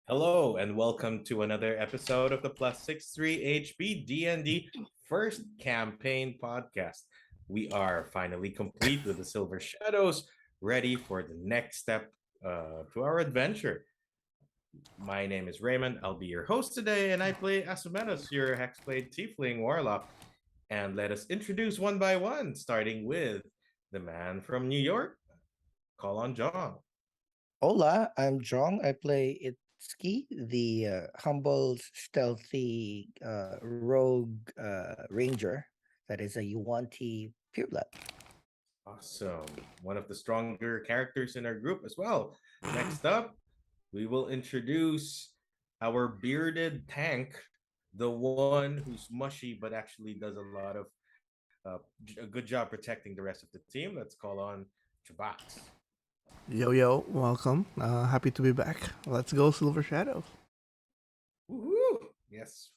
Hello and welcome to another episode of the Plus 63 HB D&D First Campaign Podcast. We are finally complete with the Silver Shadows, ready for the next step to our adventure. My name is Raymond. I'll be your host today, and I play Asumedos, your Hexblade Tiefling Warlock. And let us introduce one by one, starting with the man from New York. Call on John. Hola, I'm JONG. I play Itszki, the humble, stealthy rogue ranger that is a Yuan-Ti Pureblood. Awesome. One of the stronger characters in our group as well. Next up, we will introduce our bearded tank, the one who's mushy but actually does a lot of a good job protecting the rest of the team. Let's call on CHUBAX. Yo, yo, welcome. Happy to be back. Let's go, Silver Shadows. Woohoo! Yes,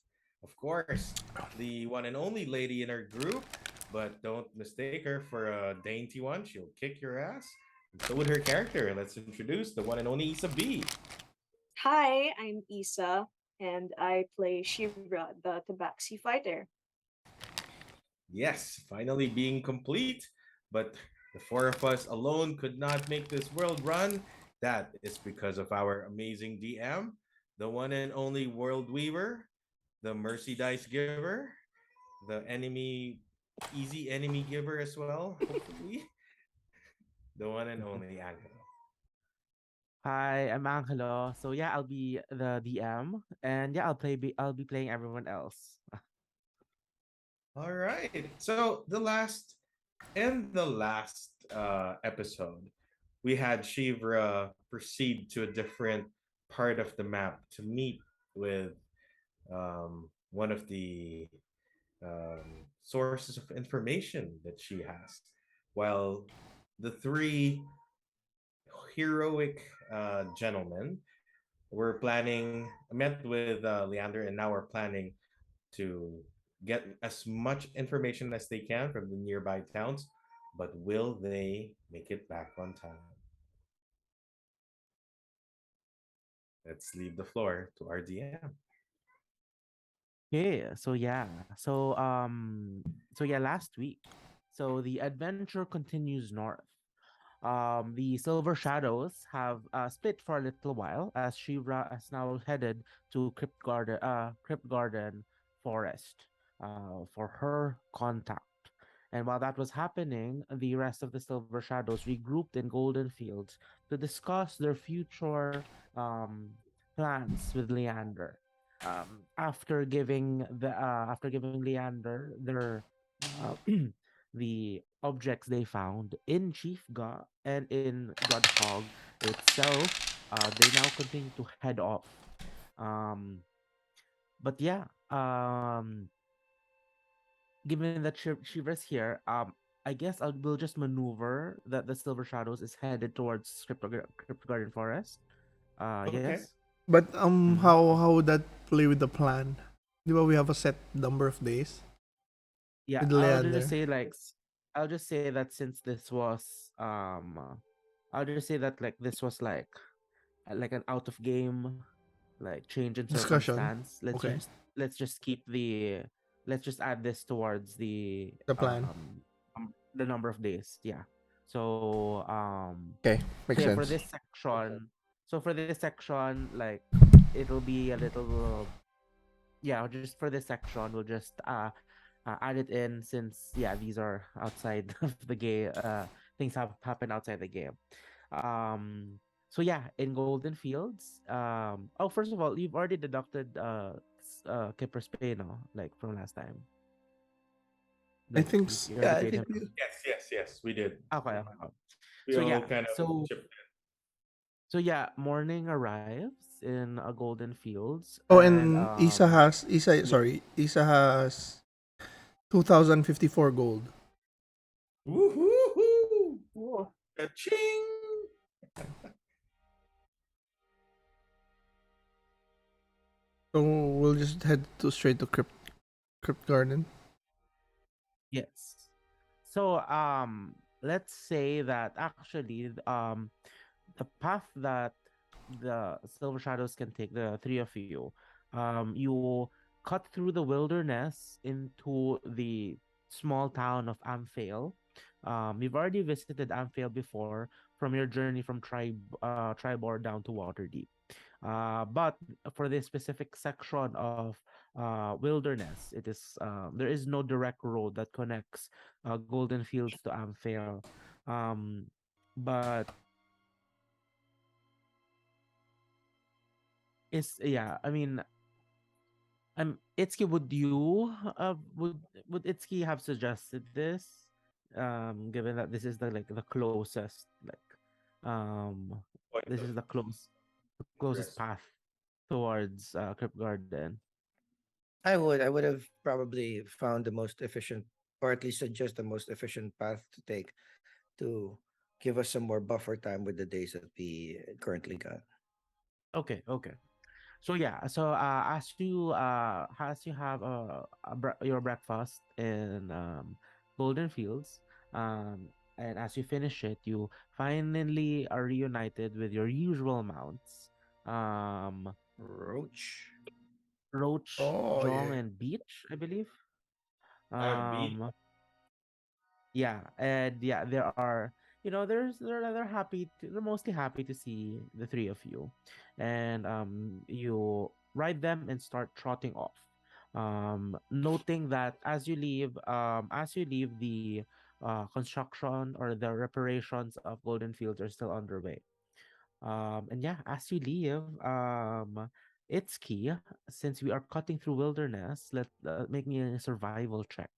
of course, the one and only lady in our group, but don't mistake her for a dainty one. She'll kick your ass. And so would her character. Let's introduce the one and only Isa B. Hi, I'm Isa, and I play Sheevra, the Tabaxi fighter. Yes, finally being complete. But the four of us alone could not make this world run. That is because of our amazing DM, the one and only World Weaver, the Mercy Dice Giver, the enemy, easy enemy giver as well, hopefully. The one and only Angelo. Hi, I'm Angelo. So yeah, I'll be the DM, and yeah, I'll be playing everyone else. All right. So the last episode, we had Shivra proceed to a different part of the map to meet with one of the sources of information that she has. While the three heroic gentlemen were planning, met with Leander, and now we're planning to get as much information as they can from the nearby towns. But will they make it back on time? Let's leave the floor to our DM. Okay, last week, so the adventure continues north. The Silver Shadows have split for a little while as Shivra has now headed to Kryptgarden Forest for her contact. And while that was happening, the rest of the Silver Shadows regrouped in Golden Fields to discuss their future plans with Leander. After giving Leander their the objects they found in Chiefga and in Godfog itself, they now continue to head off. Um, but yeah, given that Shiva's here, I guess we'll just maneuver that the Silver Shadows is headed towards Cryptogarden Forest. Okay. Yes. But Mhm. how would that play with the plan? Di ba we have a set number of days Yeah, with Leander? I'll just say that since this was I'll just say that like this was like an out of game like change in Discussion. circumstance. Okay, Let's just keep the let's just add this towards the plan. the number of days. Yeah. So Okay, so makes yeah, sense. for this section, like it'll be a little yeah, just for this section, we'll just add it in since yeah, these are outside of the game. Things have happened outside the game. Um, so yeah, in Golden Fields. Oh, first of all, you've already deducted Kipper's pay, no? Like from last time. I Like think you already yeah, I paid think him. Yes, we did. Okay, okay, okay. We So all yeah, kind of chipped so yeah, morning arrives in a Golden Fields, Oh, and and Isa yeah. sorry, Isa has 2054 gold. in. Woohoo! Oh. Ching! So we'll just head to straight to Crypt Garden. Yes. So let's say that actually the path that the Silver Shadows can take the three of you. You cut through the wilderness into the small town of Amphail. You've already visited Amphail before from your journey from Tribor down to Waterdeep. But for this specific section of wilderness, there is no direct road that connects Golden Fields to Amphail. Um, but it's yeah, I mean, Itsuki, would Itsuki have suggested this? Given that this is the closest Point this of is the closest interest. path towards Kryptgarden. I would have probably found the most efficient, or at least suggest the most efficient path to take to give us some more buffer time with the days that we currently got. Okay, okay. So yeah, so as you have your breakfast in Golden Fields, and as you finish it, you finally are reunited with your usual mounts, um, Roach. Roach, Oh Jong, yeah. and Beach, I believe. I have beat. Um, yeah, and yeah, there are, they're happy they're mostly happy to see the three of you, and you ride them and start trotting off, noting that as you leave the construction or the reparations of Golden Fields are still underway. And yeah, as you leave, it's key, since we are cutting through wilderness, make me a survival check.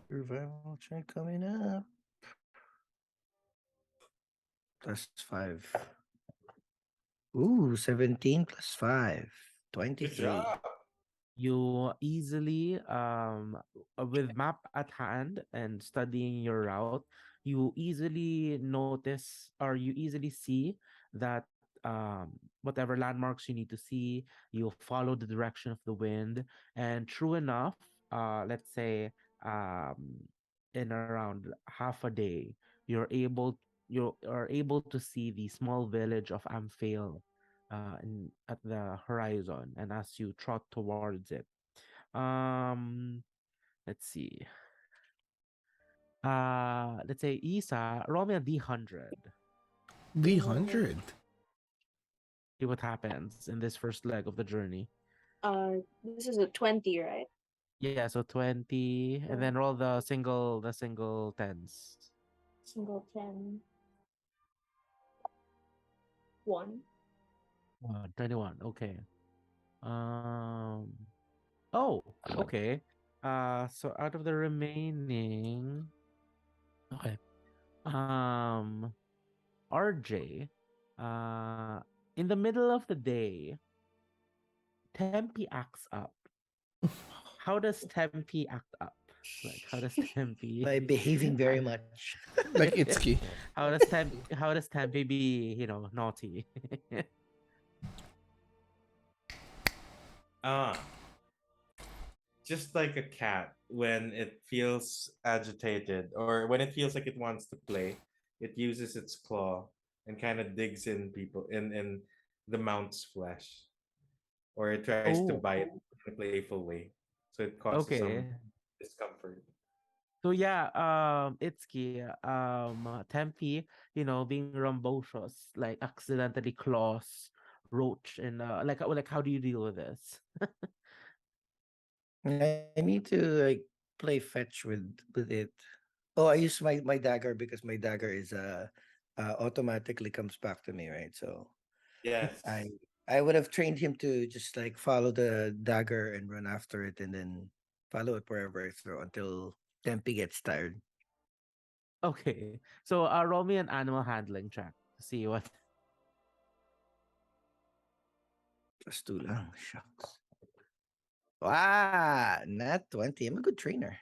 Survival check coming up. +5. Ooh, 17 plus 5. Good 23. job. You easily with map at hand and studying your route, you easily notice, or you easily see that whatever landmarks you need to see, you follow the direction of the wind, and true enough, let's say um in around half a day, you are able to see the small village of Amphail at the horizon, and as you trot towards it, um let's see, let's say Isa, roll me a D100. Oh, D100. See what happens in this first leg of the journey. this is a 20, right? Yeah, so 20, and So then roll the single tens. single 10, 1. 21, okay. um oh, okay. So out of the remaining, okay, um RJ, uh, in the middle of the day, Tempe acts up. How does Tempe act up? Like, how does Tempe? By behaving very much. Like Itsuki. How does Tempe be, naughty? Ah, just like a cat when it feels agitated or when it feels like it wants to play, it uses its claw and kind of digs in people in the mount's flesh, or it tries to Oh, bite in a playful way. So it causes some okay. discomfort. So yeah, Itsuki, Tempe, being rambunctious, like accidentally claws Roach, and like how do you deal with this? I need to like play fetch with it. Oh, I use my dagger because my dagger is automatically comes back to me, right? So I Yes. I would have trained him to just like follow the dagger and run after it and then follow it wherever I throw until Tempe gets tired. Okay. So roll me an animal handling check to see what. +2 lang. Shucks. Wow, not 20. I'm a good trainer.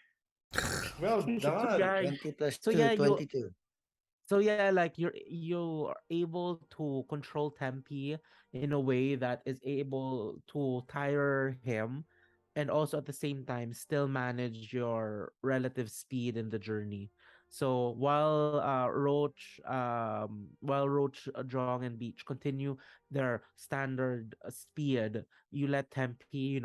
Well So done. yeah, 20 plus so 2, yeah, 22. like you're able to control Tempe in a way that is able to tire him, and also at the same time still manage your relative speed in the journey. So while Roach, Jong, and Beach continue their standard speed, you let Tempe,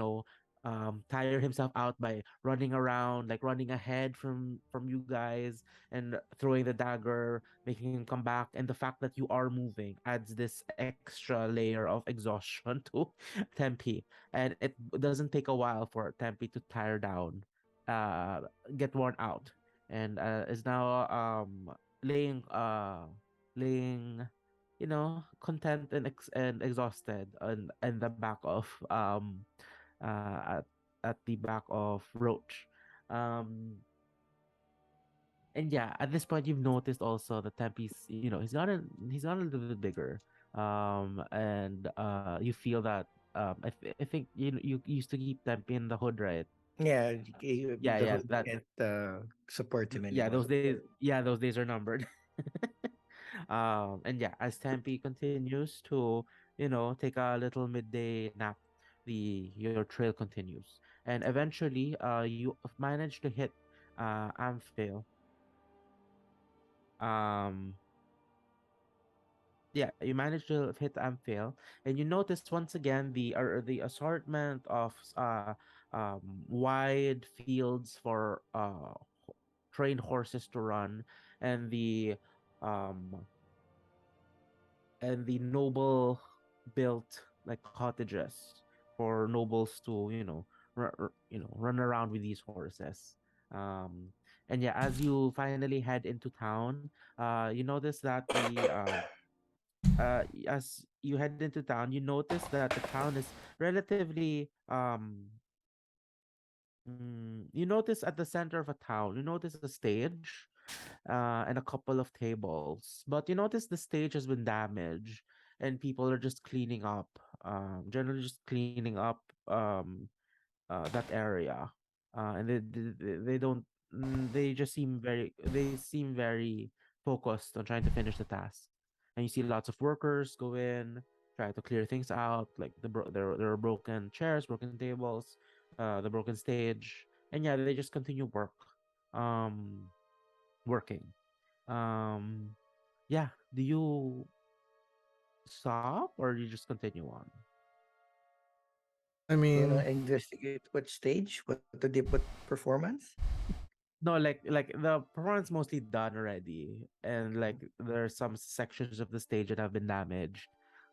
tire himself out by running around, like running ahead from you guys and throwing the dagger, making him come back. And the fact that you are moving adds this extra layer of exhaustion to Tempe, and it doesn't take a while for Tempe to tire down, uh, get worn out, and is now laying content and exhausted and the back of uh at at the back of Roach. um and yeah, at this point you've noticed also that Tempe's, he's got a little bit bigger, and you feel that, I think you used to keep Tempe in the hood, right? Yeah, Yeah, the yeah, hood that can't support him yeah, anymore. those days are numbered. And yeah, as Tempe continues to, take a little midday nap, the your trail continues, and eventually, you manage to hit Amphail. Um, yeah, you manage to hit Amphail, and you notice once again the assortment of wide fields for trained horses to run, and um the noble built like cottages for nobles to, run around with these horses. um and yeah, as you finally head into town, you notice that as you head into town, you notice that the town is relatively you notice at the center of a town, you notice a stage, and a couple of tables. But you notice the stage has been damaged, and people are just cleaning up, generally just cleaning up that area. And they don't, they seem very focused on trying to finish the task. And you see lots of workers go in, try to clear things out, like there are broken chairs, broken tables, the broken stage, and yeah, they just continue um working. um yeah, do you stop or you just continue on? I You wanna mean, investigate what stage? What did they put performance? No, like the performance mostly done already, and like there are some sections of the stage that have been damaged.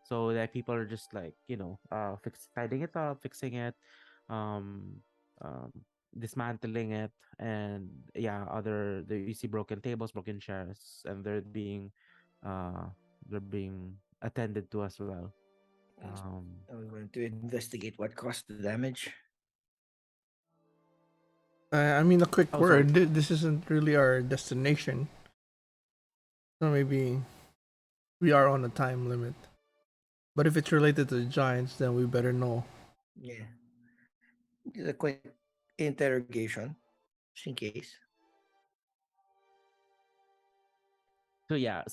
So like people are just like, tidying it up, fixing it, um, um, dismantling it, and yeah, you see broken tables, broken chairs, and uh they're being attended to as well. Yes. Um, I'm going to investigate what caused the damage. I mean, a quick oh, so word. This isn't really our destination, so maybe we are on a time limit. But if it's related to the giants, then we better know. Yeah, just a quick interrogation, just in case. yeah,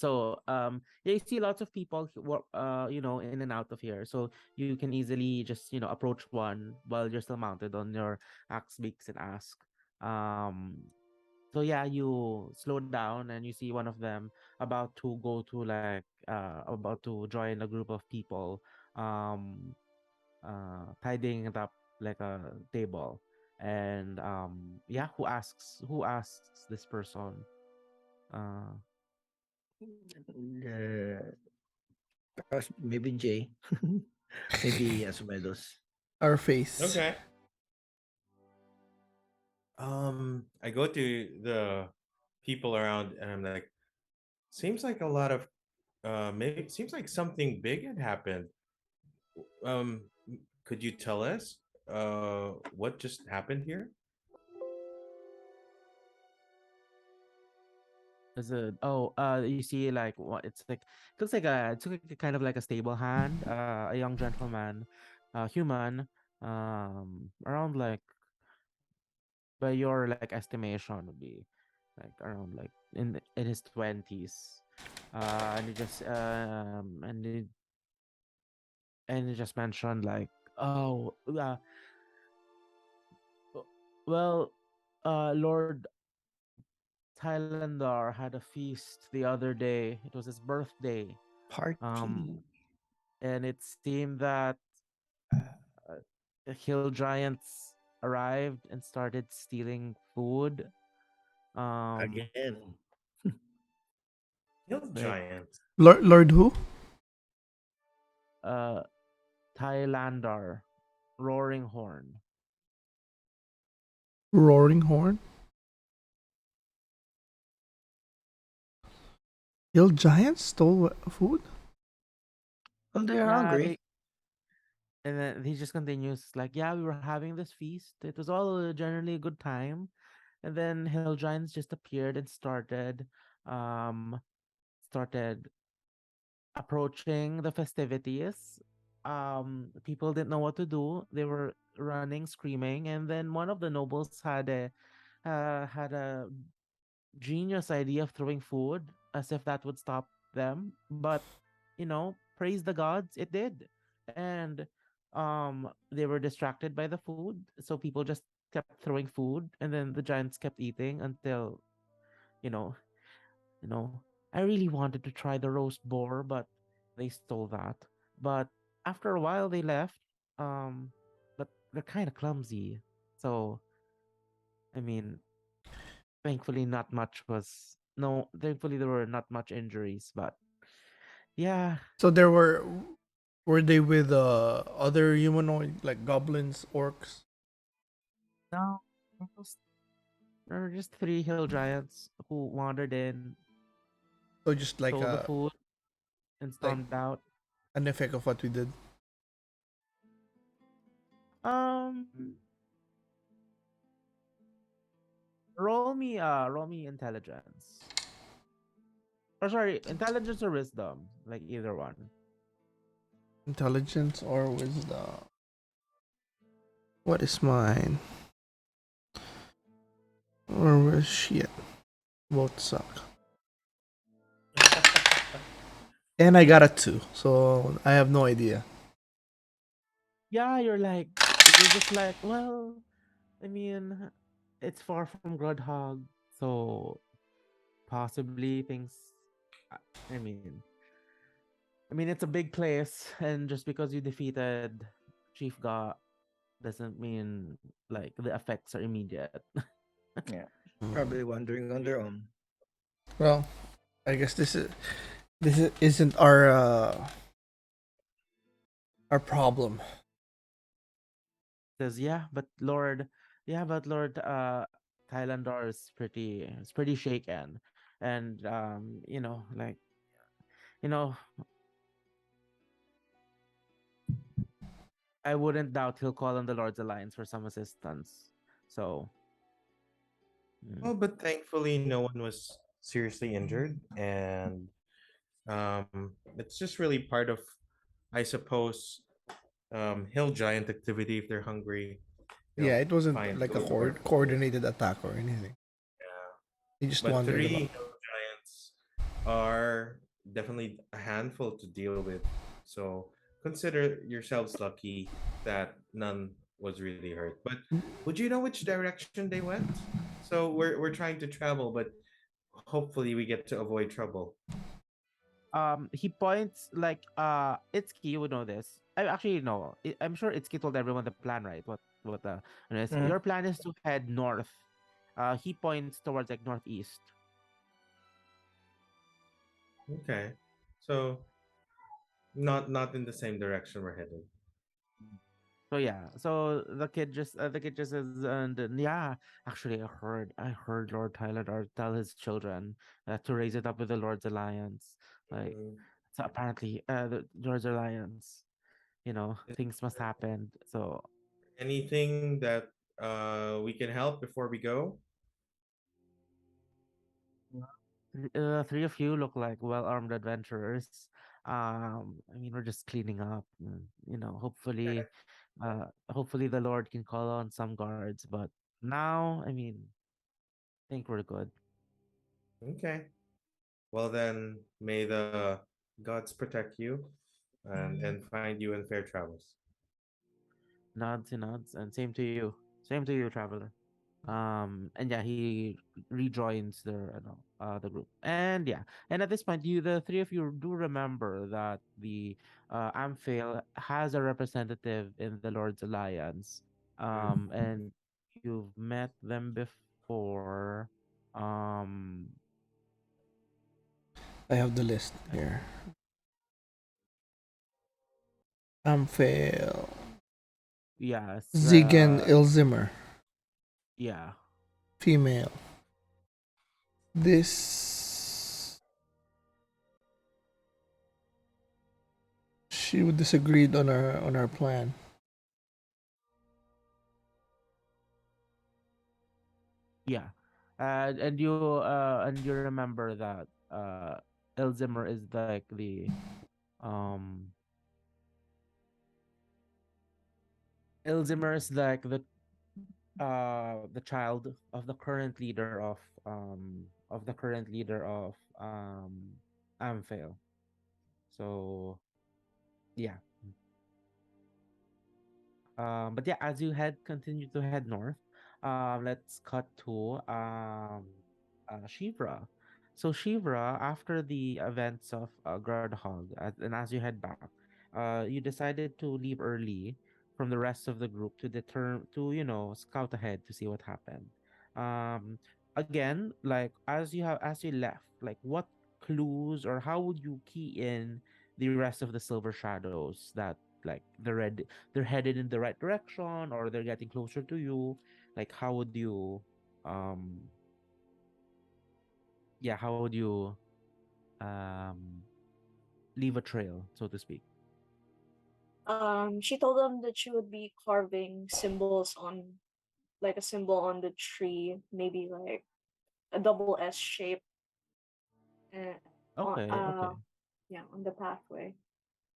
you see lots of people in and out of here. So you can easily just, approach one while you're still mounted on your axe beaks and ask. Um so yeah, you slow down and you see one of them about to join a group of people, um tidying it up like a table. And yeah, who asks this person? uh Uh, maybe Jay, maybe Asumedos. Our face. Okay. I go to the people around and I'm like, seems like a lot of maybe seems like something big had happened. Um, could you tell us what just happened here? Is it? Oh, you see, like what? It's like a kind of like a stable hand, a young gentleman, human, around like by your like estimation would be like around like in his 20s, and he just mentioned like, oh, well, Lord Thailandar had a feast the other day. It was his birthday. Um, Party. and it seemed that the hill giants arrived and started stealing food. Um, Again. Hill like giants. Lord who? uh Thailandar, roaring horn. Roaring Horn? Hill Giants stole food? Well, they're Yeah, hungry. they and then he just continues like, yeah, we were having this feast. It was all generally a good time. And then hill giants just appeared and um started approaching the festivities. People didn't know what to do. They were running, screaming, and then one of the nobles had a genius idea of throwing food as if that would stop them. But praise the gods, it did. And they were distracted by the food, so people just kept throwing food, and then the giants kept eating until you know you know, I really wanted to try the roast boar, but they stole that. But after a while, they left. Um, but they're kind of clumsy. So, I mean, thankfully, not much was. No, thankfully, there were not much injuries. But yeah, So there were they with other humanoid like goblins, orcs? no, there were just three hill giants who wandered in, So just stole the food, and like stormed out. an effect of what we did. Um, roll me intelligence. Or sorry, intelligence or wisdom, like either one. Intelligence or wisdom? What is mine? Or shit. Both suck. And I got a 2, so I have no idea. Yeah, you're just like, well, I mean, it's far from Grudhog, so possibly things. I I mean, it's a big place, and just because you defeated Chief God doesn't mean like the effects are immediate. Yeah. Mm. Probably wandering on their own. Well, I guess isn't our problem. Says, yeah, but Lord Thailandor is pretty shaken. And like you know, I wouldn't doubt he'll call on the Lord's Alliance for some assistance. So mm, Oh, but thankfully, no one was seriously injured, and it's just really part of, I suppose, hill giant activity. If they're hungry, Yeah, they'll it wasn't find like a food or food. coordinated attack or anything. Yeah. He just But wandered three about. hill giants are definitely a handful to deal with. So consider yourselves lucky that none was really hurt. But would you know which direction they went? So we're trying to travel, but hopefully we get to avoid trouble. he points like Itsuki, you would know this. I actually know. I'm sure Itsuki told everyone the plan, right? What the Mhm. your plan is to head north. He points towards like northeast. Okay. So not in the same direction we're headed. So yeah, so the kid just says, and then, yeah, actually, I heard Lord Tyler tell his children to raise it up with the Lord's Alliance. Like, Mm, so apparently, the Lord's Alliance, things must happen. So anything that we can help before we go? three of you look like well-armed adventurers. I mean, we're just cleaning up. Hopefully the Lord can call on some guards, but now, I mean, I think we're good. Okay. Well then, may the gods protect you and find you in fair travels. Nods and nods, and same to you. Same to you, traveler. And yeah, he rejoins the group. And yeah, and at this point, the three of you do remember that the Amphail has a representative in the Lord's Alliance. And you've met them before. Um, I have the list here. Amphail. yes, Zigen Ilzimmer. yeah, Female. This. She would disagreed on our plan. yeah. And you remember that Elzimmer is like um Elzimmer is like the child of the current leader of Amphail. So yeah. But yeah, as you continue to head north, let's cut to Sheevra. So Sheevra, after the events of Gardhog, and as you head back, you decided to leave early from the rest of the group to scout ahead to see what happened. Um, Again, like as you left, like what clues or how would you key in the rest of the Silver Shadows that like they're headed in the right direction or they're getting closer to you, like how would you um how would you um leave a trail, so to speak? She told them that she would be carving symbols on, like a symbol on the tree, maybe like a double S shape, uh, on Okay. yeah, on the pathway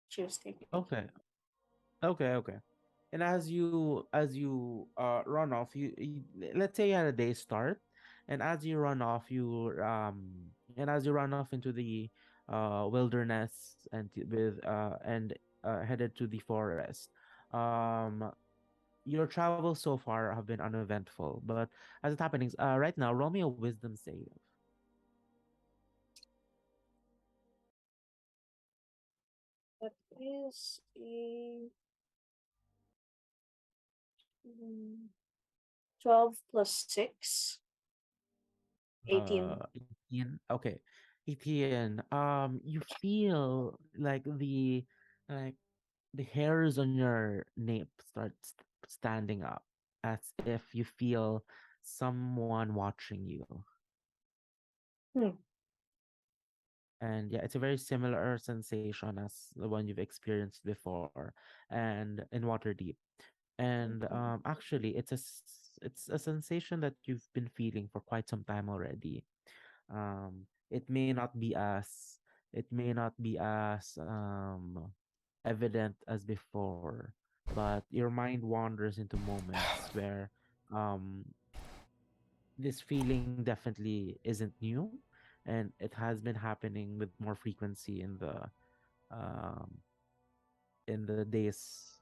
she was taking. Okay. Okay. And as you run off, let's say you had a day start, and as you run off, into the wilderness and headed to the forest. Um, your travels so far have been uneventful, but as it happenings, right now, roll me a wisdom save. That is a 12 plus 6, 18. 18. Okay. 18. You feel like the hairs on your nape start standing up as if you feel someone watching you. Hmm. And yeah, it's a very similar sensation as the one you've experienced before and in Waterdeep. And Okay. actually, it's a sensation that you've been feeling for quite some time already. It may not be as evident as before, but your mind wanders into moments where um this feeling definitely isn't new, and it has been happening with more frequency um in the days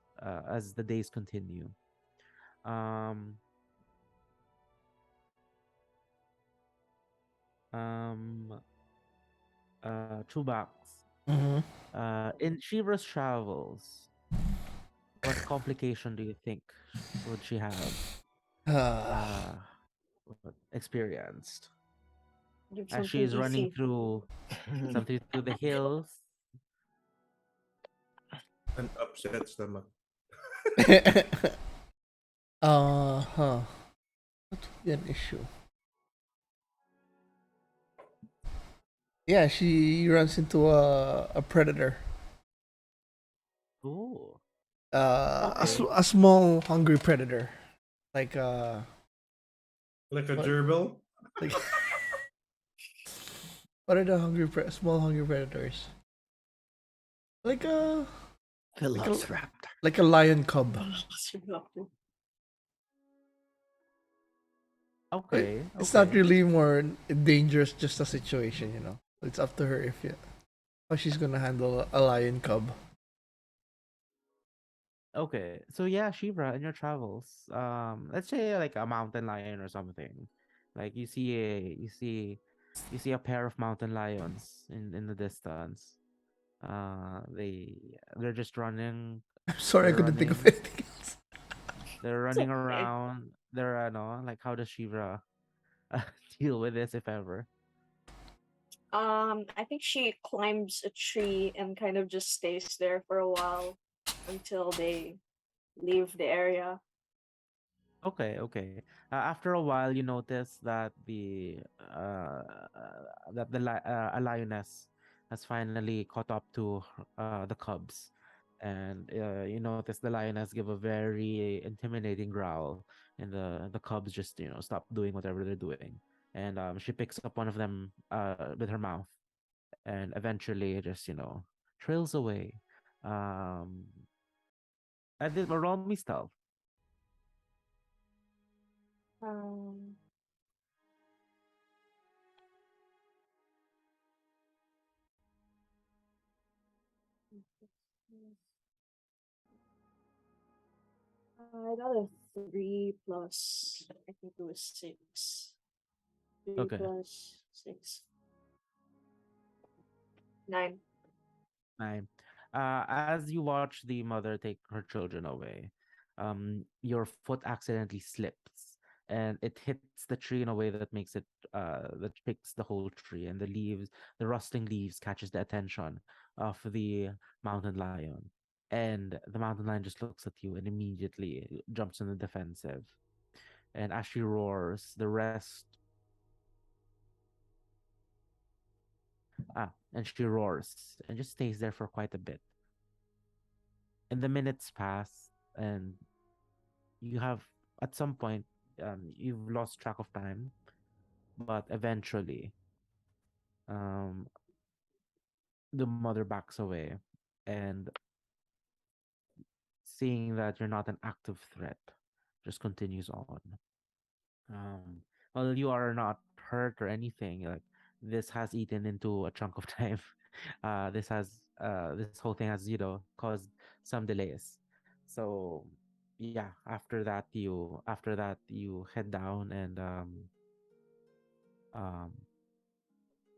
as the days continue. um um CHUBAX, Mm-hmm. in Shivra's travels, what complication do you think would she have uh experienced Give as she something is running easy. through something through the hills? An upset stomach. Huh. That would be an issue. Yeah, she runs into a predator. Oh, Okay. A small hungry predator. Like Like a what gerbil? like what are the small hungry predators? Like like a Velociraptor. like a lion cub. It's not okay. really more dangerous, just a situation, you know. It's up to her if how she's gonna handle a lion cub. Okay, so yeah, Sheevra, in your travels, let's say like a mountain lion or something, like you see a pair of mountain lions in the distance. They're just running. I'm sorry, I They're couldn't think of running. anything else. They're It's running okay. around. They're no, like how does Sheevra deal with this if ever? I think she climbs a tree and kind of just stays there for a while until they leave the area. Okay, okay. After a while, you notice that a lioness has finally caught up to the cubs, and you notice the lioness give a very intimidating growl, and the cubs just stop doing whatever they're doing, and she picks up one of them with her mouth, and eventually just trails away. Um, I did roll me stealth. Um, I got a 3 plus, I think it was 6. 3 Okay. plus 6. 9. 9. As you watch the mother take her children away, your foot accidentally slips and it hits the tree in a way that makes it that shakes the whole tree, and the rustling leaves catches the attention of the mountain lion. And the mountain lion just looks at you and immediately jumps on the defensive. And as she roars, the rest and she roars and just stays there for quite a bit. And the minutes pass, and you have at some point you've lost track of time, but eventually um the mother backs away, and seeing that you're not an active threat, just continues on. um well, you are not hurt or anything. Like, this has eaten into a chunk of time. This whole thing has caused some delays. So yeah, after that you head down, and um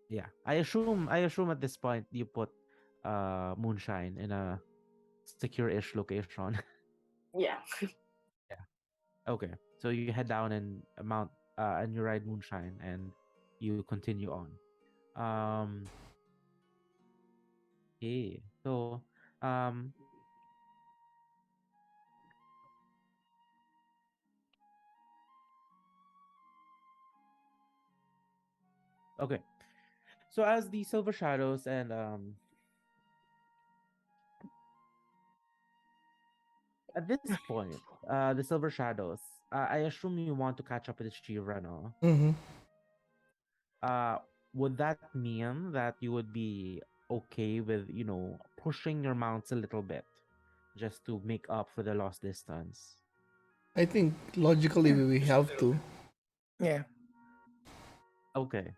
yeah, I assume at this point you put moonshine in a secure-ish location. Yeah. Yeah. Okay, so you head down and and you ride moonshine, and you continue on. um okay, so um okay, so as the silver shadows and at this point, the silver shadows, I assume you want to catch up with Shira, no? Mm-hmm. uh would that mean that you would be okay with pushing your mounts a little bit just to make up for the lost distance? I think logically Yeah. we have to. Yeah. Okay.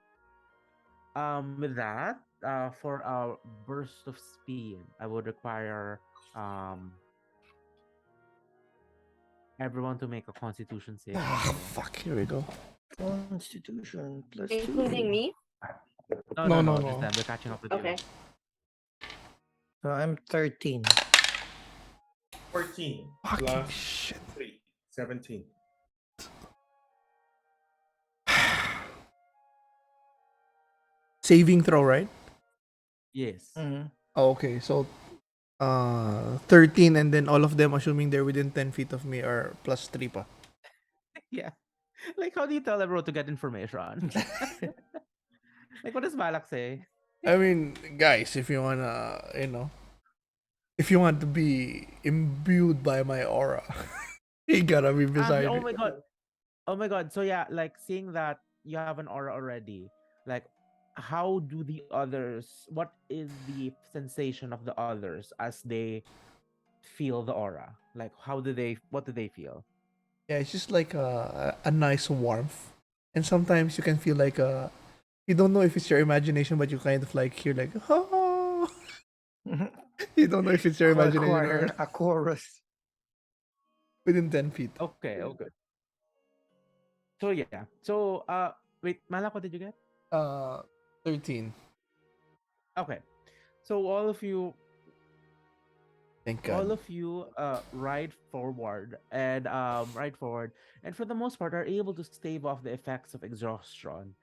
With that, for a burst of speed, I would require um everyone to make a Constitution saving Ah, throw. fuck. Here we go. Constitution plus Including 2. me? No, No, no, no, no, just no. them. They're catching up with you. Okay. So I'm 13. 14 Fucking plus shit. 3, 17. Saving throw, right? Yes. Mhm. Oh, okay, so 13, and then all of them, assuming they're within 10 feet of me, are plus 3 pa. Yeah. Like, how do you tell everyone to get information? Like, what does Malak say? I mean, guys, if you wanna, if you want to be imbued by my aura, you gotta be beside Oh me. my god. Oh my god. So yeah, like, seeing that you have an aura already, like, how do the others, what is the sensation of the others as they feel the aura? Like, what do they feel? Yeah, it's just like a nice warmth. And sometimes you can feel like you don't know if it's your imagination, but you kind of like hear like, oh. You don't know if it's your A imagination choir, or a chorus. Within 10 feet. Okay, okay. So yeah. So wait, Malak, what did you get? 13. Okay. So Thank all God. of you ride forward, and for the most part are able to stave off the effects of exhaustion.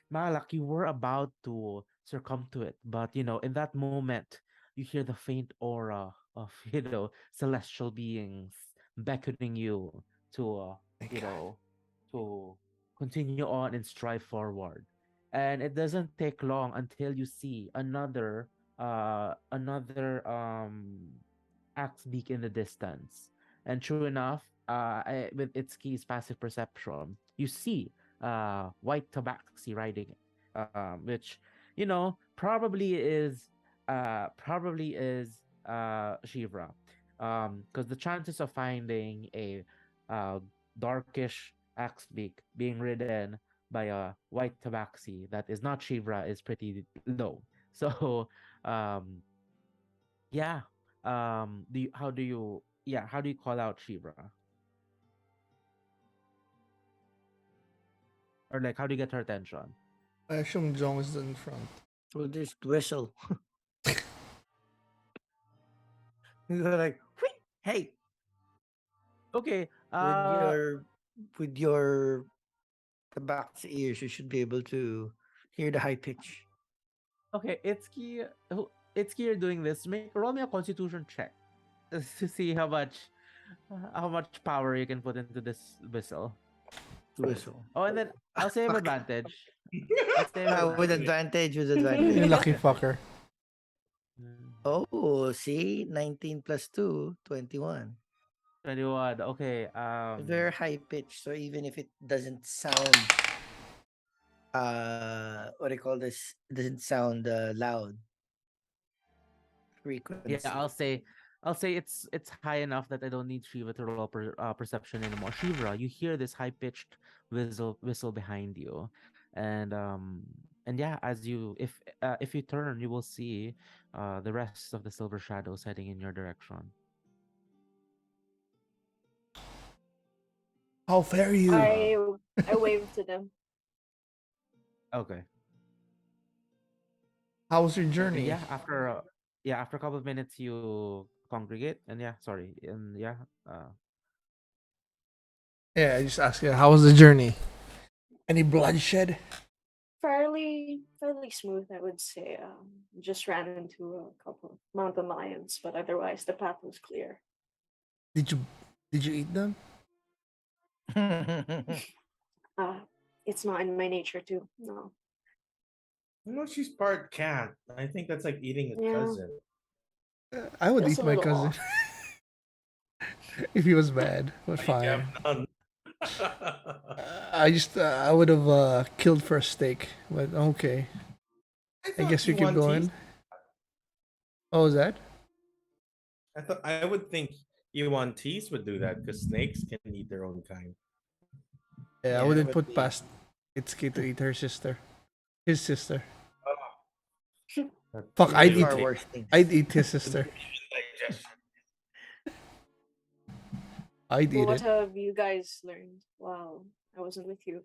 Malak, you were about to succumb to it, but in that moment you hear the faint aura of celestial beings beckoning you to Thank you God. know to continue on and strive forward. And it doesn't take long until you see another axe beak in the distance. And true enough, with Itszki's passive perception, you see white tabaxi riding it, which probably is Sheevra, because the chances of finding a uh, darkish axe beak being ridden by a white tabaxi that is not Sheevra is pretty low. So um yeah. How do you call out Sheevra? Or like how do you get her attention? I assume Jong is in front. We'll just whistle. You go like, "Whee! Hey, Okay. with your tabax ears, you should be able to hear the high pitch." Okay, Itsuki, you're doing this. Roll me a constitution check to see how much power you can put into this whistle. Whistle. Oh, and then I'll say have Fuck. advantage. I'll say have With advantage. advantage, with You advantage. lucky fucker. Mm, Oh, see? 19 plus 2, 21. 21. Okay. Very high pitch. So even if it doesn't sound, what do you call this? It doesn't sound loud. Yeah, Frequency. I'll say it's high enough that I don't need Shiva to roll perception anymore. Shivra, you hear this high pitched whistle behind you, and yeah, as you if you turn, you will see the rest of the silver shadows heading in your direction. How fare you? Uh, I wave to them. okay. How was your And journey? after a couple of minutes, you congregate, and yeah, sorry, and yeah, Yeah, I just asked you, how was the journey? Any bloodshed? Fairly smooth, I would say. Just ran into a couple of mountain lions, but otherwise the path was clear. Did you did you eat them? Uh, it's not in my nature to. No. She's part cat. I think that's like eating a Yeah, cousin. I would feels eat a my little cousin off. if he was bad, but You have fine. none. I would have killed for a steak, but okay. I I thought guess we you keep want going. What was that? I would think Yuan-Tis would do that because snakes can eat their own kind. Yeah, I Yeah, wouldn't but put past Itsuki to eat her sister. His sister. Fuck, there's I'd Ew, eat far Nick. worse things. I'd eat his sister. Digestion. I'd Well, eat what it. have you guys learned while I wasn't with you?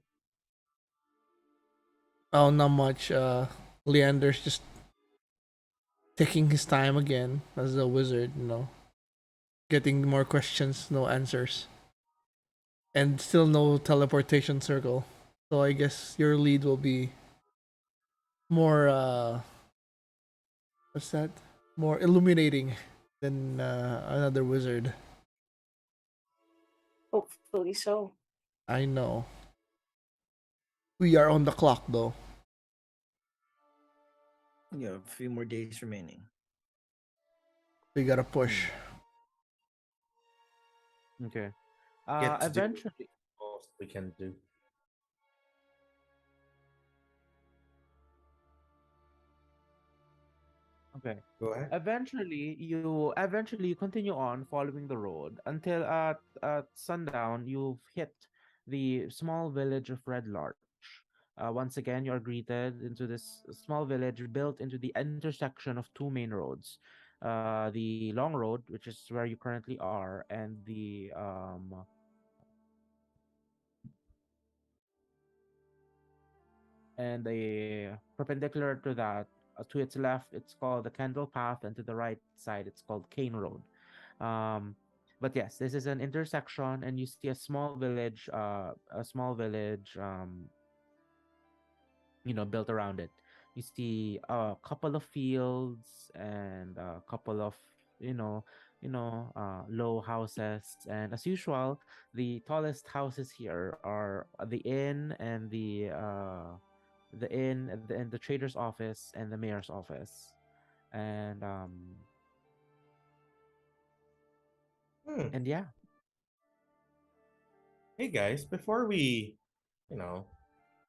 Oh, not much. Leander's just taking his time again as a wizard, getting more questions, no answers, and still no teleportation circle. So I guess your lead will be more what's that? More illuminating than another wizard. Hopefully so. I know. We are on the clock though. Yeah, a few more days remaining. We gotta push. Okay. Get to do Eventually, most we can do. okay. Go ahead. Eventually you continue on following the road until at sundown you've hit the small village of Red Larch. Once again, you are greeted into this small village built into the intersection of two main roads. the long road, which is where you currently are, and a perpendicular to that, to its left, it's called the Candle Path, and to the right side, it's called Cane Road. Um, but yes, this is an intersection, and you see a small village, built around it. You see a couple of fields and a couple of you know low houses, and as usual, the tallest houses here are the trader's office and the mayor's office. And Hmm. and yeah. Hey guys, before we, you know,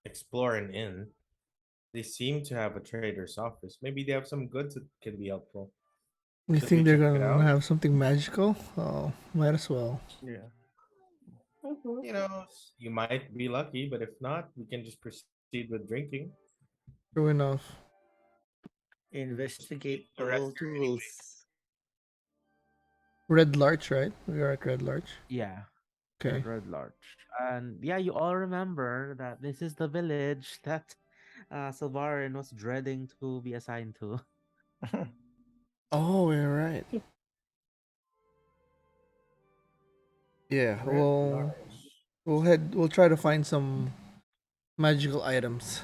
explore an inn, they seem to have a trader's office. Maybe they have some goods that can be helpful. You Should we think they're check it gonna out? have something magical? Oh, might as well. Yeah. Mhm. You know, you might be lucky, but if not, we can just proceed with drinking. True enough. Investigate To rest all tools. Red Larch, right? We are at Red Larch. Yeah, Okay. Red Larch. And yeah, you all remember that this is the village that Silvarin was dreading to be assigned to. Oh, you're right. Yeah, Red Large. we'll try to find some magical items.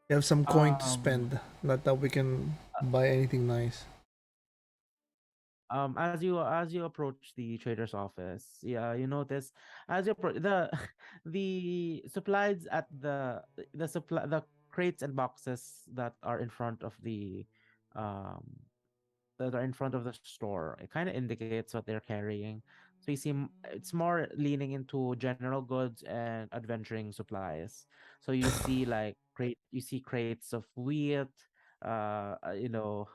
We have some coin to Um, spend. Not that we can buy anything nice. as you approach the trader's office, yeah, you notice as you approach the supplies at the crates and boxes um that are in front of the store. It kind of indicates what they're carrying. So you see, it's more leaning into general goods and adventuring supplies. So you see crates of wheat, uh, uh, you know,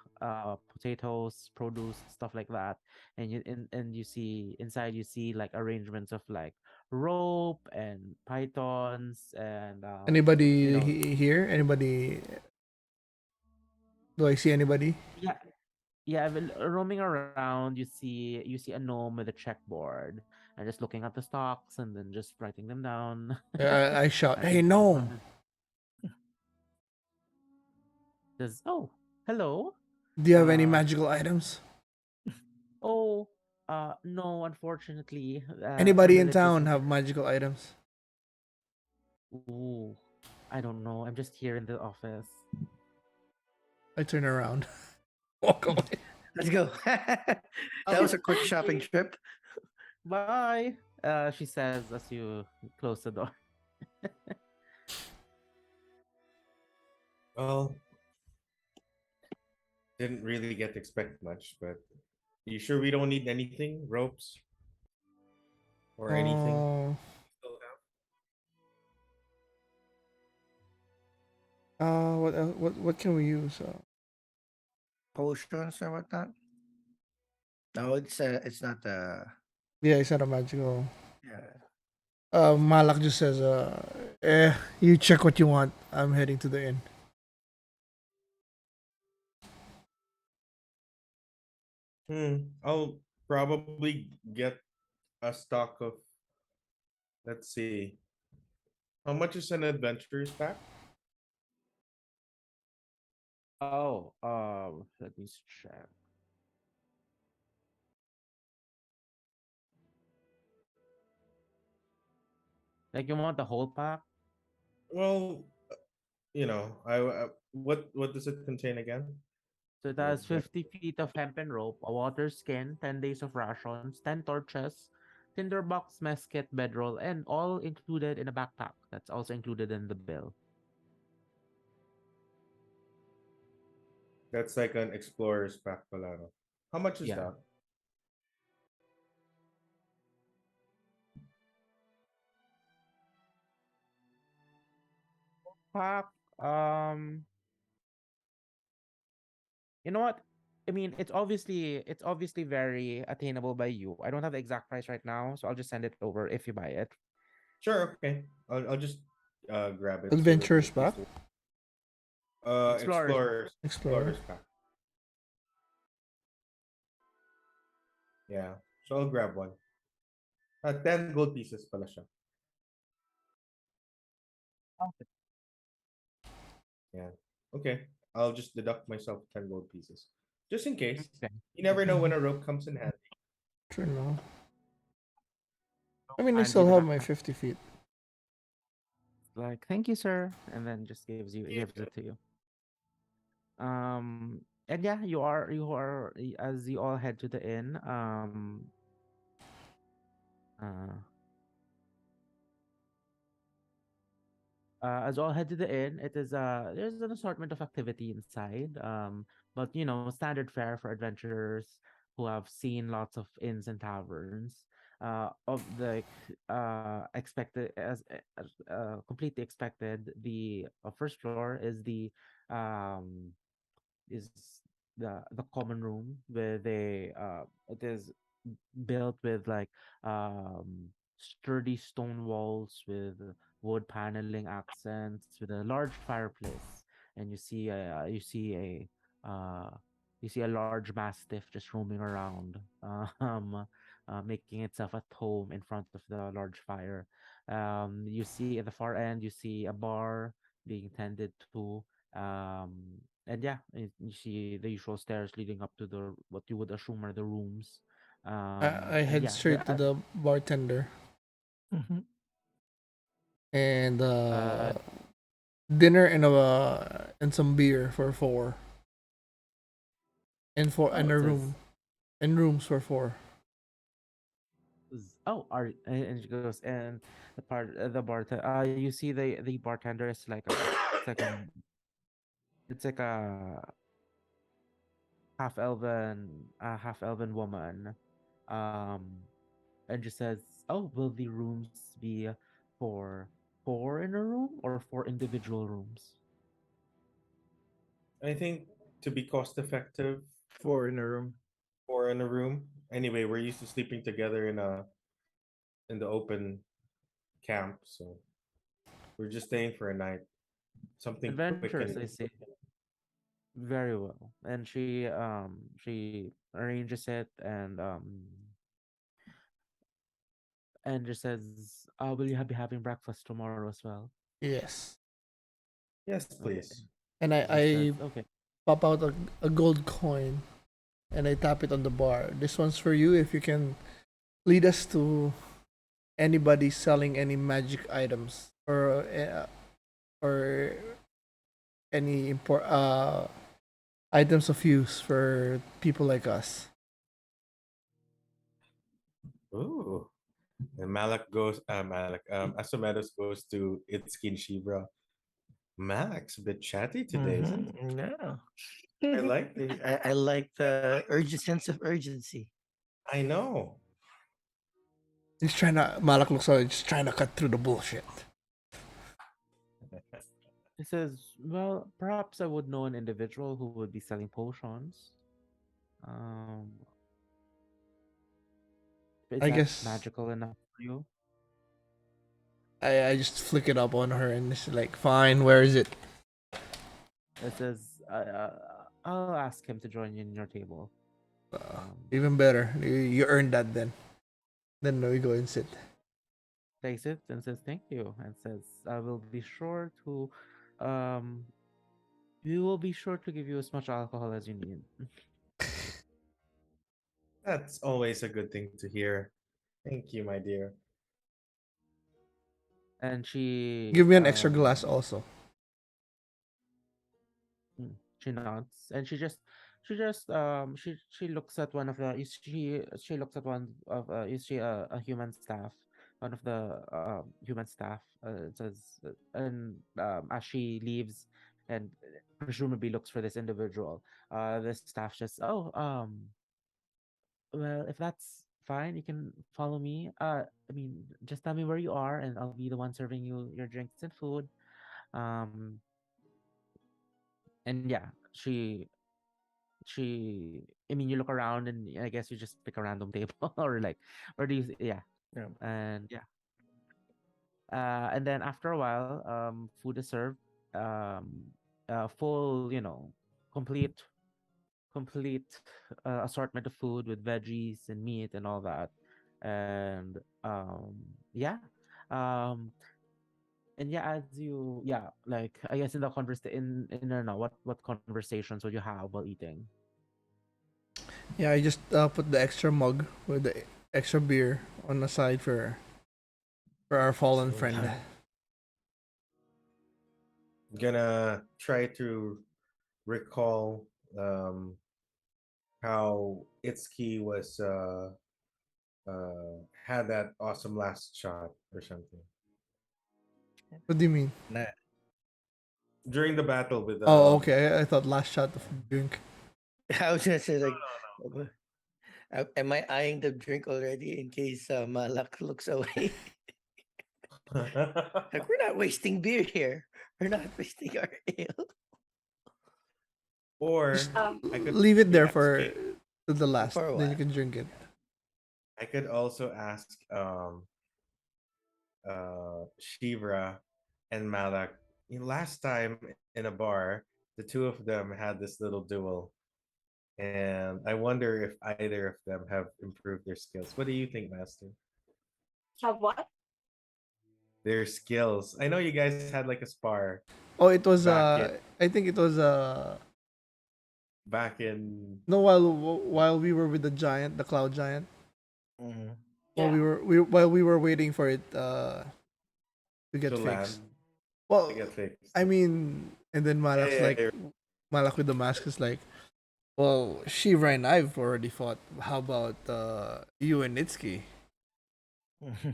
potatoes, produce, stuff like that, and you see inside you see like arrangements of like rope and pythons and Anybody you know here? Anybody? Do I see anybody? yeah. Yeah, roaming around, you see a gnome with a checkboard and just looking at the stocks and then just writing them down. I shout, "Hey, Writing things on gnome! it. Says, "Oh, hello. Do you have any Uh, magical items? oh, no, unfortunately, our Anybody in village town isn't. have magical items?" Ooh, I don't know. I'm just here in the office. I turn around, walk away. Let's go. That was a quick shopping trip. Bye. She says as you close the door. Well, didn't really get to expect much, but you sure we don't need anything? Ropes or anything? Uh, Still have? what what can we use? Potions or whatnot. No, it's not Yeah, it's not a magical. yeah. Malak just says, you check what you want. I'm heading to the inn. I'll probably get a stock of, let's see, how much is an adventurer's pack? Oh, let me check. Like you want the whole pack? Well, what does it contain again? So it The has adventure. 50 feet of hempen rope, a water skin, 10 days of rations, 10 torches, tinderbox, mess kit, bedroll, and all included in a backpack. That's also included in the bill. That's like an explorer's pack pala, no? How much is Yeah. that? Pack, you know what? I mean, it's obviously very attainable by you. I don't have the exact price right now, so I'll just send it over if you buy it. Sure, okay. I'll just grab it so that Adventurers at pack. least Explorers. explorer's Explorer. pack. Yeah. So I'll grab one. 10 gold pieces pala siya. Okay. Yeah. Okay. I'll just deduct myself 10 gold pieces. Just in case. Okay. You never know when Mhm. a rope comes in handy. True, no. I Don't mean, I mind you still the have my backpack. 50 feet. Like, thank you, sir, and then just gives it to you. And yeah, as you all head to the inn. Uh, as you all head to the inn, there's an assortment of activity inside. But standard fare for adventurers who have seen lots of inns and taverns. Of the expected as completely expected. The first floor um is the common room where it is built with like sturdy stone walls with wood paneling accents with a large fireplace, and uh you see a large mastiff just roaming around, making itself at home in front of the large fire. You see at the far end, you see a bar being tended to. And yeah, you see the usual stairs leading up to the what you would assume are the rooms. I And head yeah, straight to the bartender Mm-hmm. and uh, dinner and some beer for four, oh, and it a says, room and rooms for four. oh, are and she goes, and the bartender, you see the bartender is like it's like a half elven woman, um, and just says, "Oh, will the rooms be for four in a room or for individual rooms?" I think to be cost effective, Four in a room. or in a room. Anyway, we're used to sleeping together in the open camp, so we're just staying for a night. Something quick Adventurous, and I see. Very well. And she arranges it and just says, will you be having breakfast tomorrow as well?" Yes, yes, Okay. please. and She just says, I "Okay." pop out a gold coin and I tap it on the bar. This one's for you if you can lead us to anybody selling any magic items or any items of use for people like us. Ooh. And Malak goes, Asumedos goes to Itszki and Sheevra. Malak's a bit chatty today, isn't he? Mm-hmm. Yeah. I like it. I like the urgent sense of urgency. I know. He's trying to Malak looks like he's trying to cut through the bullshit. He says, "Well, perhaps I would know an individual who would be selling potions. Um, is I that guess magical enough for you?" I just flick it up on her and it's like, fine, where is it? It says, "I'll ask him to join you in your table." Even better. You earned that then. Then we go and sit. Takes it and says thank you and says, "I will be sure to, um, we will be sure to give you as much alcohol as you need." That's always a good thing to hear. Thank you, my dear. And she Give me an extra glass also. she nods, and she looks at one of the she looks at one of is she a human staff, one of the human staff, it says, and as she leaves and presumably looks for this individual, this staff just, "Oh, well, if that's fine, you can follow me. I mean, just tell me where you are, and I'll be the one serving you your drinks and food." Um, and yeah, I mean, you look around, and I guess you just pick a random table, or like, or do you? Yeah, Yeah. and yeah, and then after a while, food is served. Full, complete complete assortment of food with veggies and meat and all that. And yeah. Um and yeah, as you like I guess in the in I don't know what conversations would you have while eating? Yeah, I just put the extra mug with the extra beer on the side for our fallen So, friend. gonna try to recall how Itszki was had that awesome last shot or something What do you mean? Nah. during the battle with Oh, okay. I thought last shot of drink. I was gonna say like, am I eyeing the drink already in case Malak looks away? Like we're not wasting beer here. We're not wasting our ale. Just or Um, I could leave it there ask for to the last. For a Then you while. can drink it. I could also ask Sheevra and Malak. Last time in a bar, the two of them had this little duel, and I wonder if either of them have improved their skills. What do you think, Master? have what? Their skills. I know you guys had like a spar Oh, it was back in I think it was back in. no, while we were with the giant, the cloud giant. Mhm. While Yeah. while we were waiting for it to To get land fixed. to Well, get fixed. I mean, and then Yeah, Malak's yeah, like, Malak with the mask is like, well, Shiva and I've already fought. How about you and Itsuki?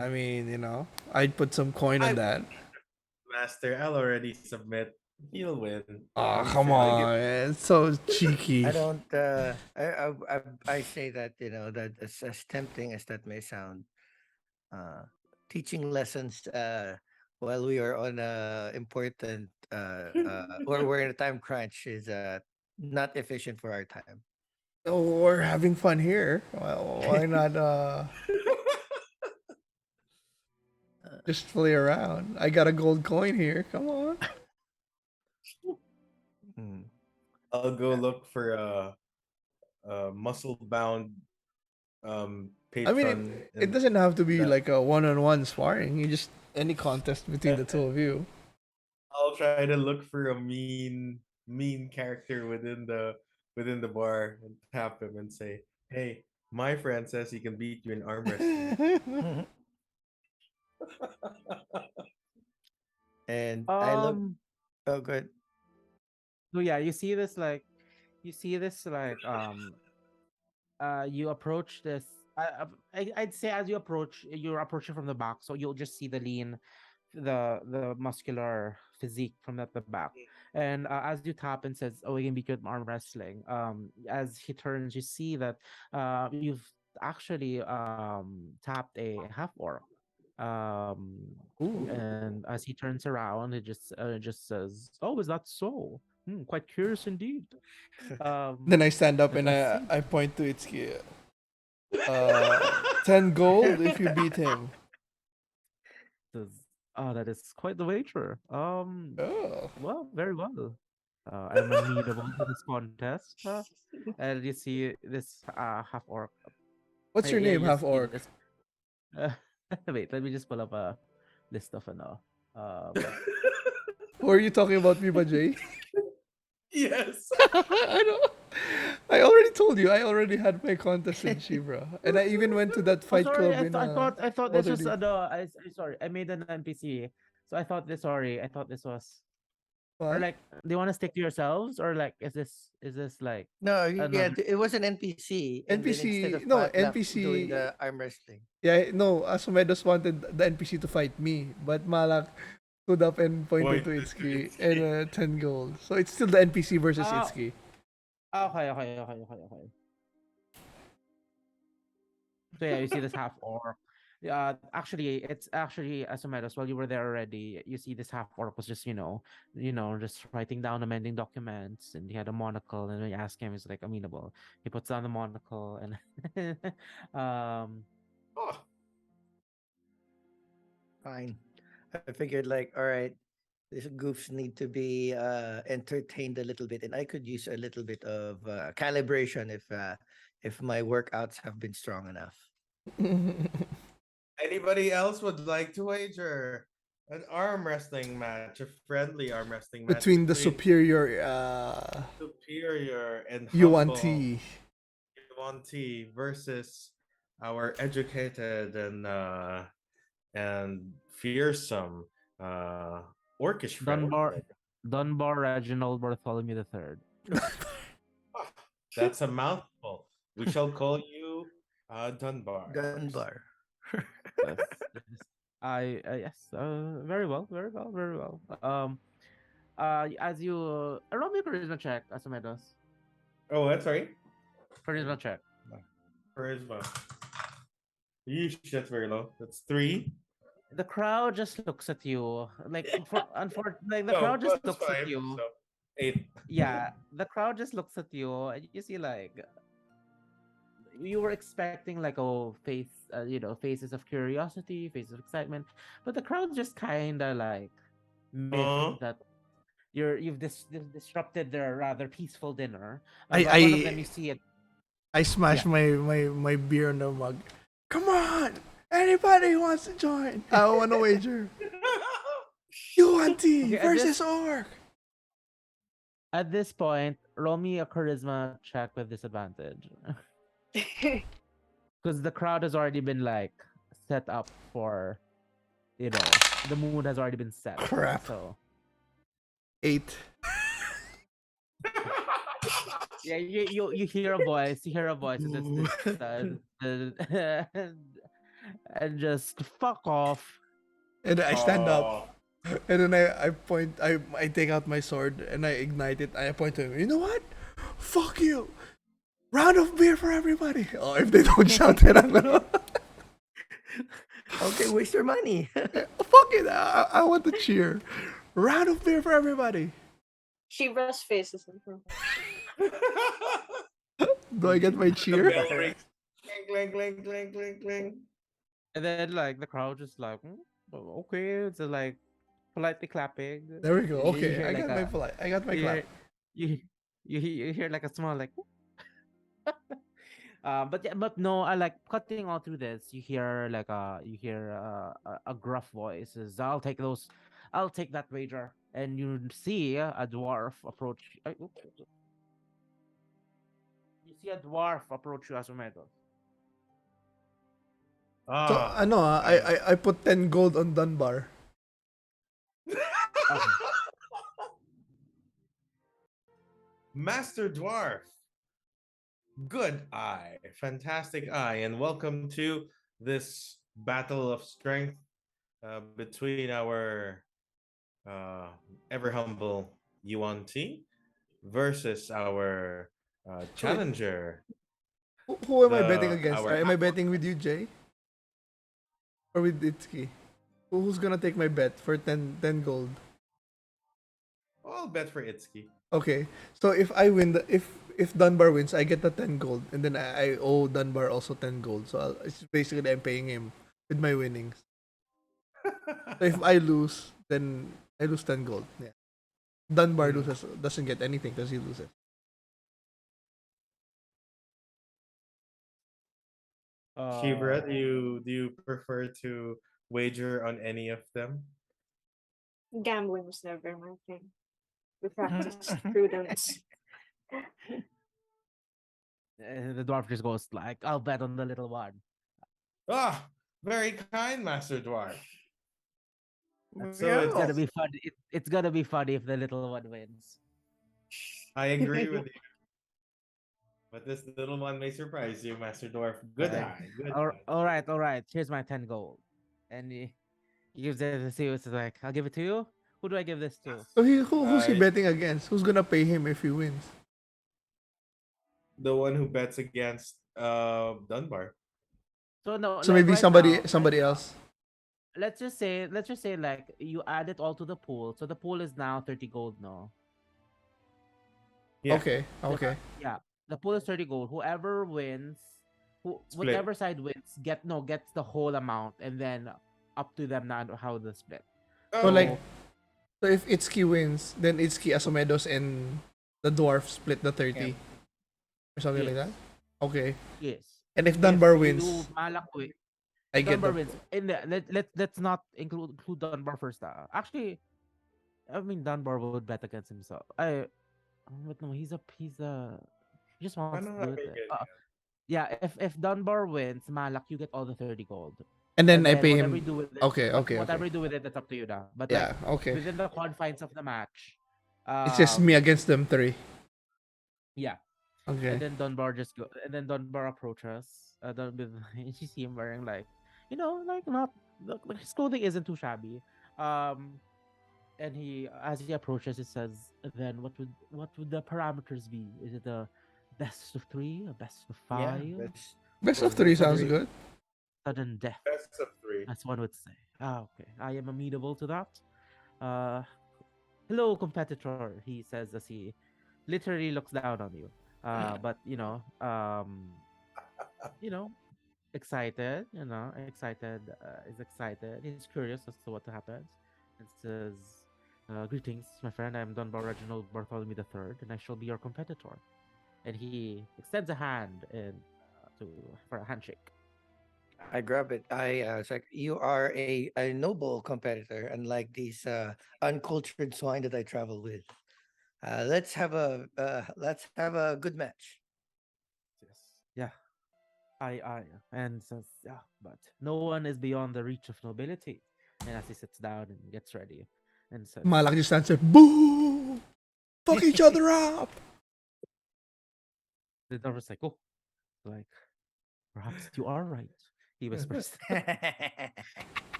I mean, I'd put some coin on I that. Master. I'll already submit. He'll win. Oh, I'm come sure. I'll give. on. It's so I cheeky. don't. I say that that as tempting as that may sound, uh, teaching lessons while we are on important or we're in a time crunch is not efficient for our time. Oh, we're having fun here. Well, why not just play around? I got a gold coin here. Come on. Mm. I'll go look for a muscle bound I mean, patron it and doesn't have to be that like a one-on-one sparring. You just any contest between the two of you. I'll try to look for a mean character within the bar and tap him and say, "Hey, my friend says he can beat you in arm wrestling." And I look. Um Oh, good. so yeah, you see this like you approach this I'd say as you approach you're approaching from the back, so you'll just see the lean the muscular physique from at the back. And as you tap and says, oh, we can beat you at arm wrestling, as he turns you see that you've actually tapped a half orc. Ooh. And as he turns around, it just says, oh, is that so? Quite curious indeed. Then I stand up Let and me I see. I point to Itsuki. 10 gold if you beat him. Says, oh, that is quite the wager. Oh. Well, very well. I'm amenable to this contest. And you see this half orc. What's your Yeah, name, you half just see orc? this. Uh, wait, let me just pull up a list of um Who are you talking about, Viva J? Yes. I don't. I already told you. I already had my contest in Shibra, and I even went to that Oh, fight sorry. club in I thought this was Waterdeep. sorry. I made an NPC. So I thought this. Sorry, I thought this was. Or What? like, do you want to stick to yourselves, or like, is this like No, yeah, another? it was an NPC, and then instead NPC? of No, Matlap doing NPC. the arm wrestling. Yeah, no. Asumedos wanted the NPC to fight me, but Malak stood up and pointed Point to to Itsuki and Itsuki. 10 gold. So it's still the NPC versus Oh, Itsuki. okay. So yeah, you see this half orc. Actually, it's actually Asumedos. While you were there already, you see this half orc was just just writing down amending documents, and he had a monocle. And when you ask him, he's like amenable. He puts down the monocle, and um, Oh, Fine. I figured like, all right, These goofs need to be entertained a little bit, and I could use a little bit of calibration if my workouts have been strong enough. Anybody else would like to wager an arm wrestling match, a friendly arm wrestling match Between the superior superior and Yuan-Ti. Yuan-Ti versus our educated and fearsome orcish friend. Dunbar Reginald Bartholomew III. That's a mouthful. We shall call you Dunbar. Dunbar. Yes, yes. Yes. Very well. Very well. Very well. As you roll me a charisma check, Asumedos. Oh, that's right. Charisma check. Charisma. Yeesh, that's very low. That's 3. The crowd just looks at you like the No, crowd just plus looks 5, at you. so 8. Yeah, the crowd just looks at you, and you see like you were expecting like faces of curiosity, faces of excitement, but the crowd just kind of like miffed that you've disrupted their rather peaceful dinner. But one of them, you see it. I smashed my beer on the mug. Come on! Anybody who wants to join? I want to wager. Yuan-Ti versus Orc. At this point, roll me a charisma check with disadvantage. Because the crowd has already been like set up for, the mood has already been set. Crap. So 8. yeah, you hear a voice. You hear a voice, and just fuck off. And I stand up. And then I point. I take out my sword and I ignite it. I point to him. You know what? Fuck you. Round of beer for everybody. Oh, if they don't shout it, I'm gonna. Okay, waste your money. Fuck it. I want to cheer. Round of beer for everybody. Sheevra's face is in front. Do I get my The cheer? bell rings. Clang, clang, clang, clang, clang. And then like the crowd just like, okay, it's like politely clapping. There we go. You Okay, hear I like got my polite. I got my clap. You hear like a small like. But no, I like cutting all through this. You hear like a gruff voice says, I'll take that wager." And you see a dwarf approach. You see a dwarf approach you, Asumedos. So Ah, I put 10 gold on Dunbar. Master Dwarf. Good eye. Fantastic eye. And welcome to this battle of strength between our ever humble Yuan-Ti versus our challenger. Who am I betting against? our- Am I betting with you, Jay? Or with Itszki? Who's gonna take my bet for 10 gold? I'll bet for Itszki. Okay, so if I win, if Dunbar wins, I get the 10 gold, and then I owe Dunbar also 10 gold. So it's basically I'm paying him with my winnings. So if I lose, then I lose 10 gold. Yeah. Dunbar doesn't get anything because he loses. Sheevra, do you prefer to wager on any of them? Gambling was never my thing. We practiced prudence. The dwarf just goes like, "I'll bet on the little one." Ah, very kind, Master Dwarf. So Yeah. It's gonna be fun. It's gonna be funny if the little one wins. I agree with you. But this little one may surprise you, Master Dwarf. Good Right. eye. Good All eye. right. Here's my 10 gold, and he gives it to you. It's like, I'll give it to you. Who do I give this to? So who's he Uh, betting against? Who's gonna pay him if he wins? The one who bets against Dunbar. So no. So like, maybe right somebody now, else. let's just say like you add it all to the pool. So the pool is now 30 gold. No. Yeah. Okay. Yeah. The pool is 30 gold. Whoever wins, Split. whichever side wins, gets the whole amount, and then up to them now how to split. So Oh, like So if Itszki wins, then Itszki, Asumedos, and the dwarf split the 30 or something like that. Yes. Okay. Yes. And if If Dunbar you wins, Malak I if get Dunbar the. wins, in the let's not include Dunbar first. Actually, I mean Dunbar would bet against himself. But no, he just wants Paano to nga do it. ba yun? Yeah, if Dunbar wins, Malak, you get all the 30 gold. And And then I then pay whatever you him. do with it, Okay, okay, whatever okay. you do with it, that's up to you now. But like Yeah, okay. within the confines of the match, It's just me um, against them three. yeah. And Okay. then Dunbar approaches. With and you see him wearing like, like not like his clothing isn't too shabby. Um, and he as he approaches, it says, "Then what would the parameters be? Is it a best of three, a best of Yeah, five, Best or of is it three a sounds sudden good. sudden death?" Best of three. As one would say. Ah, okay. I am amenable to that. Uh, hello, competitor. He says as he literally looks down on you. But you know, excited. Excited. Is excited. He's curious as to what happens. And says, "Greetings, my friend. I'm Dunbar Reginald Bartholomew III, and I shall be your competitor." And he extends a hand for a handshake. I grab it. It's like you are a noble competitor, unlike these uncultured swine that I travel with. Let's have a good match. Yes. Yeah. I and says, "Yeah, but no one is beyond the reach of nobility." And as he sits down and gets ready, and says, Malak just answered, boo! Fuck each other up! the Darva's like, "Oh, like perhaps you are right." He whispers.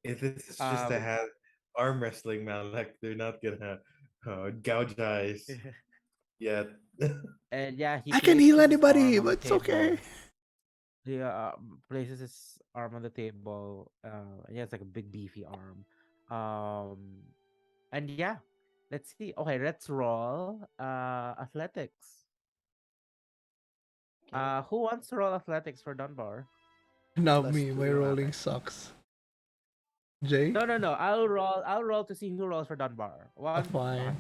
If this is just a um, hand arm wrestling, Malak, they're not gonna gouge eyes yet. and yeah, he I can heal places his anybody, arm on the but it's okay. table. He places his arm on the table. And he has like a big beefy arm. Um, and yeah, let's see. Okay, let's roll. Athletics. Who wants to roll athletics for Dunbar? Not Plus me, my two. rolling sucks. Jay? No, no, no. I'll roll. I'll roll to see who rolls for Dunbar. One. Fine.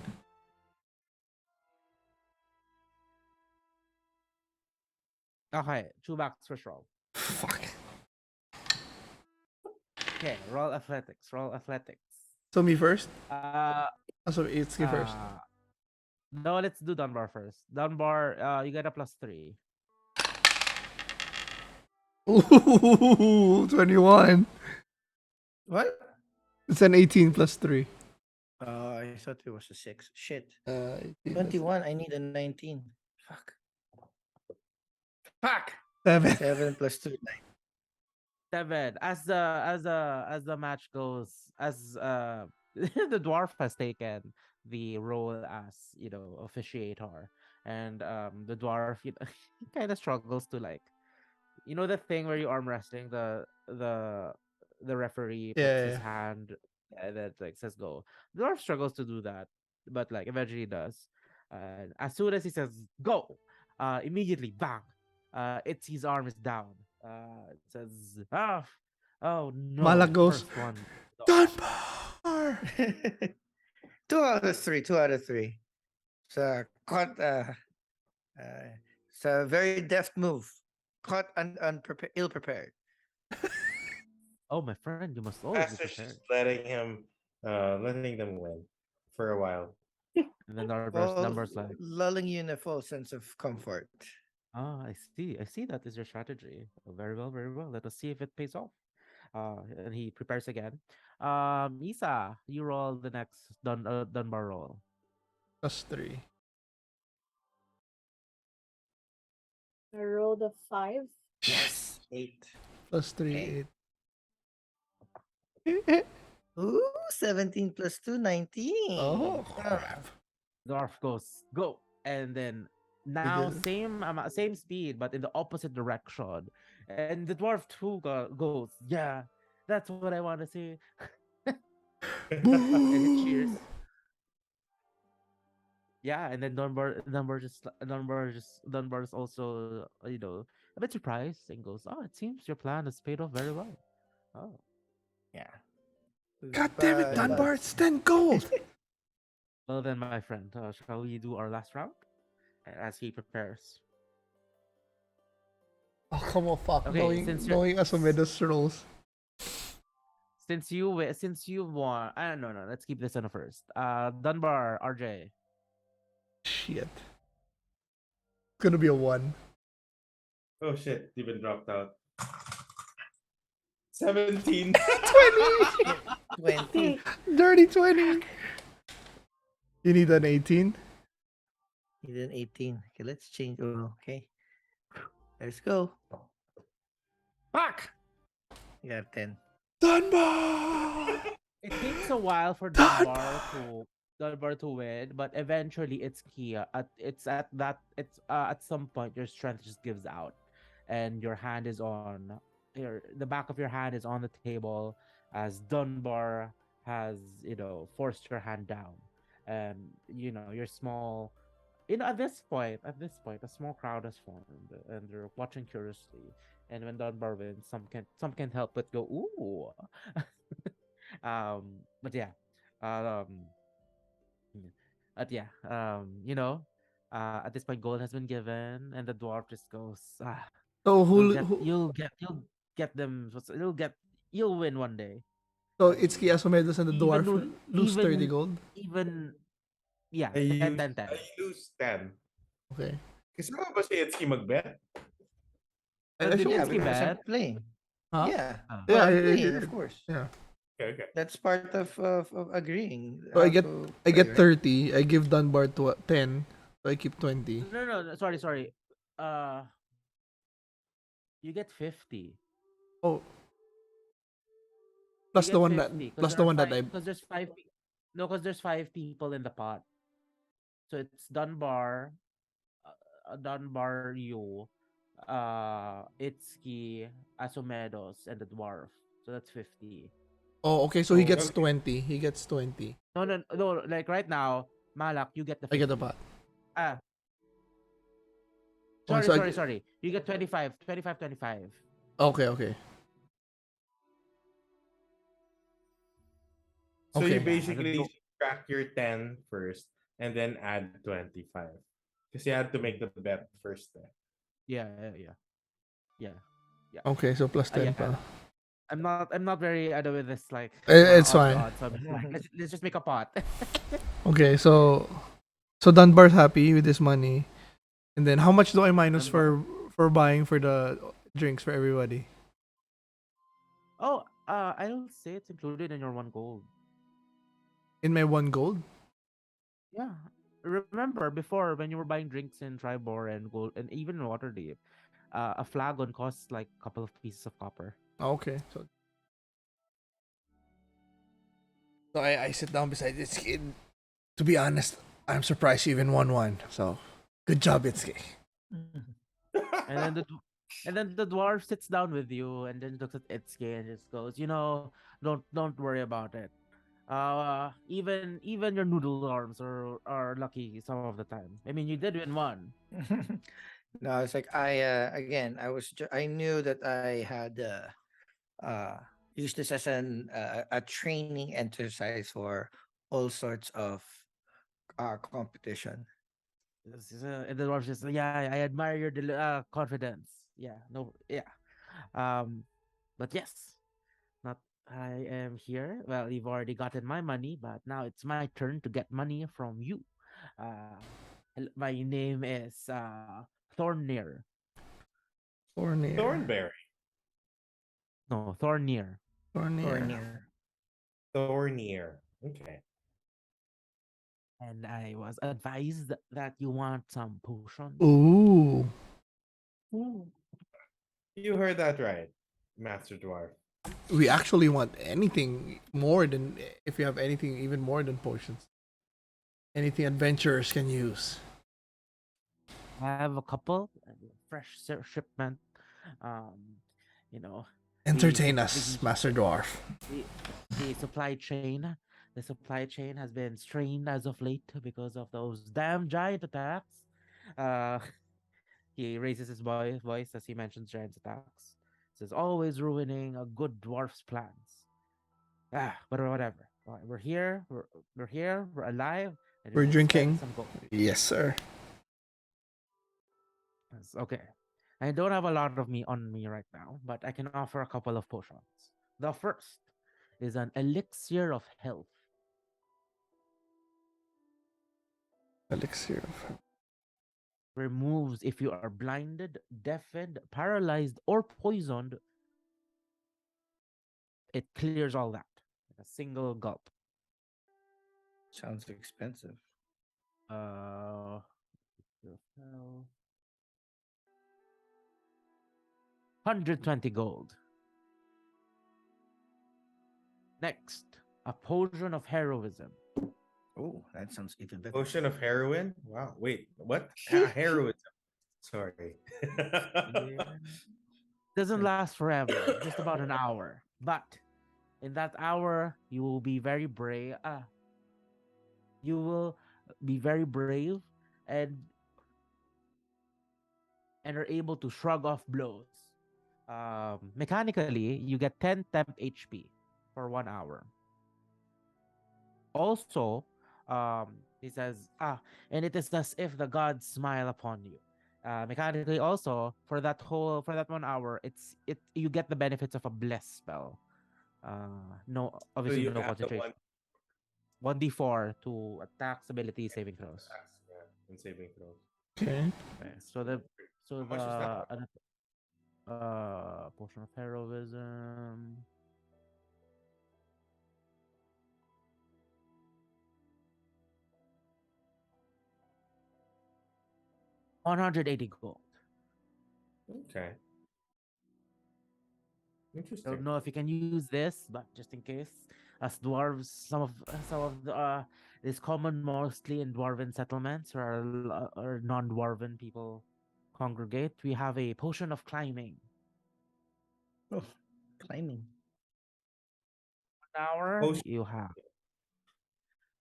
Okay, CHUBAX first roll. Fuck. Okay, roll athletics. Roll athletics. So me first? Uh, So Itsuki first. no, let's do Dunbar first. Dunbar, you get a +3. Ooh, 21. What? It's an 18 plus 3. I thought it was a 6. Shit. 18 plus 21. I need a 19. Fuck. Fuck. 7. 7 plus 2. 7. As the match goes, as the dwarf has taken the role as officiator, and the dwarf he kind of struggles to like the thing where you arm wrestling the referee puts his Yeah. hand that like says go. The dwarf struggles to do that, but like eventually does. And as soon as he says go, immediately bang, it's his arm is down. It says oh Malak no, goes, first one. Dunbar! 2 out of 3. 2 out of 3. So caught. It's a very deft move. Caught ill prepared. Oh my friend, you must always be Master's prepared. just letting them win for a while. And then our Well, numbers like, lulling you in a false sense of comfort. I see that is your strategy. Very well, very well. Let us see if it pays off. And he prepares again. Isa, you roll the next Dunbar roll. Plus 3. I rolled a 5. Yes. 8. Plus 3, Okay. 8. Ooh, 17 plus 2, 19. Oh, crap. Dwarf goes go, and then now Because- same speed, but in the opposite direction. And the dwarf too goes, yeah, that's what I want to see. And it cheers. Boo! Yeah, and then Dunbar is also a bit surprised and goes, "Oh, it seems your plan has paid off very well." Oh, Yeah. God damn it, But- Dunbar, it's 10 gold! Well then, my friend, shall we do our last round as he prepares? Oh, come on, fuck. Okay, Knowing knowing Asumedos rules. since you won, no, no, let's keep this on the first. Dunbar, RJ. Shit. It's gonna be a 1. Oh shit, even dropped out. 17. 20! 20. Dirty 20! You need an 18? You did 18. Okay, let's change. Oh, okay. Let's go. Fuck! You got 10. Dunbar! It takes a while for Dunbar to win, but eventually it's key. At some point your strength just gives out, and your hand is on the back of your hand is on the table as Dunbar has forced your hand down, and you're small. At this point, a small crowd has formed, and they're watching curiously. And when Dunbar wins, some can't help but go ooh. But yeah, um, yeah, at this point, gold has been given, and the dwarf just goes, So you'll who, get, who you'll get them, you'll win one day. so Itszki, Asumedos, and the Even dwarf lo- lose 30 gold? even yeah, I 10, use 10, 10. I lose 10. Okay. Kasama ba si Itsuki magbet? I Did should, Yeah, Itsuki because I'm bet? playing. huh? Yeah. Ah. Yeah, I'm I playing, did. of course. Yeah. Okay, okay. That's part of agreeing. So I How get to I play, get right? 30. I give Dunbar 10. So I keep 20. No, no, no, sorry. Uh, you get 50. Oh, You plus the get one that 50 because plus there the are one that five. I Because there's five. No, because there's five people in the pot. So it's Dunbar, Dunbar, you, Itsuki, Asumedos, and the dwarf. So that's 50. Oh, okay, so he So gets Okay. 20. He gets 20. no, no, no. Like right now, Malak, you get the I get 50. the pot. Ah, Okay, sorry, so sorry, sorry. You get 25, 25, 25. okay. So you Okay. Yeah, the basically subtract your 10 first and then add 25. Because you had to make the bet first. yeah, yeah. Okay, so plus 10 Yeah. pa. I'm not very with this like It's odds fine. odds. So I'm just like let's just make a pot. Okay, so Dunbar's happy with his money. And then how much do I minus Dunbar. for buying for the drinks for everybody? Oh, I'll say it's included in your one gold. In my 1 gold? Yeah. Remember before when you were buying drinks in Tribor and gold and even Waterdeep, a flagon costs like a couple of pieces of copper. Okay. So I sit down beside this kid. To be honest, I'm surprised you even won one. So good job, Itsuki. And then the dwarf sits down with you and then looks at Itsuki and just goes, don't worry about it. Even your noodle arms are lucky some of the time. I mean, you did win one. No, it's like I knew that I had uh used this as a training exercise for all sorts of competition. And the dwarf just, yeah, I admire your confidence. Yeah, no, yeah. Um, but yes, not I am here. Well, you've already gotten my money, but now it's my turn to get money from you. My name is Thornir. Thornier. Thornberry. No, Thornir. Thornier. Tornir. Thornier. Okay. And I was advised that you want some potions. Ooh. Ooh. You heard that right, Master Dwarf. We actually want anything more than if you have anything even more than potions. Anything adventurers can use. I have a couple fresh shipment. Um, you know, the Entertain sup- us, Master Dwarf. the, the supply chain has been strained as of late because of those damn giant attacks. Uh, he raises his voice as he mentions giant attacks. Says always ruining a good dwarf's plans. But whatever. We're here. We're here. We're alive, And We're you should spend drinking. some gold. Yes, sir. Yes, okay. I don't have a lot of me on me right now, but I can offer a couple of potions. The first is an Elixir of Health. Elixir of Health. Removes if you are blinded, deafened, paralyzed, or poisoned. It clears all that in a single gulp. Sounds expensive. Uh, 120 gold. Next, a potion of heroism. Oh, that sounds even better. Potion of heroin? Wow. Wait, what? Heroism. Sorry. Doesn't last forever, just about an hour. But in that hour, you will be very brave. You will be very brave and are able to shrug off blows. Mechanically, you get 10 temp HP for 1 hour. Also, he says, and it is as if the gods smile upon you. Mechanically, also for that 1 hour, you get the benefits of a bless spell. No, So obviously you no add the concentration. 1d4 to attacks, ability, saving throws. attacks, yeah, and saving throws. Okay. Okay, How much is that? potion of heroism. $180 gold. Okay. I Interesting. don't know if you can use this, but just in case, as dwarves, some of the is common mostly in dwarven settlements or non-dwarven people congregate. We have a potion of climbing. Oh, climbing. 1 hour Potion. you have.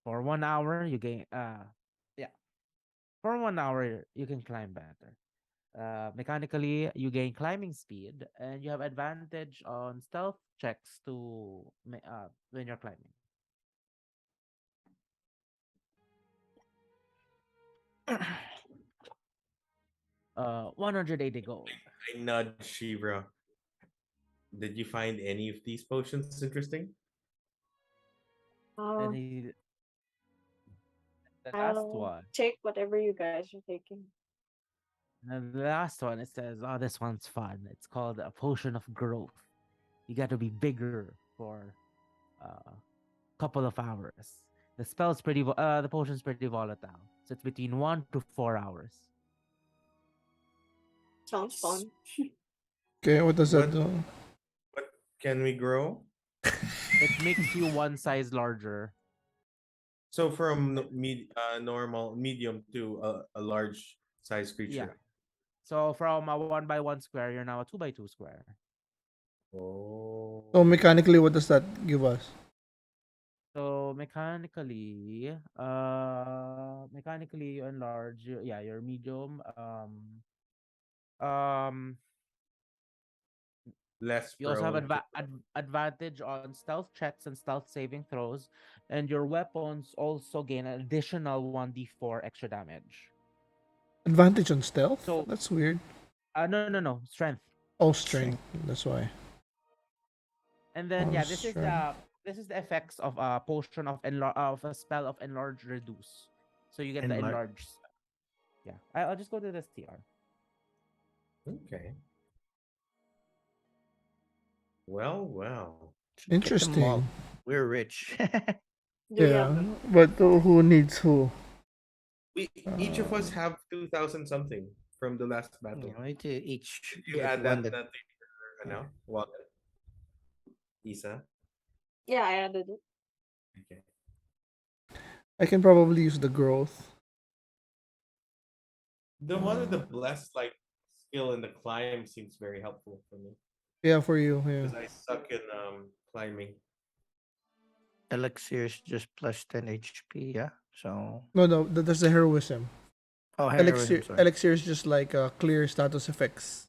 For 1 hour you gain yeah. For 1 hour you can climb better. Mechanically, you gain climbing speed, and you have advantage on stealth checks when you're climbing. $180 gold. I nudge Sheevra. Did you find any of these potions interesting? And Uh, the last I'll one. take whatever you guys are taking. And the last one, it says, "Oh, this one's fun. It's called a potion of growth. You got to be bigger for a couple of hours. The potion's pretty volatile, so it's between 1 to 4 hours. Sounds fun. Okay, what does that What do? what can we grow? It makes you one size larger. So from normal medium to a large size Yeah. creature. So from a 1 by 1 square, you're now a 2 by 2 square. Oh. So mechanically, what does that give us? So mechanically, you enlarge. Your medium. Um, Less You also have prone to advantage on stealth checks and stealth saving throws, and your weapons also gain an additional 1d4 extra damage. Advantage on stealth? So, That's weird. no, strength. Oh, strength. That's why. And then Oh, this is strength. the effects of a potion of a spell of enlarge reduce. So you get the enlarge. Yeah, I'll just go to this TR. Okay. Well. Should get them all. Interesting. We're rich. Do we have Yeah, them? but who needs who? We each of us have 2,000 something from the last battle. We need to each Did you get add one that that. to your wallet? Isa? Yeah, I added it. Okay. I can probably use the growth. The one with the blessed skill in the climb seems very helpful for me. Yeah, for you. Yeah. Because I suck in climbing. Elixir is just plus 10 HP, yeah? So. No, that's the heroism. Oh, heroism, sorry. Elixir is just like clear status effects.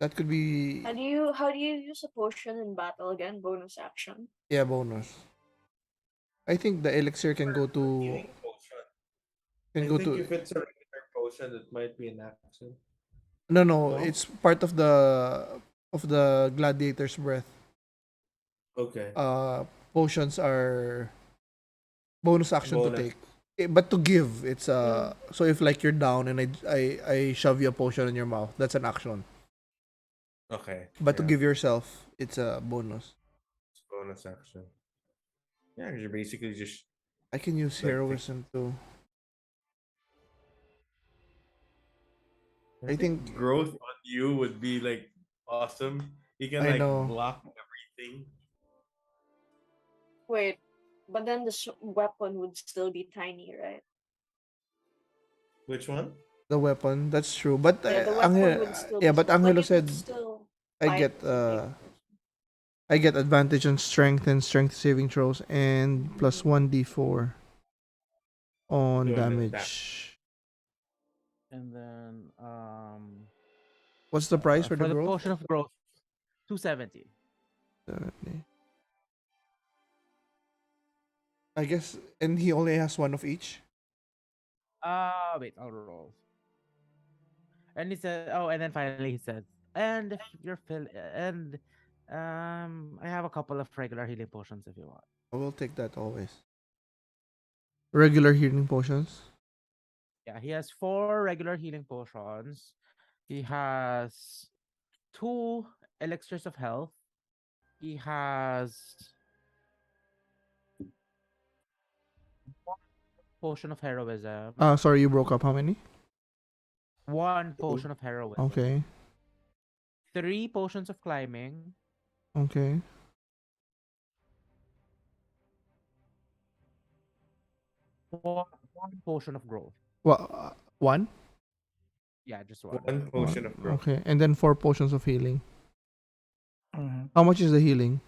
That could be How do you use a potion in battle again? Bonus action. bonus. I think the elixir can go to Healing potion. can I go think to if it's a regular potion, it might be an action. no, No? it's part of the gladiator's breath. Okay. Potions are bonus action to Bonus. take. But to give, it's Mm. so if like you're down and I shove you a potion in your mouth, that's an action. Okay. But to Yeah. give yourself, it's a bonus. It's bonus action. Yeah, you're basically just I can use like heroism too. I I think think growth on you would be like awesome. You can I like know. block everything. Wait, but then the weapon would still be tiny, right? Which one? The weapon, that's true. But Yeah, the weapon would still be But small. Like Angelo it would said still I bite get something. I get advantage on strength and strength saving throws and plus Mm. 1d4 on To an attack. damage. And then What's the price for the for the growth? potion of growth, 270. 70. I guess, and he only has one of each. Wait, I'll roll. And he said, oh, and then finally he says, and if you're and I have a couple of regular healing potions if you want. I will take that always. Regular healing potions. Yeah, he has 4 regular healing potions. He has 2 elixirs of health. He has 1 potion of heroism. Sorry, you broke up. How many? 1 potion of heroism. Okay. 3 potions of climbing. Okay. 1 potion of growth. Well, one. Yeah, just 1. One potion of growth. Okay, and then 4 potions of healing. Mhm. How much is the healing?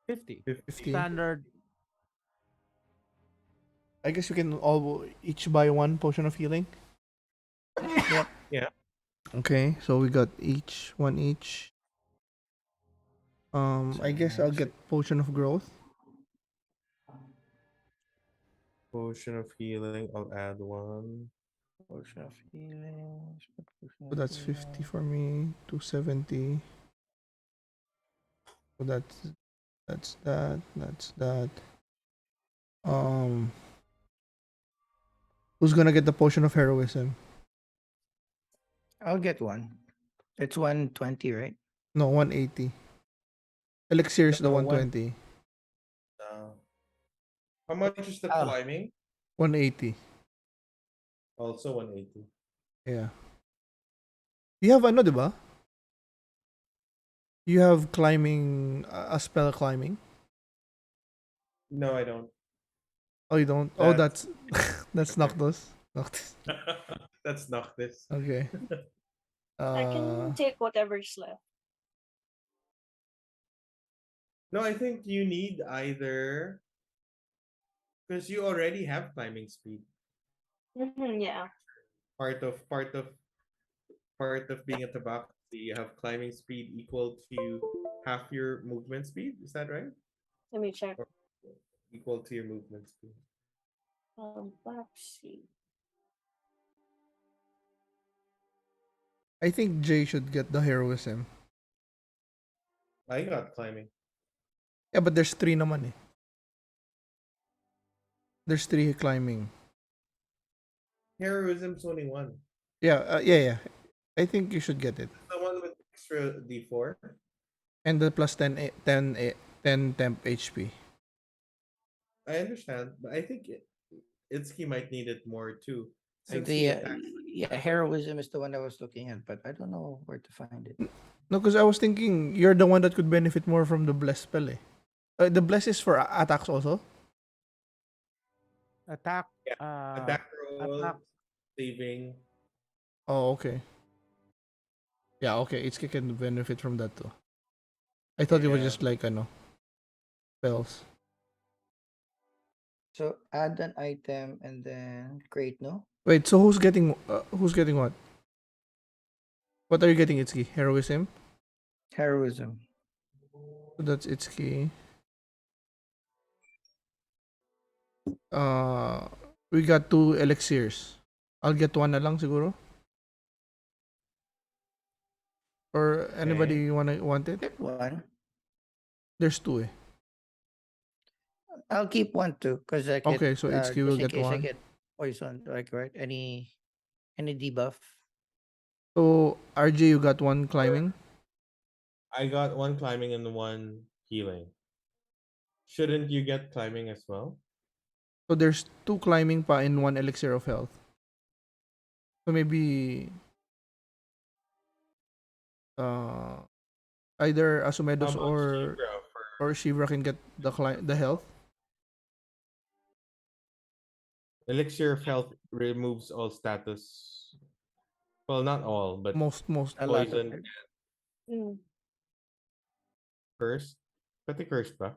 50. 50. Standard. I guess you can all each buy 1 potion of healing. Yep. Yeah. Okay, so we got each one each. I guess I'll get potion of growth. Potion of healing. I'll add one. Potion of healing. So that's 50 for me. 270. So that's that. That's that. Um, who's gonna get the potion of heroism? I'll get one. It's 120, right? No, 180. Elixir is the No, 120. Uh, how much is the Oh. climbing? 180. Also 180. Yeah. You have ano, diba? You have climbing, a spell climbing. No, I don't. Oh, you don't. Oh, That's that's Noctis. Noctis. that's Noctis. Okay. I can take whatever's left. No, I think you need either because you already have climbing speed. Yeah. Part of being at the box, you have climbing speed equal to half your movement speed. Is that right? Let me check. Or equal to your movement speed. Let's see. I think Jay should get the heroism. I got climbing. Yeah, but there's 3 naman eh. There's 3 climbing. Heroism's only one. Yeah. I think you should get it. The one with extra D4. And the plus 10 temp HP. I understand, but I think Itszki might need it more too. Like Since he the attacks. heroism is the one I was looking at, but I don't know where to find it. No, because I was thinking you're the one that could benefit more from the bless spell eh. The bless is for attacks also? Attack. Attack roll, attack. saving. Oh, okay. Yeah, okay. Itsuki can benefit from that too. I thought it was Yeah. just like, spells. So add an item and then create, no? Wait, so who's getting what? What are you getting, Ittzki? Heroism? Heroism. So that's Ittzki. We got 2 elixirs. I'll get one na lang siguro. Or anybody want it? Get one. There's 2 eh. I'll keep one too, because I get Okay, so Ittzki will just in get case I one. get poison, like right? Any debuff. So RJ, you got one climbing. I got one climbing and one healing. Shouldn't you get climbing as well? So there's 2 climbing pa in 1 elixir of health. So maybe either How Asumedos about Sheevra for or Sheevra can get the health. Elixir of Health removes all status. Well, not all, but Most A lot of poison it. Mm. cursed. Pati cursed ba?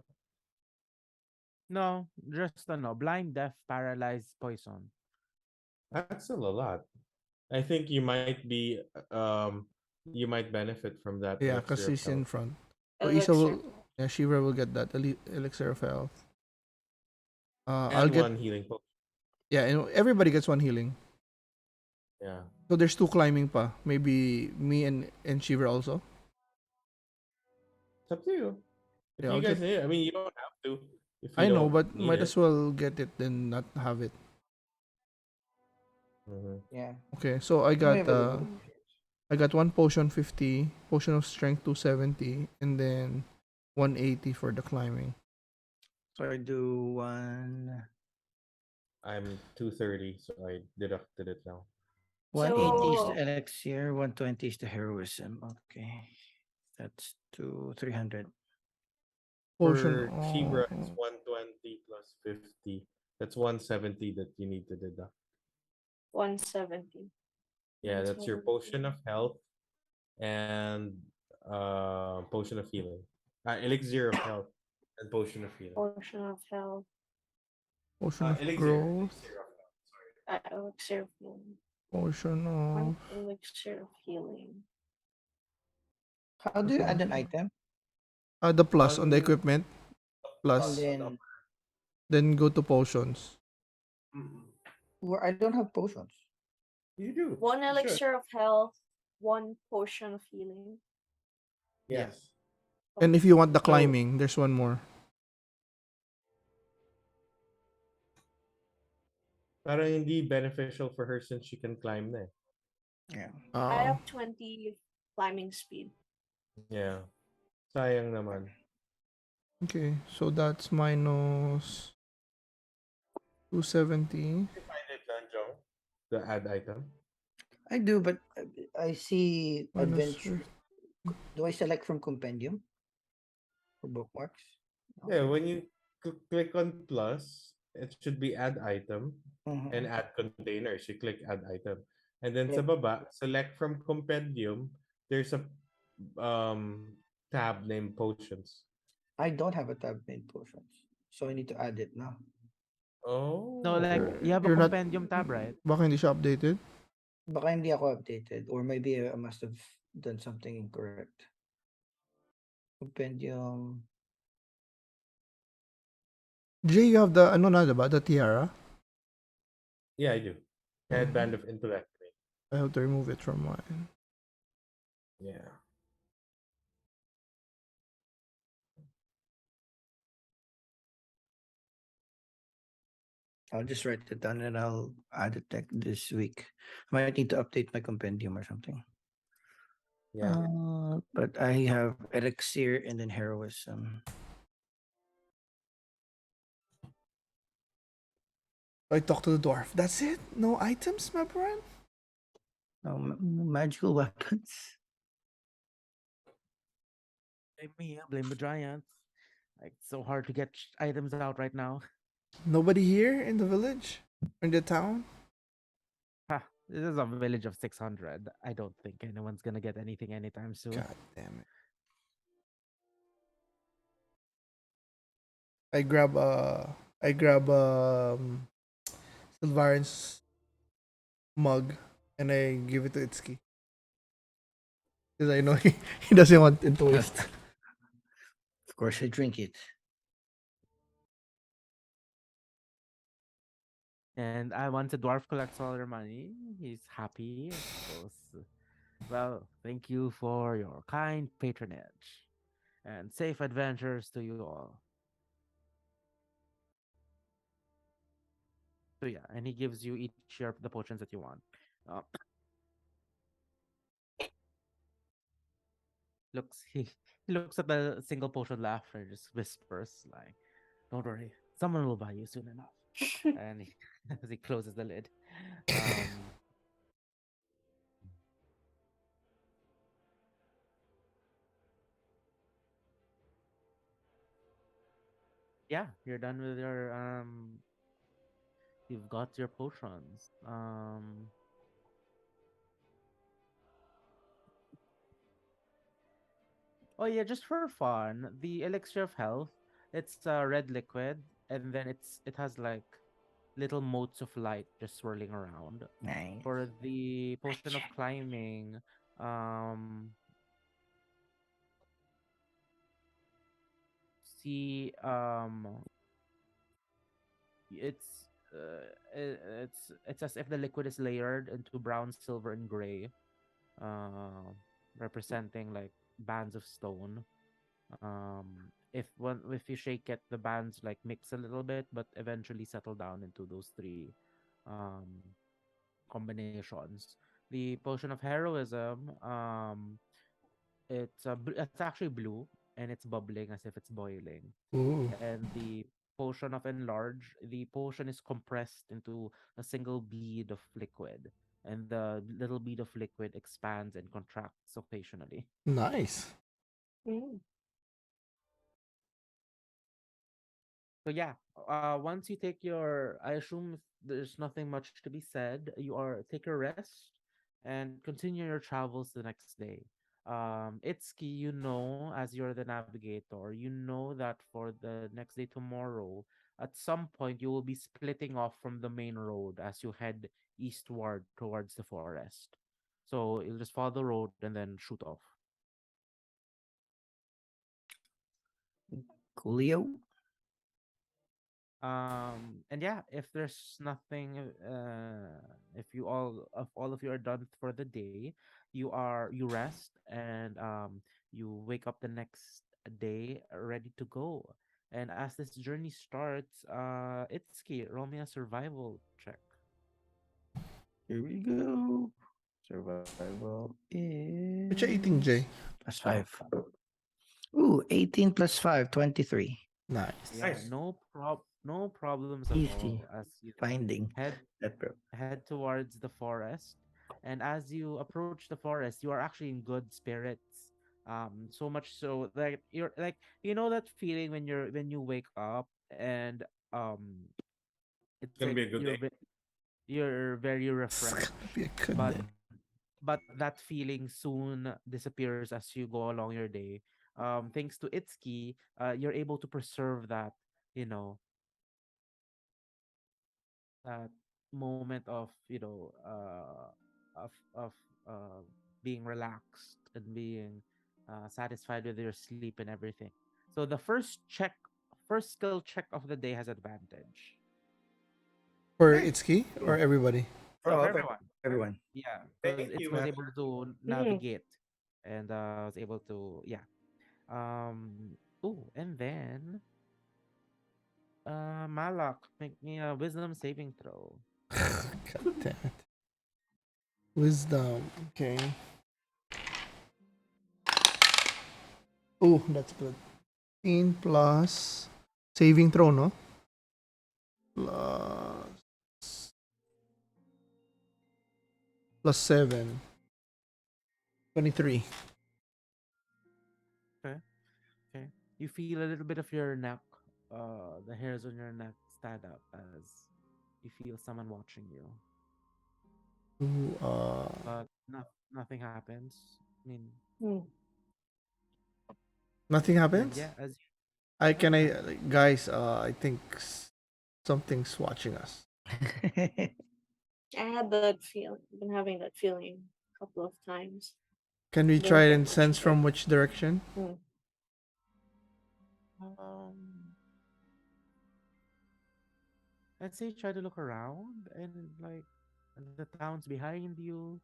No, just blind, deaf, paralyzed, poison. That's still a lot. I think you might benefit from that Yeah, because Elixir of he's in Health. front. So Isa Elixir. Sheevra will get that elixir of health. I'll And get one healing potion. and everybody gets one healing. Yeah. So there's 2 climbing pa. Maybe me and Sheevra also. It's up to you. If Yeah, you I'll guys get. need it, I mean, you don't have to if you I know, don't but need might it. as well get it than not have it. Mhm. Yeah. Okay, so I How many got available? I got one potion 50, potion of strength 270, and then 180 for the climbing. So I do one I'm 230, so I deducted it now. 180 is the So elixir, 120 is the heroism. Okay. That's 300. Potion. For Sheevra, it's 120 plus 50. That's 170 that you need to deduct. 170. Yeah, that's your 170. potion of health and potion of healing. Elixir of health and potion of healing. Potion of health. Potion of Elixir. growth. Elixir of health. Sorry. Elixir of healing. Potion One of. elixir of healing. How do you add an item? The plus on the On equipment. And Plus. then Then go to potions. I don't have potions. You do. One You should. elixir of health. One potion of healing. Yes. And if you want the So- climbing, there's one more. Parang hindi beneficial for her since she can climb na eh. Yeah. I have 20 climbing speed. Yeah. Sayang naman. Okay, so that's minus 270. You find it, Jong? The add item? I do, but I see Minus adventure. Do I select from compendium for bookmarks? Yeah, when you click on plus, it should be add item Mhm. and add containers. You click add item. And then sa Click. baba, select from compendium, there's a tab named potions. I don't have a tab named potions, so I need to add it now. Oh. No, like you have a You're not- compendium tab, right? Baka hindi siya updated. Baka hindi ako updated, or maybe I must have done something incorrect. Compendium. Jay, you have the ano na diba? The tiara. Yeah, I do. Headband of intellect. I have to remove it from mine. Yeah. I'll just write it down and I'll add it this week. I might need to update my compendium or something. Yeah. But I have elixir and then heroism. I talk to the dwarf. That's it? No items, my friend? No magical weapons. Blame me, blame the giants. Like it's so hard to get items out right now. Nobody here in the village? In the town? Ha, this is a village of 600. I don't think anyone's gonna get anything anytime soon. God damn it. I grab Sylvarin's mug and I give it to Itszki. Because I know he doesn't want it to waste. Of course, I drink it. And once the dwarf collects all their money, he's happy. Goes, well, thank you for your kind patronage and safe adventures to you all. So yeah, and he gives you each your the potions that you want. Uh, looks he looks at the single potion left and just whispers like, "Don't worry, someone will buy you soon enough." And as he closes the lid, um, yeah, you're done with your you've got your potions. Oh yeah, just for fun, the Elixir of Health, it's a red liquid, and then it has like little motes of light just swirling around. Nice. For the potion of Magic. climbing, um, see, it's it's as if the liquid is layered into brown, silver, and gray, uh, representing like bands of stone. If you shake it, the bands like mix a little bit, but eventually settle down into those three um combinations. The potion of heroism, it's actually blue and it's bubbling as if it's boiling. Ooh, And the potion of enlarge, the potion is compressed into a single bead of liquid, and the little bead of liquid expands and contracts occasionally. nice. Mm. So yeah, once you take your, I assume there's nothing much to be said. You are take a rest and continue your travels the next day. Itsuki, you know, as you're the navigator, you know that for the next day tomorrow, at some point you will be splitting off from the main road as you head eastward towards the forest. So you'll just follow the road and then shoot off. Coolio. And yeah, if there's nothing, if all of you are done for the day, you rest and you wake up the next day ready to go. And as this journey starts, Itsuki, roll me a survival check. Here we go. Survival What you eating, is Jay? +5. Ooh, 18 plus 5, 23. Nice. Yeah, Nice. no problems at Easy all as you finding head that bro. head towards the forest. And as you approach the forest, you are actually in good spirits. So much so that you're like, you know that feeling when you wake up and um It's it's gonna like be a good day. you're very It's gonna refreshed. be a good But day. that feeling soon disappears as you go along your day. Thanks to Itsuki, you're able to preserve that, you know, that moment of of uh being relaxed and being satisfied with your sleep and everything. So the first skill check of the day has advantage For Hey, Itsuki or Oh, everybody? for for all, everyone. everyone. Yeah, because thank it you, was able Master. to Mm. navigate and was able to, yeah. Oh, and then Malak, make me a wisdom saving throw. God damn it. Wisdom. Okay. Oh, that's good. 18 plus saving throw, no? Plus 7. 23. Okay. Okay. You feel a little bit of your neck, the hairs on your neck stand up as you feel someone watching you. Ooh, But nothing happens. I mean, Mm. nothing and happens? yeah, as Can nothing I, happens. guys, I think something's watching us. I had that feel. I've been having that feeling a couple of times. Can we More try than and sense check. from which direction? Mm. Um, I'd say try to look around and like the towns behind you,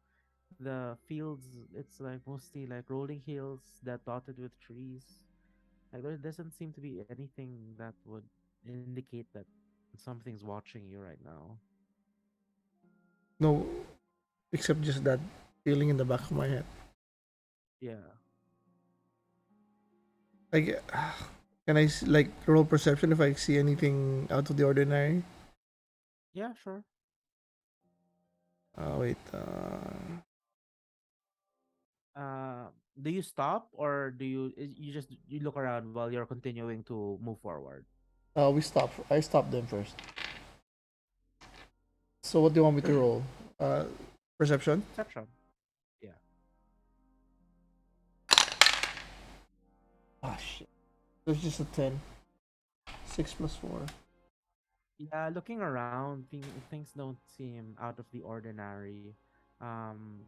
the fields. It's like mostly like rolling hills that dotted with trees. Like there doesn't seem to be anything that would indicate that something's watching you right now. No, except just that feeling in the back of my head. Yeah. Like, can I like roll perception if I see anything out of the ordinary? Yeah, sure. Wait. Do you stop or do you just you look around while you're continuing to move forward? We stop. I stopped them first. So what do you want me to roll? Uh, perception. Perception. Yeah. Ah shit. There's just a 10. 6 plus 4. Yeah, looking around, things don't seem out of the ordinary. Um,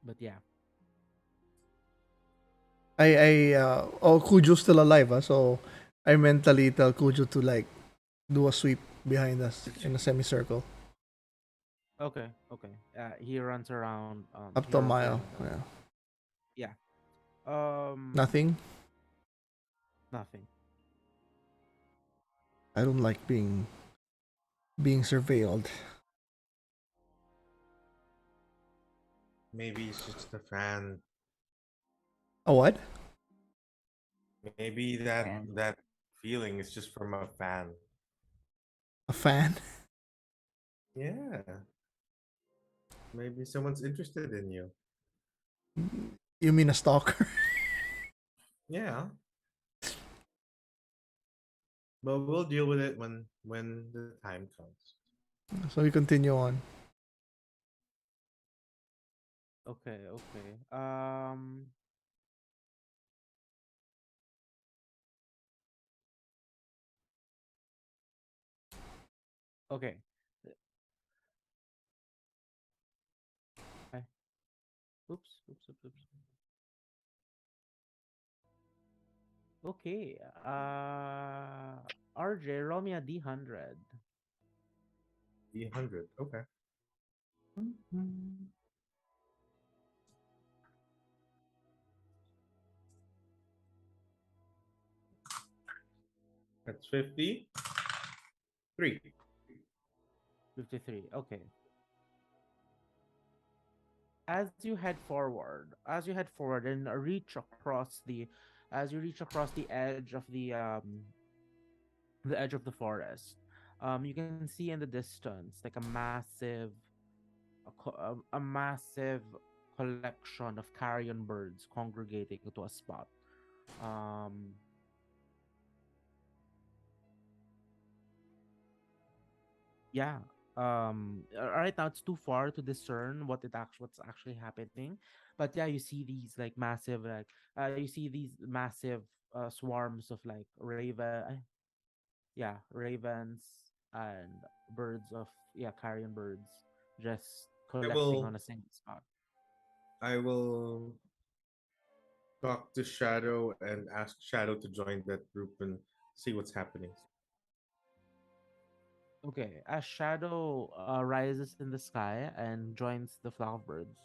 but yeah. Oh, Kujo's still alive, so I mentally tell Kujo to like do a sweep behind us in a semicircle Okay, okay. He runs around. up He to a runs mile. around. Yeah. Yeah. Nothing. Nothing. I don't like being surveilled. Maybe it's just a fan. A what? Maybe that feeling is just from a fan. A fan? Yeah. Maybe someone's interested in you. You mean a stalker? Yeah. But we'll deal with it when the time comes. So we continue on. Okay, okay. Okay. I, oops. Okay. RJ, roll me a D100. 300. Okay. That's 53. 53. Okay. As you head forward and as you reach across the edge of the forest, you can see in the distance like a massive collection of carrion birds congregating into a spot. Um, yeah. Right now it's too far to discern what's actually happening, but yeah, you see these like massive you see these massive swarms of like ravens and birds of carrion birds just I collecting on will a single spot. I will talk to Shadow and ask Shadow to join that group and see what's happening. Okay, as shadow rises in the sky and joins the flock of birds,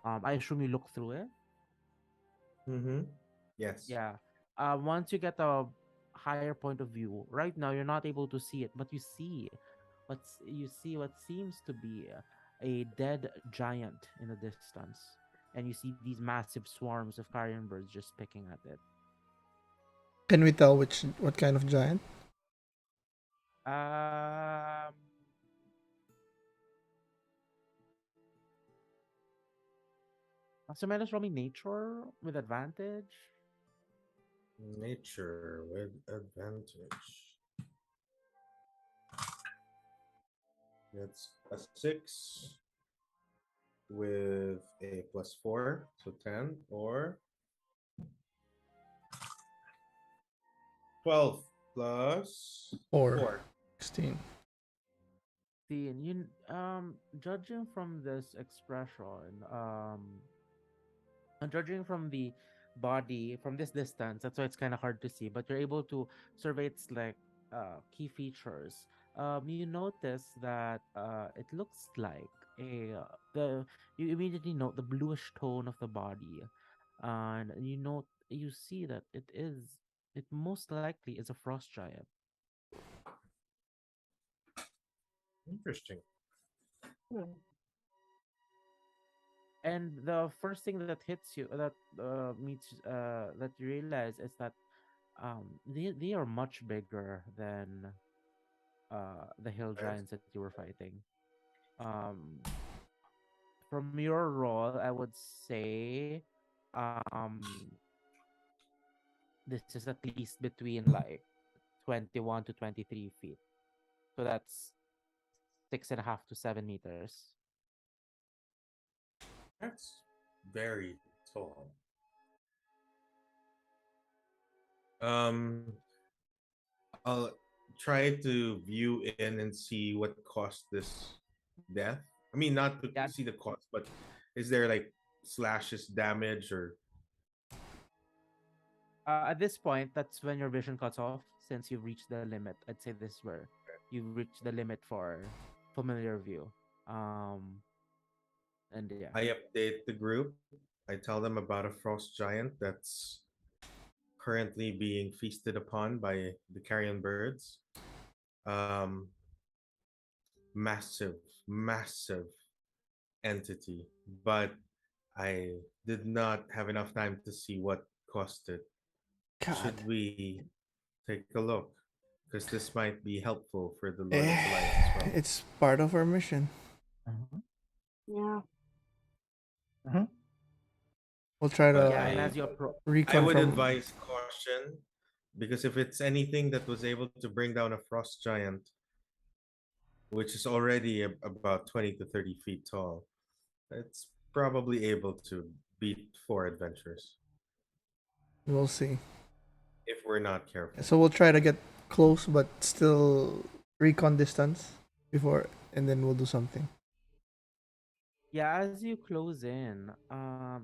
I assume you look through it. Mm-hmm. Yes. Yeah. Once you get a higher point of view, right now you're not able to see it, but you see what seems to be a dead giant in the distance, and you see these massive swarms of carrion birds just picking at it. Can we tell what kind of giant? Um, so minus roll me nature with advantage. Nature with advantage. That's a 6 with a plus 4, so 10 or 12 plus 4. 4. 16. See, and judging from this expression, And judging from the body from this distance, that's why it's kind of hard to see. But you're able to survey its like key features. You notice that it looks like a the you immediately note the bluish tone of the body, and you see that it most likely is a frost giant. Interesting. Hmm. And the first thing that hits you that meets that you realize is that they are much bigger than the hill Right? giants that you were fighting. Um, from your role, I would say this is at least between like 21 to 23 feet. So that's 6.5 to 7 meters. That's very tall. Um, I'll try to view in and see what caused this death. I mean, not to Yeah. see the cause, but is there like slashes, damage, or At this point, that's when your vision cuts off since you've reached the limit. I'd say this is where you've reached the limit for familiar view. Um, and yeah. I update the group. I tell them about a frost giant that's currently being feasted upon by the carrion birds. Um, massive, massive entity, but I did not have enough time to see what caused it. God. Should we take a look? Because this might be helpful for the Lord of the Light as Eh, well. it's part of our mission. Mhm. Yeah. We'll try But Yeah, and to as you approach, I recon would from. advise caution because if it's anything that was able to bring down a frost giant, which is already about 20 to 30 feet tall, it's probably able to beat four adventures We'll see. if we're not careful. So we'll try to get close, but still recon distance before, and then we'll do something. yeah, as you close in,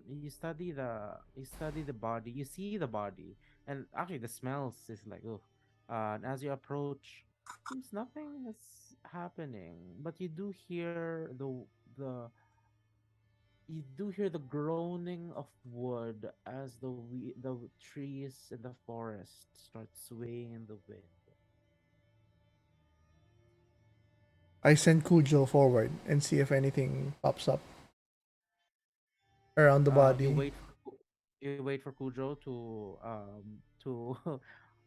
you study the body, you see the body, and actually the smells is like oh, and as you approach, seems nothing is happening, but you do hear the groaning of wood as the trees in the forest start swaying in the wind. I send Cujo forward and see if anything pops up around the You body. wait for you wait for Kujo to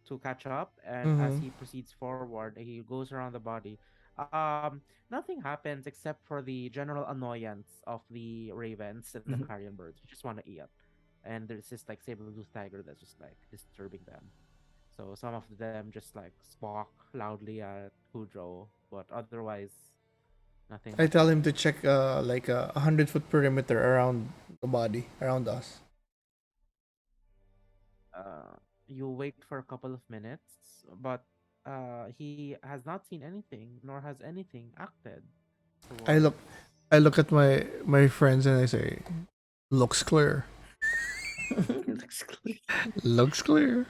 to catch up, and as Mm-hmm. he proceeds forward, he goes around the body. Nothing happens except for the general annoyance of the ravens and the Mhm. carrion birds who just want to eat, and there's this like saber-tooth tiger that's just like disturbing them. So some of them just like squawk loudly at Kujo, but otherwise nothing I much tell him to happens. check like a 100 foot perimeter around the body, around us. uh, you wait for a couple of minutes, but he has not seen anything, nor has anything acted I look, towards. I look at my friends and I say, "Looks clear. Looks clear. Looks clear."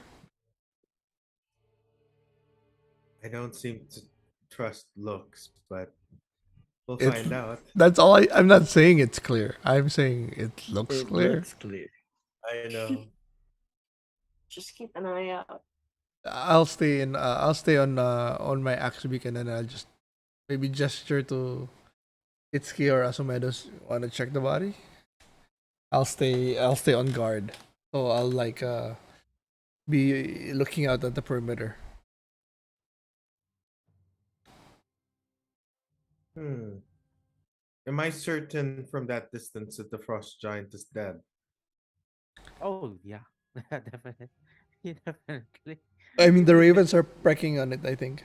I don't seem to trust looks, but we'll It. find out. That's all. I'm not saying it's clear. I'm saying it looks It clear. looks clear. I know. Just keep an eye out. I'll stay in. I'll stay on my axe beacon, and I'll just maybe gesture to Itszki or Asumedos. Want to check the body? I'll stay. I'll stay on guard. So I'll like be looking out at the perimeter. Hmm. Am I certain from that distance that the frost giant is dead? Oh yeah, definitely, definitely. I mean, You the see ravens bits. are pecking on it. I think.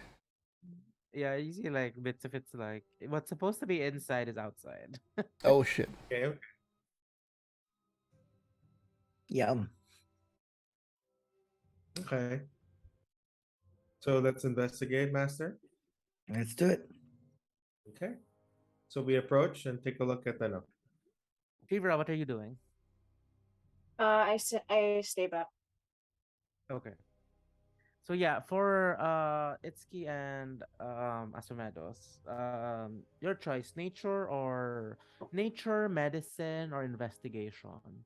Yeah, you see like bits of it's like what's supposed to be inside is outside. Oh shit! Okay. Yum. Okay. So let's investigate, Master. Let's do it. Okay. So we approach and take a look at the. Sheevra, what are you doing? I stay back. Okay. So yeah, for Itsuki and Asumedos, your choice: nature, medicine, or investigation.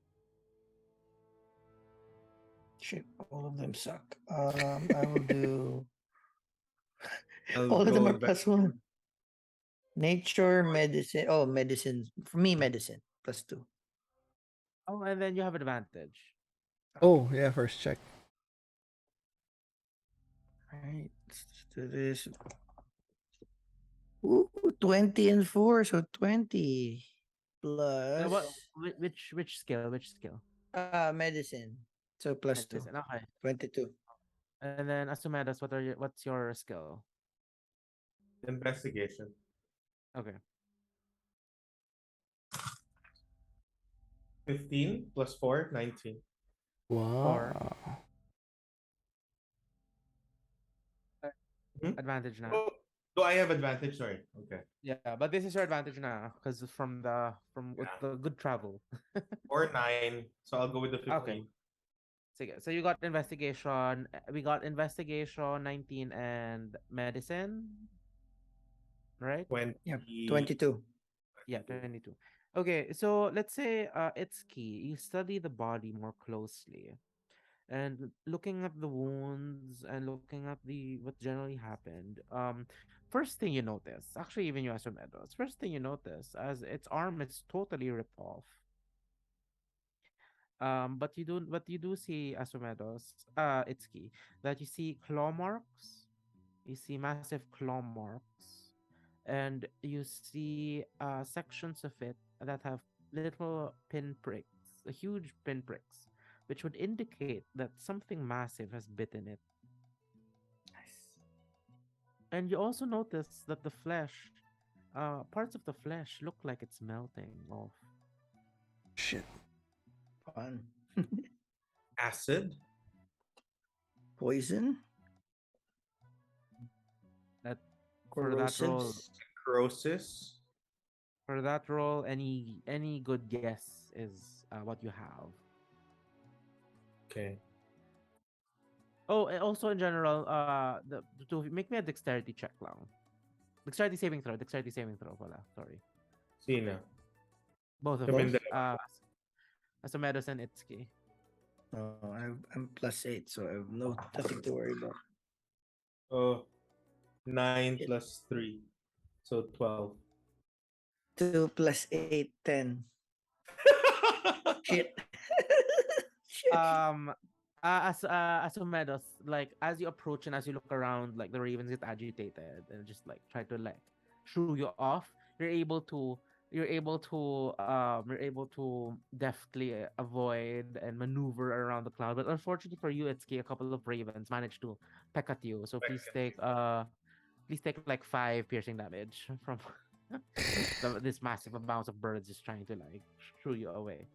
Shit, all of them suck. I will do. I'll All of them go are invest. +1. Nature, medicine. Oh, medicine. For me, medicine +2. Oh, and then you have advantage. Oh, yeah, first check. All right, let's do this. Ooh, 20 and 4, so 20 What? plus Which skill? Which skill? medicine. So +2. Medicine. Okay. 22. And then Asumedos, what's your skill? Investigation. Okay. 15 plus 4, 19. Four. Wow. Hmm? Advantage now. Oh, do I have advantage? Sorry. Okay. Yeah, but this is your advantage now because from with Yeah. the good travel. Or 9. So I'll go with the Okay. 15. So you got investigation. We got investigation 19 and medicine, right? 20. Yep, 22. Yeah, 22. Okay, so let's say it's key. You study the body more closely and looking at the wounds and looking at the what generally happened. First thing you notice, actually even you as Meadows, first thing you notice as its arm is totally ripped off. But you do see Asumedos, it's key that you see claw marks, you see massive claw marks, and you see sections of it that have little pinpricks, huge pinpricks, which would indicate that something massive has bitten it. Nice. And you also notice that the flesh, parts of the flesh look like it's melting off. Shit. Fun. Acid. Poison? That for that role, Corrosives? Necrosis. any good guess is what you have. Okay. Oh, and also in general, to make me a dexterity check lang. Dexterity saving throw, pala. Sorry. Sina. Both of you. Both? Kaming As a medicine, Itsuki. Oh, I'm +8, so I have nothing to worry about. Oh, 9 Shit. plus 3. So 12. 2 plus 8, 10. Shit. Shit. As a meadows, like as you approach and as you look around, like the ravens get agitated and just like try to like shoo you off. You're able to deftly avoid and maneuver around the cloud. But unfortunately for you, Itsuki, a couple of ravens managed to peck at you. So please take like 5 piercing damage from this massive amounts of birds just trying to like shoo you away.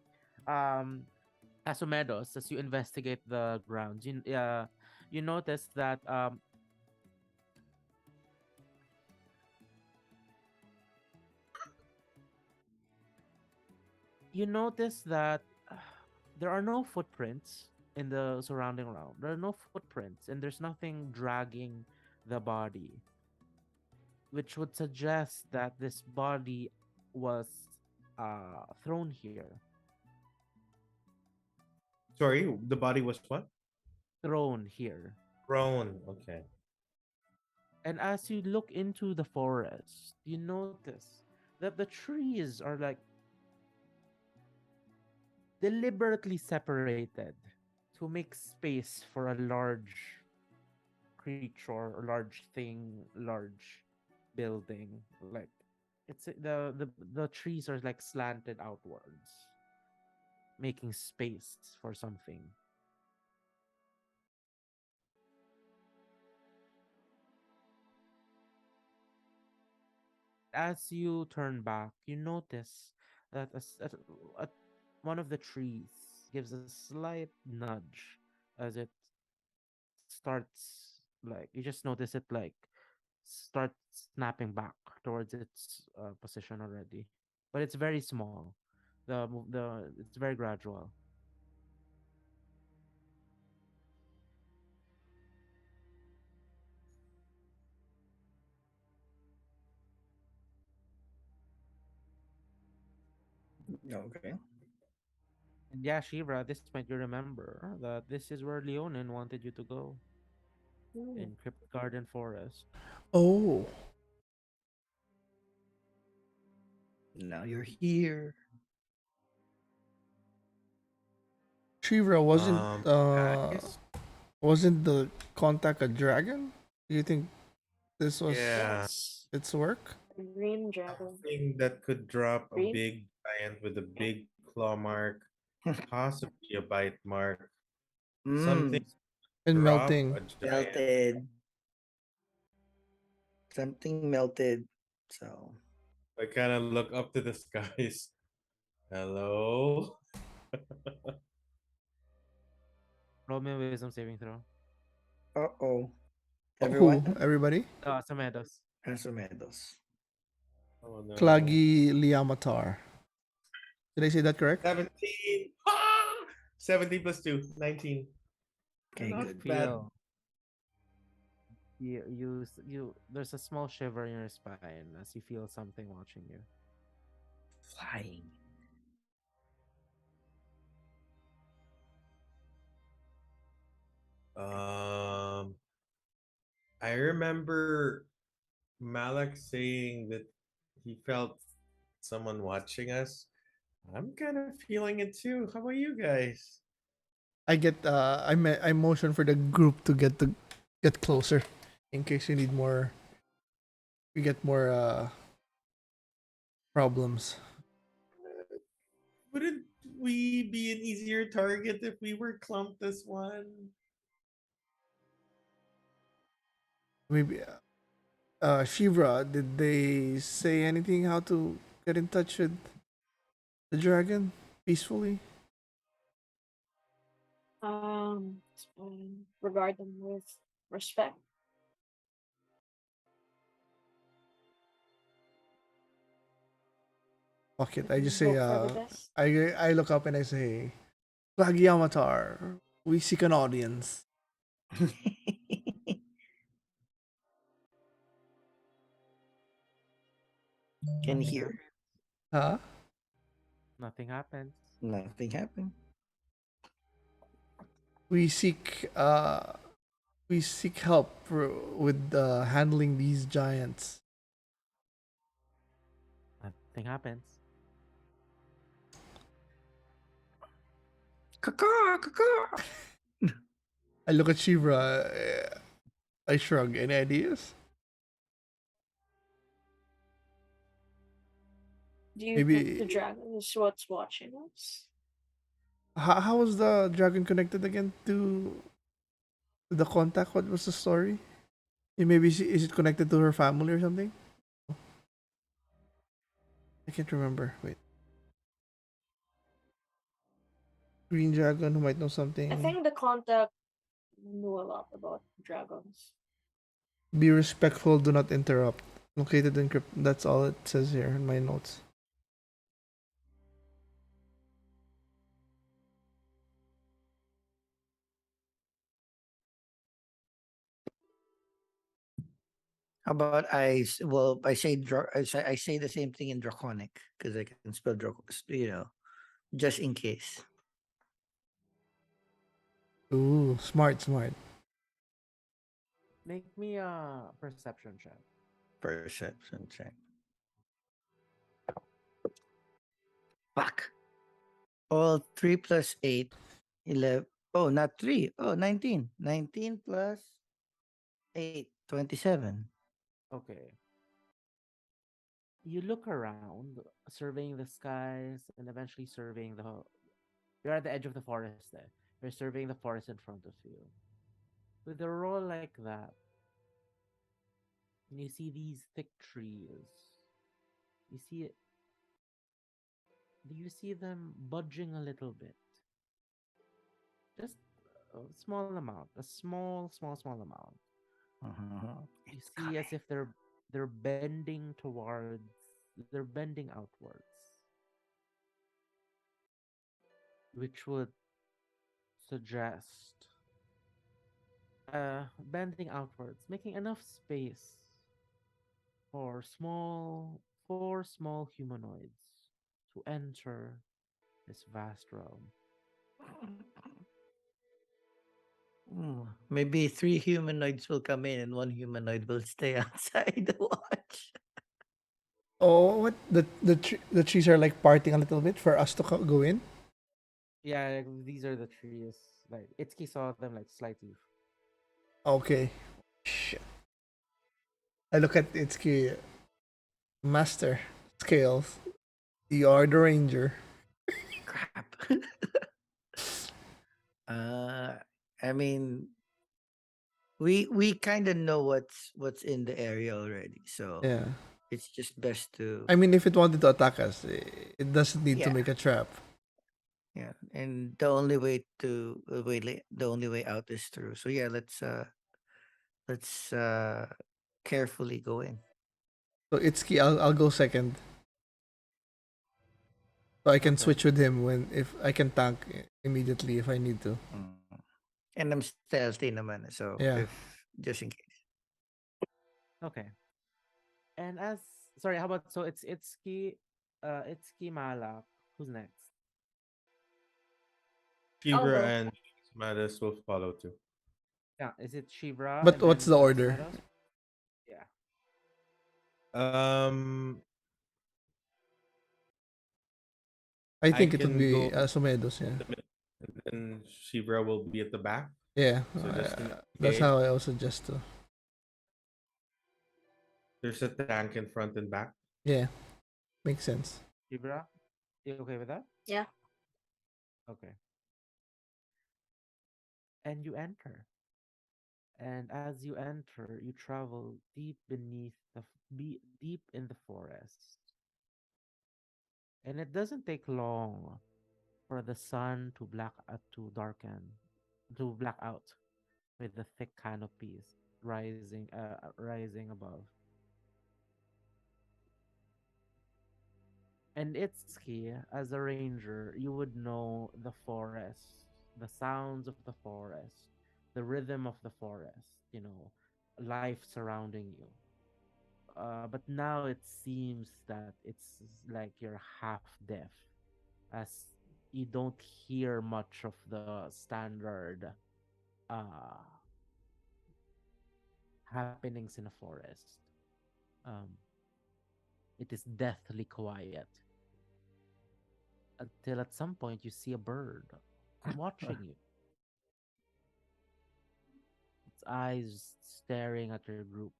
Um Asumedos, as you investigate the grounds, you notice that you notice that there are no footprints in the surrounding realm. There are no footprints, and there's nothing dragging the body, which would suggest that this body was thrown here. Sorry, the body was what? Thrown here. Prone. Okay. And as you look into the forest, you notice that the trees are like deliberately separated to make space for a large creature or large thing, large building. Like the trees are like slanted outwards, making space for something. As you turn back, you notice that at one of the trees gives a slight nudge as it starts like you just notice it like start snapping back towards its position already, but it's very small. The it's very gradual. Okay. And yeah, Sheevra, at this point you remember that this is where Leonin wanted you to go Mm. in Kryptgarden Forest. Oh, Now you're here. Shivra Guys, wasn't the contact a dragon? Do you think this was yeah, Yes. its work? A green dragon. thing that could drop a Green? big giant with a big claw mark, possibly a bite mark, something Mm, And drop melting. a giant. melted. Something melted. So I kind of look up to the skies. Hello. Roll me a wisdom saving throw. uh-oh. Who? Everyone? Everybody? Asumedos. Asumedos. Oh no. Klagi Liamatar. Did I say that correct? 17. Ah! 17 plus 2, 19. Okay, Not good. bad. Feel you. There's a small shiver in your spine as you feel something watching you. Flying. Um, I remember Malak saying that he felt someone watching us. I'm kind of feeling it too. How about you guys? I motion for the group to get closer in case you get more problems. Wouldn't we be an easier target if we were clumped as one? Maybe Shivra, did they say anything how to get in touch with the dragon peacefully? Regard them with respect. Fuck it. I just And say hope for the best. I look up and I say Klagi Yamatar, we seek an audience. Can Nothing hear. happens. Huh? Nothing happens. Nothing happened. We seek uh we seek help with handling these giants. Nothing happens. Caw, caw. I look at Shivra. I shrug. Any ideas? Do you think the Maybe. dragon is what's watching us? How was the dragon connected again to the contact? What was the story? Maybe is it connected to her family or something? I can't remember. Wait. Green dragon who might know I something. think the contact knew a lot about dragons. Be respectful. Do not interrupt. Located in crypt. That's all it says here in my notes. How about I say the same thing in Draconic because I can spell just in case. Ooh, smart, smart. Make me a perception check. Perception check. Fuck. All 3 plus 8, 11. Oh, not 3. Oh, 19. 19 plus 8, 27. Okay. You look around, surveying the skies, and eventually surveying the. You're at the edge of the forest there. You're surveying the forest in front of you. With a roll like that, you see these thick trees. You see it. Do you see them budging a little bit? Just a small amount, a small amount. You It's see coming. as if they're bending towards, they're bending outwards, which would suggest bending outwards, making enough space for four small humanoids to enter this vast realm. Maybe three humanoids will come in and one humanoid will stay outside to watch. Oh, what the trees are like parting a little bit for us to go in. Yeah, like, these are the trees. Like Itsuki saw them like slightly. Okay. Shit. I look at Itsuki. Master scales. You are the ranger. Crap. uh, I mean, we kind of know what's in the area already, so Yeah. it's just best to I mean, if it wanted to attack us, it doesn't need to yeah make a trap. yeah. And the only way to the only way out is through. So yeah, let's carefully go in. So Itsuki, I'll go second. So I can Okay. switch with him when if I can tank immediately if I need to. Mm. And I'm stealthy naman, so Yeah. if just in case. Okay. And as sorry, how about so it's Itsuki Malak. Who's next? I'll Sheevra go. and Asumedos will follow too. Yeah, is it Sheevra But and what's then the order? Asumedos? Yeah. Um, I I think it would can be go Asumedos, in yeah. the middle, and then Sheevra will be at the back. Yeah. So just in That's case how I also suggest to. there's a tank in front and back. Yeah. Makes sense. Sheevra, you okay with that? Yeah. Okay. And you enter. And as you enter, you travel deep beneath deep in the forest. And it doesn't take long for the sun to darken, to black out with the thick canopies rising above. And it's key as a ranger, you would know the forest, the sounds of the forest, the rhythm of the forest, life surrounding you. But now it seems that it's like you're half deaf, as you don't hear much of the standard uh, happenings in a forest. Um, it is deathly quiet until at some point you see a bird watching you, its eyes staring at your group.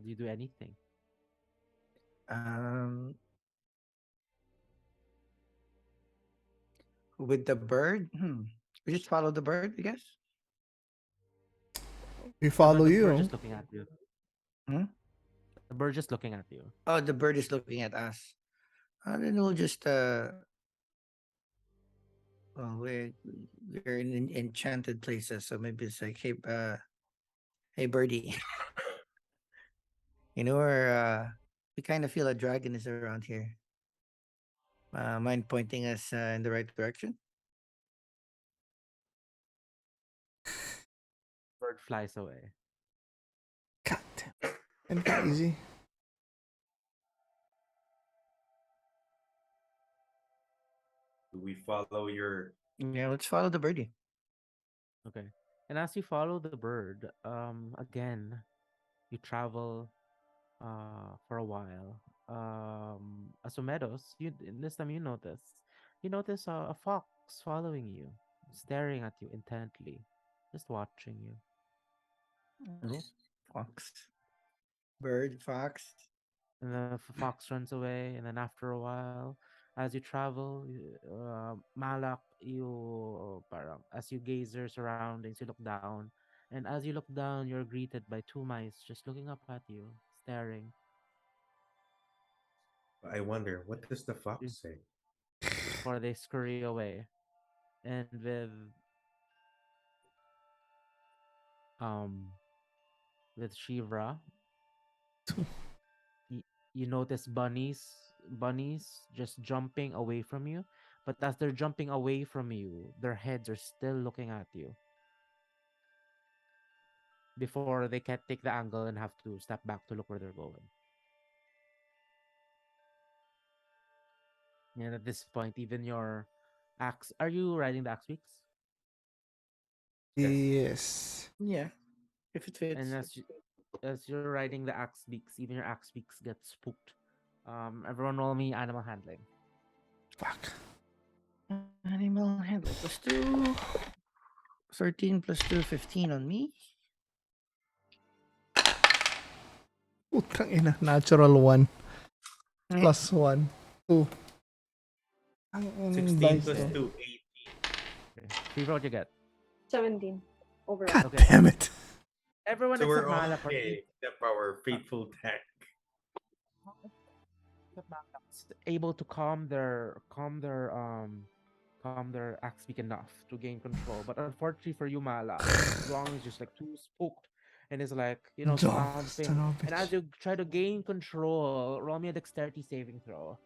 Do you do anything? Um, with the bird, we just follow the bird, I guess. We No, follow the bird you. just looking at you. Hmm? The bird just looking at you. Oh, the bird is looking at us. Then we'll just well, we're in enchanted places, so maybe it's like, hey birdie, or we kind of feel a dragon is around here. Mind pointing us in the right direction? Bird flies away. God damn. And easy. Do we follow your? Yeah, let's follow the birdie. Okay. And as you follow the bird, again, you travel for a while. Asumedos, this time you notice a fox following you, staring at you intently, just watching you. Oh, fox, bird, fox. And the fox runs away, and then after a while, as you travel, Malak, parang as you gaze your surroundings, you look down, and as you look down, you're greeted by two mice just looking up at you, staring I wonder what does the be- fox say. before they scurry away. And um with Shivra, y- you notice bunnies just jumping away from you, but as they're jumping away from you, their heads are still looking at you. before they can take the angle and have to step back to look where they're going. And at this point, even your axe. Are you riding the axe beaks? Yes. Yes. Yeah, if it And fits. as you're riding the axe beaks, even your axe beaks get spooked. Everyone roll me animal handling. Fuck. Animal handler plus 2. 13 plus 2, 15 on me. Putang ina. Natural 1. Eh, Plus 1. 2. Ang 16 dice plus to. 2, 8. Okay. Free what you get. 17 overall. God Okay. damn it. Everyone So except we're all Malak or okay, except our faithful tech. Malak's able to calm their axe beak enough to gain control. But unfortunately for you, Malak, Zhuang is just like too spooked and is like, Jong, stomping. son of a And as bitch. you try to gain control, roll me a dexterity saving throw.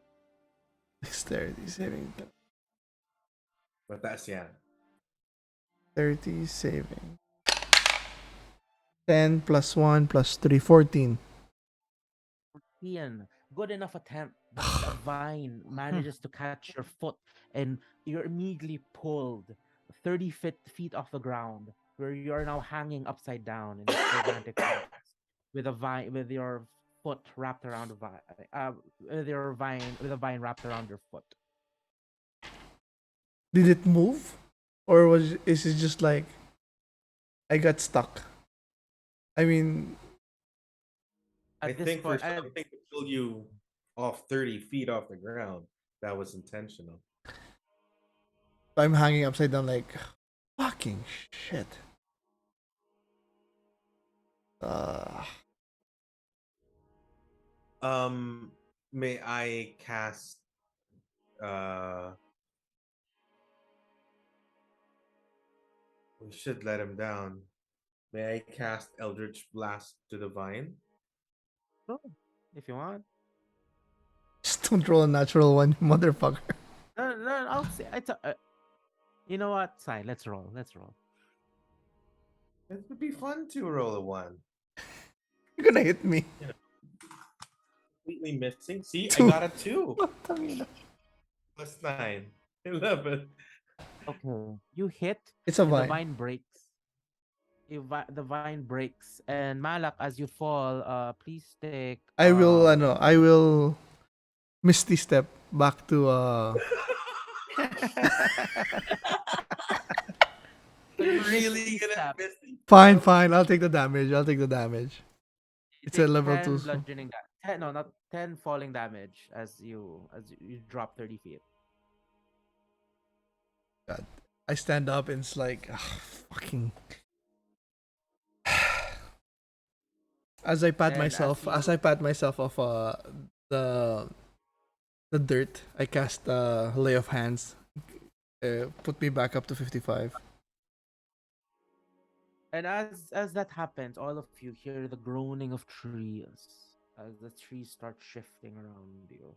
Dexterity saving. Mataas yan. 30 saving. 10 plus 1 plus 3. 14. Ian, good enough attempt, but a vine manages to catch your foot and you're immediately pulled 30 feet off the ground, where you're now hanging upside down in this gigantic forest with a vine, with your foot wrapped around a vine, with a vine wrapped around your foot. Did it move? Or is it just like I got stuck? I mean, At I this think for point, something to pull you off 30 feet off the ground, that was intentional. I'm hanging upside down like fucking shit. Uh, May I cast uh we should let him down. May I cast Eldritch Blast to the vine? oh, if you want, just don't roll a natural one, you motherfucker. no, I'll say it's you know what? Fine, let's roll. Let's roll. It would be fun to roll a one. You're gonna hit me. Completely missing. See, I Two. got a 2 Putang ina. plus 9. 11. Okay, you hit, It's a and the vine. vine breaks. The vine breaks, and Malak, as you fall, please take. I will misty step back to So you Really misty gonna step. miss fine, I'll take the damage. I'll take the damage. You It's a take level 2. 10 So. bludgeoning damage. 10, no, not 10 falling damage as you drop 30 feet. God. I stand up and it's like fucking And as as you I pat myself off the the dirt, I cast lay of hands. Put me back up to 55. and as that happens, all of you hear the groaning of trees as the trees start shifting around you.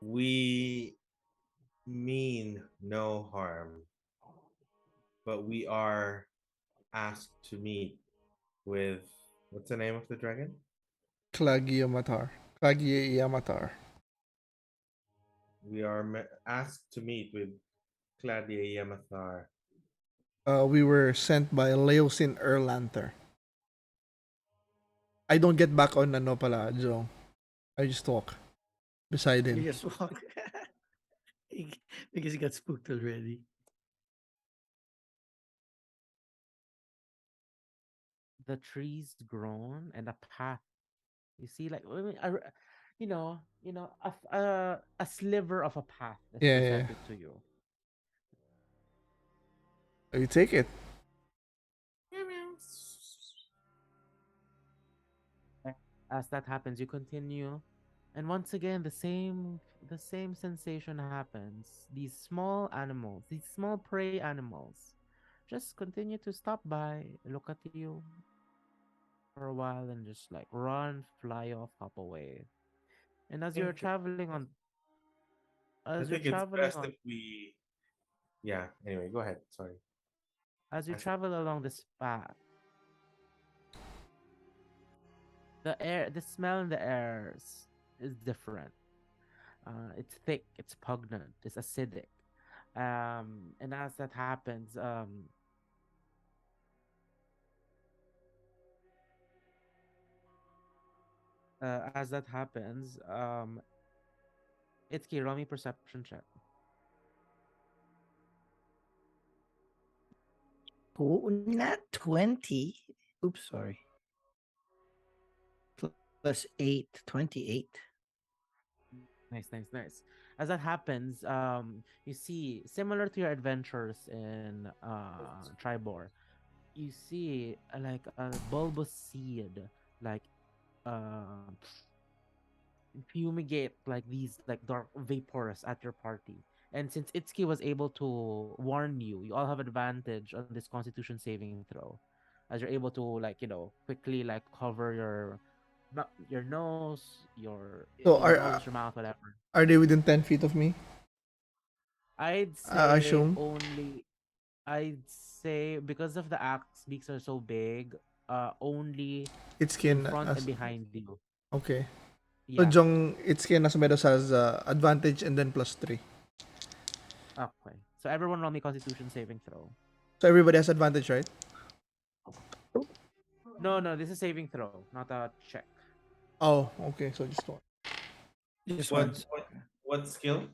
We mean no harm, but we are asked to meet with what's the name of the dragon? Klagiamatar. Klagiamatar. We are asked to meet with Claudia Yamathar. We were sent by Leosin Erlanter. I don't get back on ano pala, Joe. I just walk beside you him. just walk. Because he got spooked already. The trees groan and a path. You see, like a sliver of a path is Yeah, yeah. presented to you. You take it. As that happens, you continue, and once again, the same sensation happens. These small animals, these small prey animals, just continue to stop by, look at you for a while, and just like run, fly off, hop away. And I think as you're I traveling think it's on, best if we Yeah. Anyway, go ahead. Sorry. As you I said, travel along this path, the smell in the air is different. It's thick, it's pungent, it's acidic. And as that happens, Itsuki, roll me perception check. Oh, not 20. Oops, sorry. Plus 8, 28. Nice. As that happens, you see similar to your adventures in Tribor, you see like a bulbous seed, like uh, fumigate like these like dark vapors at your party. And since Itsuki was able to warn you, you all have advantage on this Constitution saving throw, as you're able to like quickly like cover your nose, So your nose, your mouth, whatever. are they within 10 feet of me? I'd I say assume. only I'd say because of the axe beaks are so big, only It's in skin front and as behind you. okay. So Yeah. Jong, it's skin Asumedos has advantage and then +3. Okay. So everyone roll me Constitution saving throw. So everybody has advantage, right? No, this is saving throw, not a check. Oh, okay. So just one. Just what once. what what skill?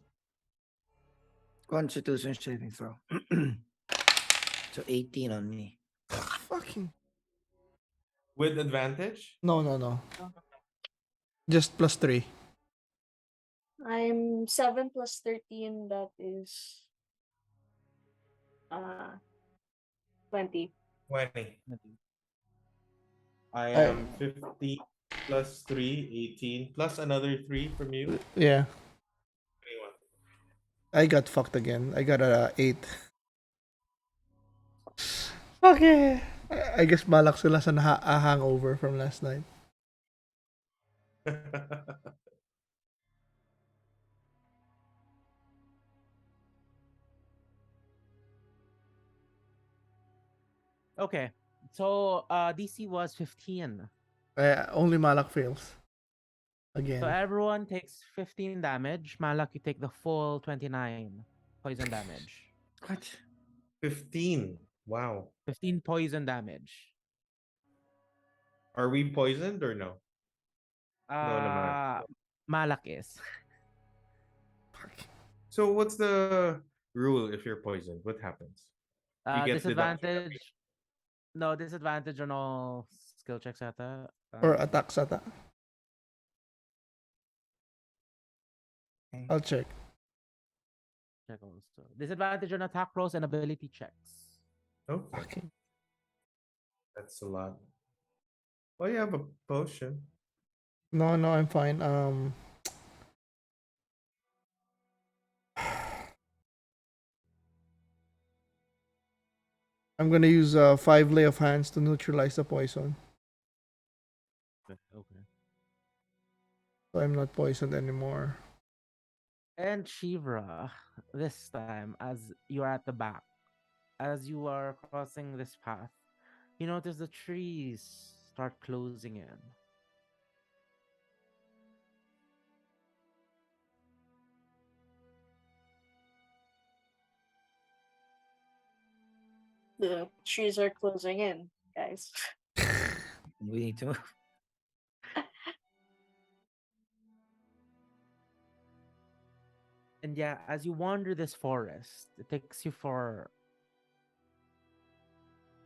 Constitution saving throw. So 18 on me. Fucking With advantage? no. Just +3. I'm 7 plus 13. That is uh 20. 20. I I am 50 plus 3, 18, plus another 3 from you. yeah. 21. I got fucked again. I got a 8. Okay. I guess Malak sila sa a hangover from last night. Okay. So DC was 15. Only Malak fails. So Again. everyone takes 15 damage. Malak, you take the full 29 poison damage. What? 15. Wow. 15 poison damage. Are we poisoned or no? No naman. Uh Malak is. So what's the rule if you're poisoned? What happens? You get deduction. Disadvantage. No, disadvantage on all skill checks ata. Or attacks ata. I'll check. Check also. Disadvantage on attack rolls and ability checks. Okay, Fucking. that's a lot. Well, you have a potion. No, I'm fine. I'm gonna use 5 lay of hands to neutralize the poison. Okay. So I'm not poisoned anymore. And Sheevra, this time, as you are at the back, as you are crossing this path, you notice the trees start closing in. The trees are closing in, guys. We need to move. And yeah, as you wander this forest, it takes you for.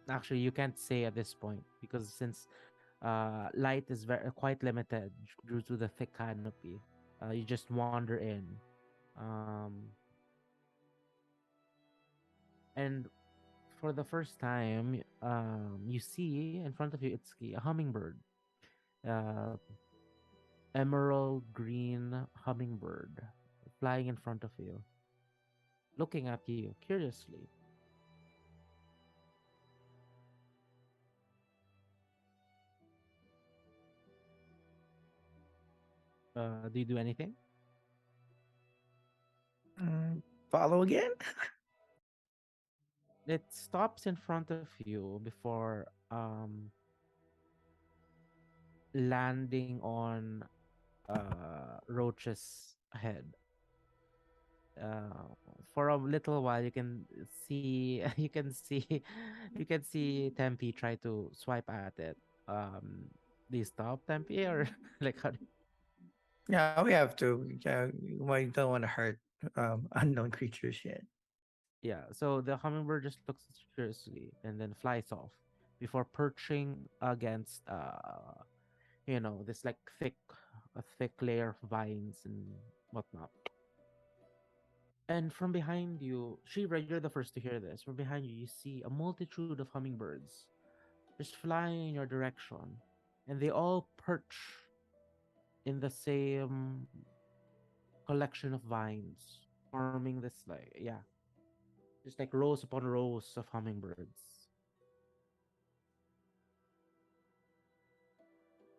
Actually, you can't say at this point because since light is quite limited due to the thick canopy, you just wander in. Um, and for the first time, you see in front of you, Itsuki, a hummingbird. Uh, Emerald green hummingbird flying in front of you, looking at you curiously. Do you do anything? Follow again? It stops in front of you before landing on Roach's head. Uh, for a little while, you can see you can see Tempe try to swipe at it. Do you stop Tempe or like how? Yeah, we have to. Yeah, we don't want to hurt unknown creatures yet. Yeah, so the hummingbird just looks curiously and then flies off before perching against this like a thick layer of vines and whatnot. And from behind you, Shira, you're the first to hear this. From behind you, you see a multitude of hummingbirds just flying in your direction, and they all perch in the same collection of vines, forming this like just like rows upon rows of hummingbirds.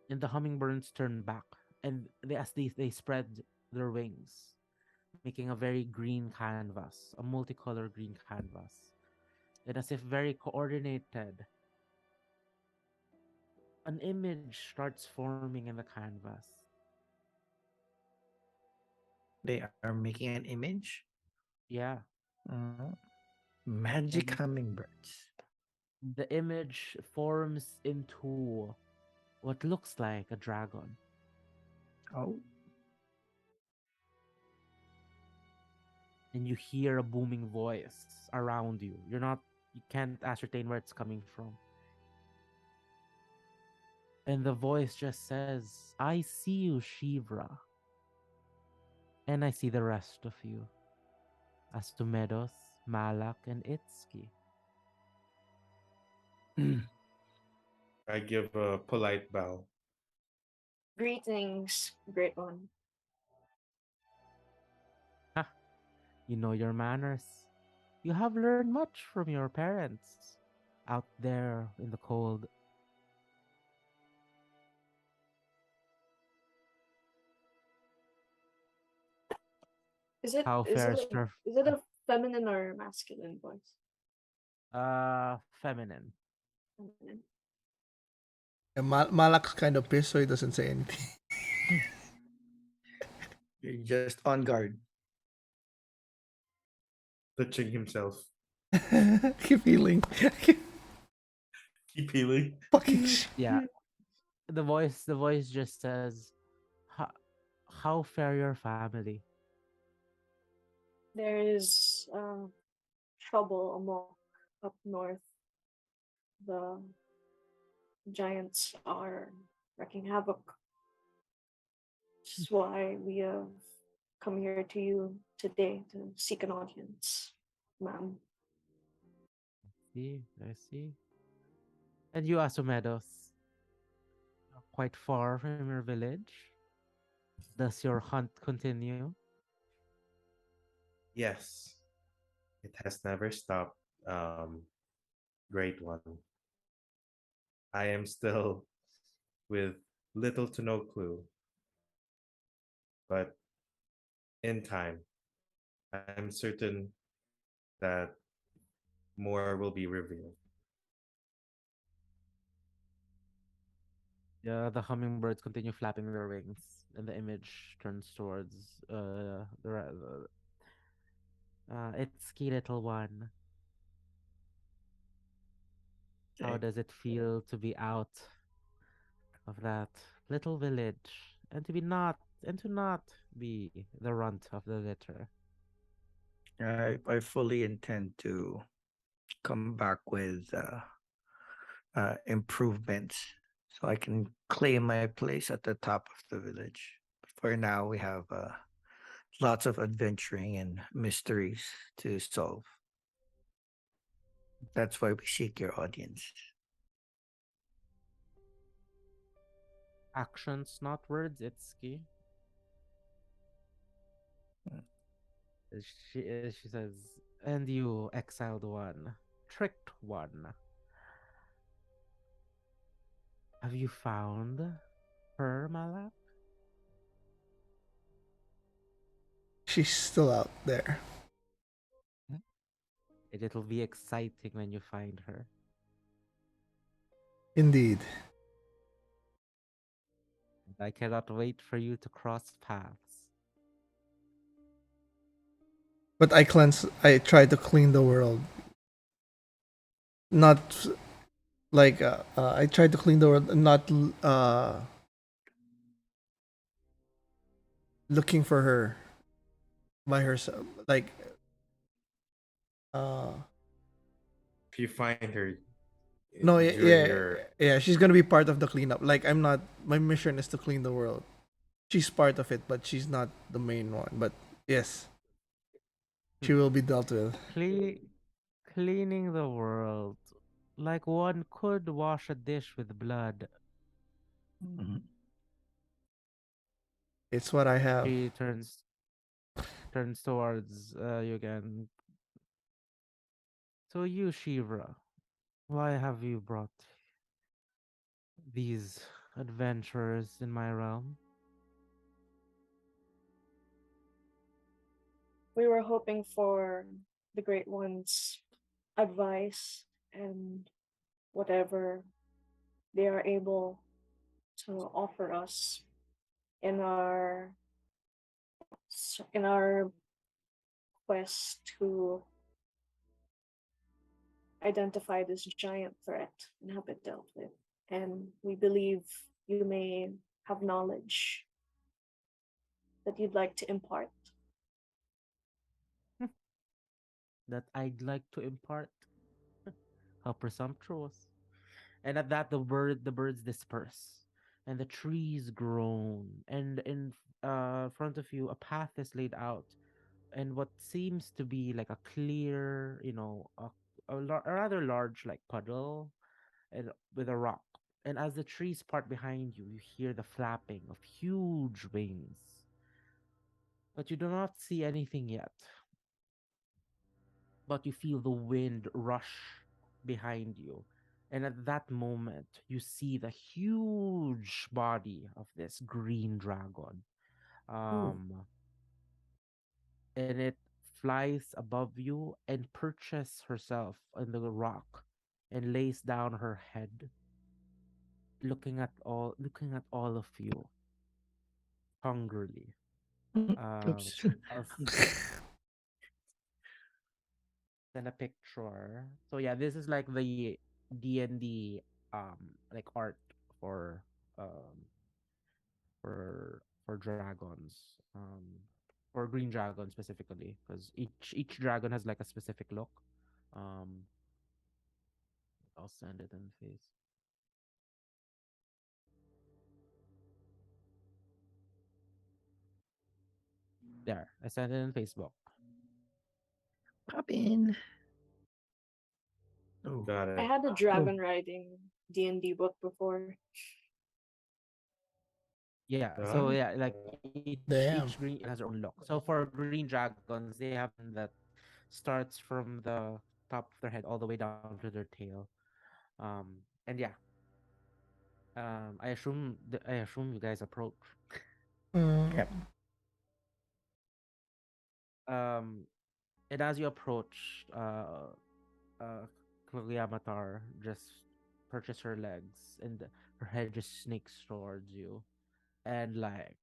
And the hummingbirds turn back, and they spread their wings, making a very green canvas, a multicolor green canvas. And as if very coordinated, an image starts forming in the canvas. They are making an image. Yeah. Mhm. Magic And hummingbirds. the image forms into what looks like a dragon. Oh, And you hear a booming voice around you. You can't ascertain where it's coming from. And the voice just says, I see you, Sheevra. And I see the rest of you. Asumedos, Malak, and Itszki. I give a polite bow. Greetings, great one. Ha! You know your manners. You have learned much from your parents out there in the cold. Is it How is it fares a your is it a feminine or masculine voice? feminine? Feminine. Yeah, Malak's kind of pissed, so he doesn't say anything. you're just on guard. Touching himself. Keep healing. Keep healing. Fucking Yeah, the voice just says, how fare your family? There is trouble amok up north. The giants are wreaking havoc. This is why we have come here to you today to seek an audience, ma'am. See, I see. And you, Asumedos, are quite far from your village. Does your hunt continue? Yes, it has never stopped. Great one. I am still with little to no clue, but in time, I'm certain that more will be revealed. Yeah, the hummingbirds continue flapping their wings, and the image turns towards it's key little one. How Okay. does it feel to be out of that little village and to not be the runt of the litter? I fully intend to come back with improvements so I can claim my place at the top of the village. For now, we have lots of adventuring and mysteries to solve. That's why we seek your audience. Actions, not words, Itsuki. Mm. She says, and you exiled one, tricked one. Have you found her, Malak? She's still out there. And it'll be exciting when you find her. Indeed. And I cannot wait for you to cross paths. But I try to clean the world. Not like I try to clean the world, not looking for her by herself. Like uh If you find her no, during your yeah, she's gonna be part of the cleanup. Like I'm not. My mission is to clean the world. She's part of it, but she's not the main one. But yes, she will be dealt with. Cle- Cleaning the world. Like one could wash a dish with blood. Mhm. It's what I have. She turns towards you again. So you, Sheevra, why have you brought these adventurers in my realm? We were hoping for the Great One's advice and whatever they are able to offer us in our quest to identify this giant threat and have it dealt with. And we believe you may have knowledge that you'd like to impart. That I'd like to impart. How presumptuous. And at that the birds disperse and the trees groan and in front of you a path is laid out and what seems to be like a clear, a rather large like puddle and with a rock. And as the trees part behind you, you hear the flapping of huge wings. But you do not see anything yet. But you feel the wind rush behind you. And at that moment, you see the huge body of this green dragon. Ooh. Um, and it flies above you and perches herself on the rock and lays down her head, looking at all of you hungrily. Um, Oops. I'll send a picture. So yeah, this is like the D&D like art for um for dragons. For green dragon specifically because each dragon has like a specific look. Um I'll send it in the face. There, I sent it in Facebook. Pop in. Oh. got I it. had a Oh. dragon riding D&D book before. Yeah, so Done. yeah, like each Damn. green has their own look. So for green dragons, they have one that starts from the top of their head all the way down to their tail. And yeah, I assume you guys approach. Mm, Yep. Um, and as you approach, uh, Yamatar just perches her legs, and her head just sneaks towards you, and like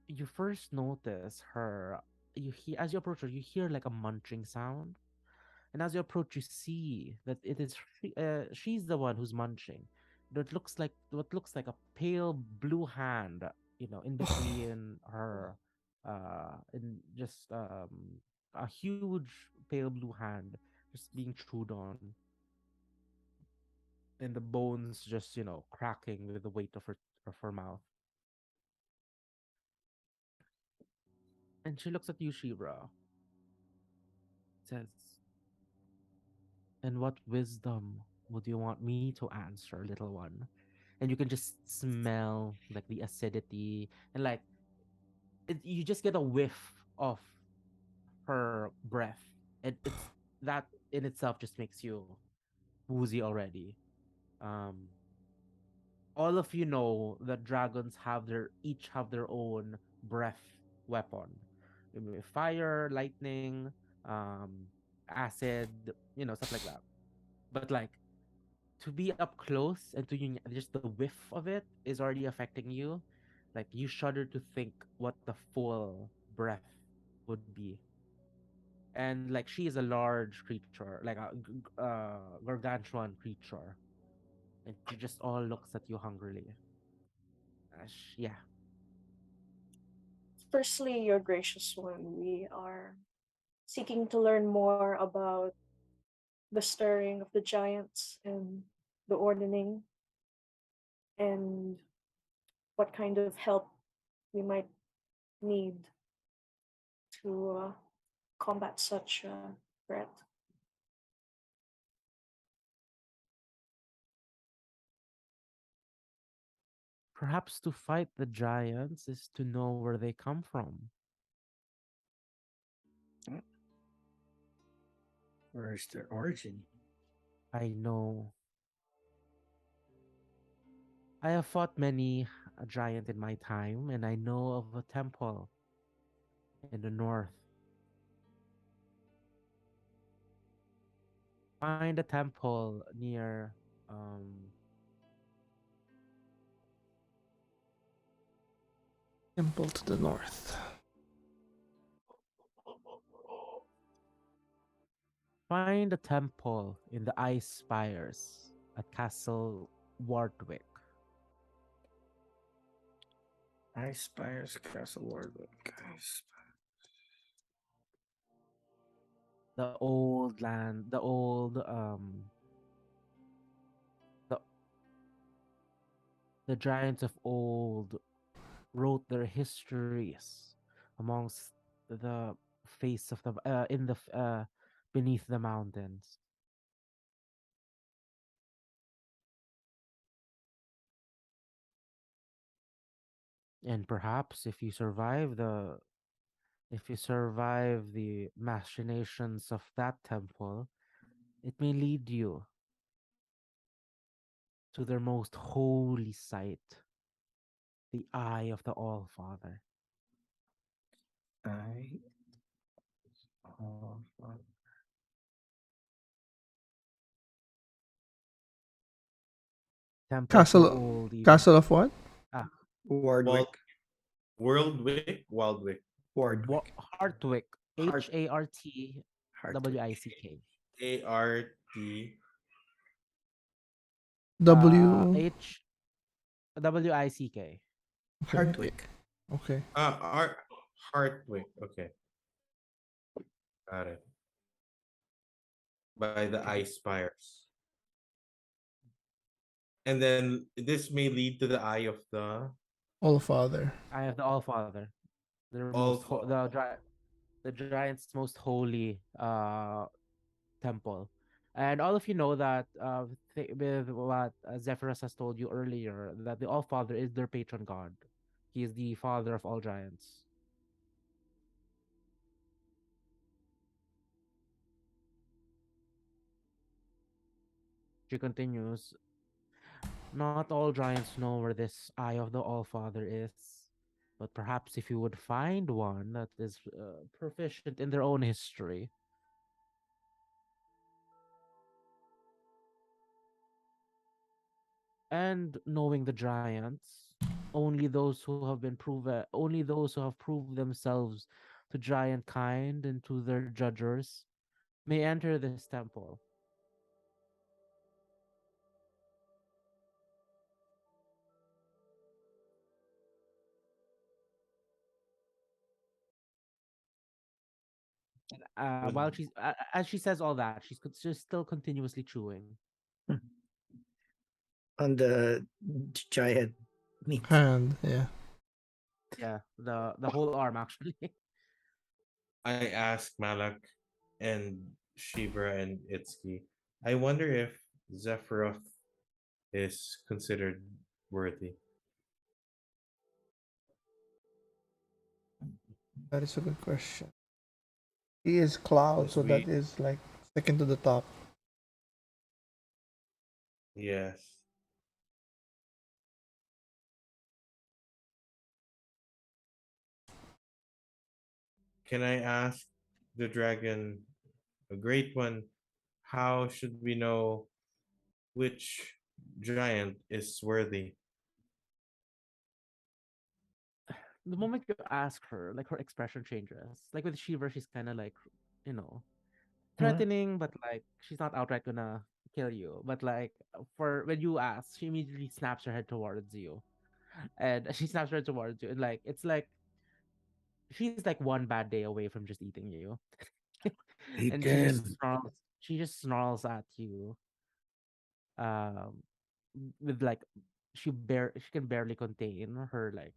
you first notice her. You hear as you approach her, you hear like a munching sound, and as you approach, you see that she's the one who's munching. What looks like a pale blue hand, in between her, and just a huge pale blue hand just being chewed on, and the bones just cracking with the weight of her mouth. And she looks at you, Shira, says, "And what wisdom would you want me to answer, little one?" And you can just smell like the acidity and like you just get a whiff of her breath, and that in itself just makes you woozy already. um all of you know that dragons each have their own breath weapon. Fire, lightning, acid, stuff like that. But like to be up close and to just the whiff of it is already affecting you. Like you shudder to think what the full breath would be. And like she is a large creature, like a gargantuan creature, and she just all looks at you hungrily. Yeah. Firstly, your gracious one, we are seeking to learn more about the stirring of the giants and the ordaining and what kind of help we might need to combat such a threat. Perhaps to fight the giants is to know where they come from. Where is their origin? I know. I have fought many a giant in my time, and I know of a temple in the north. Find a temple near um Temple to the north. find a temple in the ice spires at Castle Wardwick. Ice Spires Castle Warlock. The old land, the the giants of old wrote their histories amongst the face of the in the beneath the mountains. And perhaps if you survive the machinations of that temple, it may lead you to their most holy site, the eye of the All Father. I. Oh, fuck. Temple to Castle old Eden. Castle of what? Ah, Wald, Wardwick. Worldwick, Waldwick. Wardwick. Hartwick. Hart. Hartwick. Hartwick. ART. W. H Wick. Okay. Hartwick. Okay. Hartwick. Okay, got it. By the ice spires. And then this may lead to the eye of the All Father. I have the All Father. Their all most the giant's most holy temple. And all of you know that with what Zephyrus has told you earlier, that the All Father is their patron god. He is the father of all giants. She continues, not all giants know where this eye of the All Father is, but perhaps if you would find one that is proficient in their own history, and knowing the giants, only those who have proved themselves to giant kind and to their judgers may enter this temple. While would she's as she says all that, she's still continuously chewing. On the giant meat. Hand. Yeah. Yeah, the whole arm actually. I ask Malak and Sheevra and Itszki. I wonder if Zephyroth is considered worthy. That is a good question. He is Cloud, Because so that we is like second to the top. yes. Can I ask the dragon a great one, how should we know which giant is worthy? The moment you ask her, like her expression changes. Like with Sheevra, she's kind of like, you know, Mhm. threatening, but like she's not outright gonna kill you. But like for when you ask, she immediately snaps her head towards you, and she snaps her head towards you, and like it's like she's like one bad day away from just eating you, and Ethan. she just snarls at you, um, with like she can barely contain her like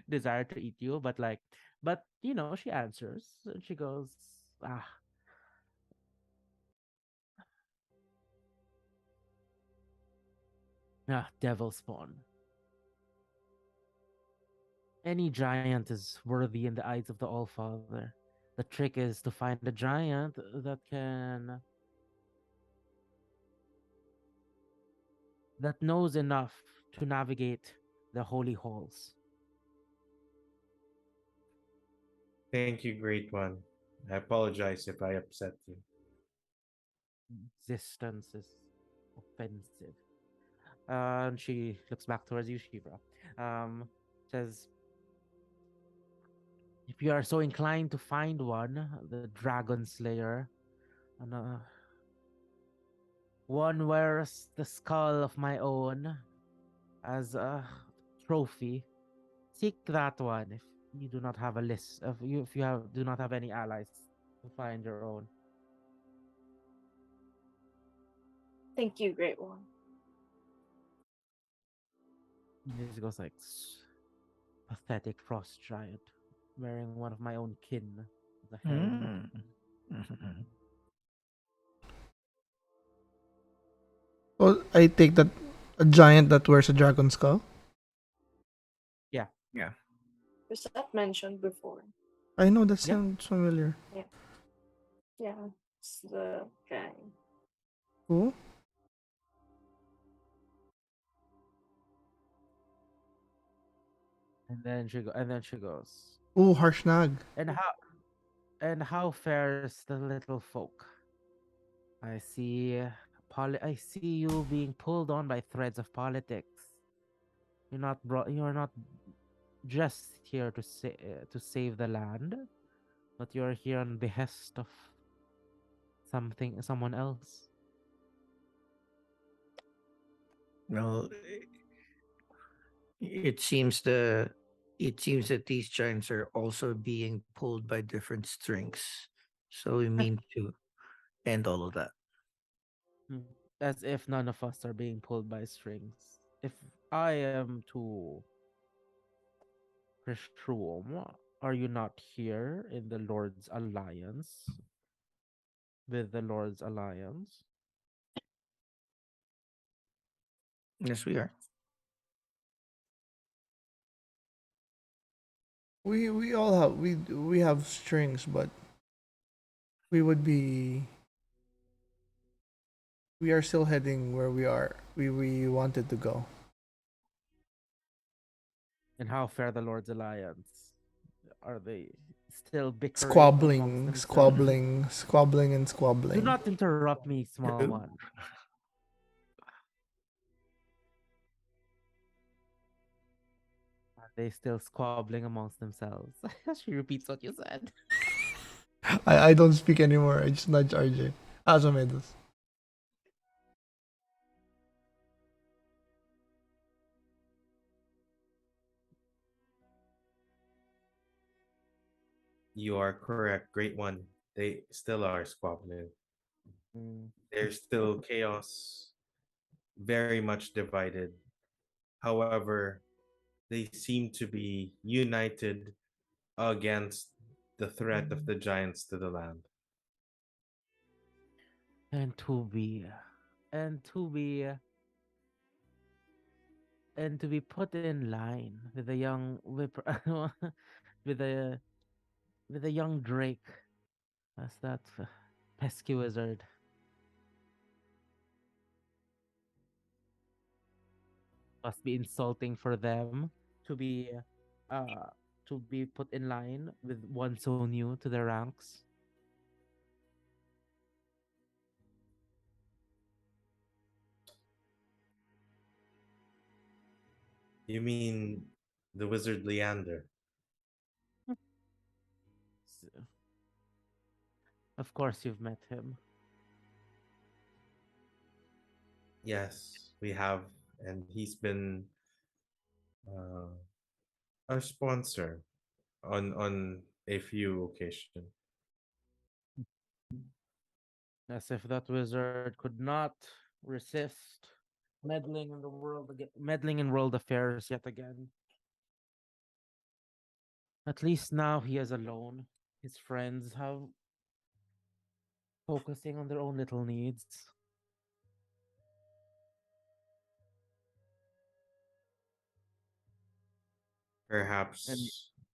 desire to eat you, but like, but you know, she answers and she goes, ah, devil spawn. Any giant is worthy in the eyes of the All Father. The trick is to find a giant that knows enough to navigate the holy halls. Thank you, great one. I apologize if I upset you. Resistance is offensive. And she looks back towards you, Shivra. Says, if you are so inclined to find one, the Dragon Slayer, and one wears the skull of my own as a trophy. Seek that one if you do not have a list of you if you have do not have any allies to find your own. Thank you, Great One. And he goes like pathetic frost giant, wearing one of my own kin, the helm. Mm. Mhm. Well, I take that a giant that wears a dragon skull. Yeah. Yeah. Was that mentioned before? I know that Yep. sounds familiar. Yeah. Yeah. It's the guy. Cool. And then she goes. Ooh, harsh nag. And how fares the little folk? I see I see you being pulled on by threads of politics. You're not just here to save the land, but you're here on behest of someone else. Well, it seems the it seems that these giants are also being pulled by different strings. So we mean to end all of that. Hmm. As if none of us are being pulled by strings. If I am to presume, are you not here in the Lord's Alliance? With the Lord's Alliance? Yes, we are. We all have we have strings, but we would be we are still heading where we wanted to go. And how fare the Lord's Alliance? Are they still bickering amongst Squabbling, themselves? squabbling, squabbling, and Do squabbling. not interrupt me, small Who? one. Are they still squabbling amongst themselves? She repeats what you said. I don't speak anymore. I just nudge RJ. Asumedos. You are correct, great one. They still are squabbling. Mm. There's still chaos, very much divided. However, they seem to be united against the threat of the giants to the land. And and to be to be put in line with a young with a with a young Drake as that pesky wizard must be insulting for them to be uh to be put in line with one so new to the ranks? You mean the wizard Leander? S- Of course, you've met him. Yes, we have, and he's been uh, our sponsor on a few occasions. As if that wizard could not resist meddling in the world again, meddling in world affairs yet again. At least now he is alone. His friends have focusing on their own little needs. And Perhaps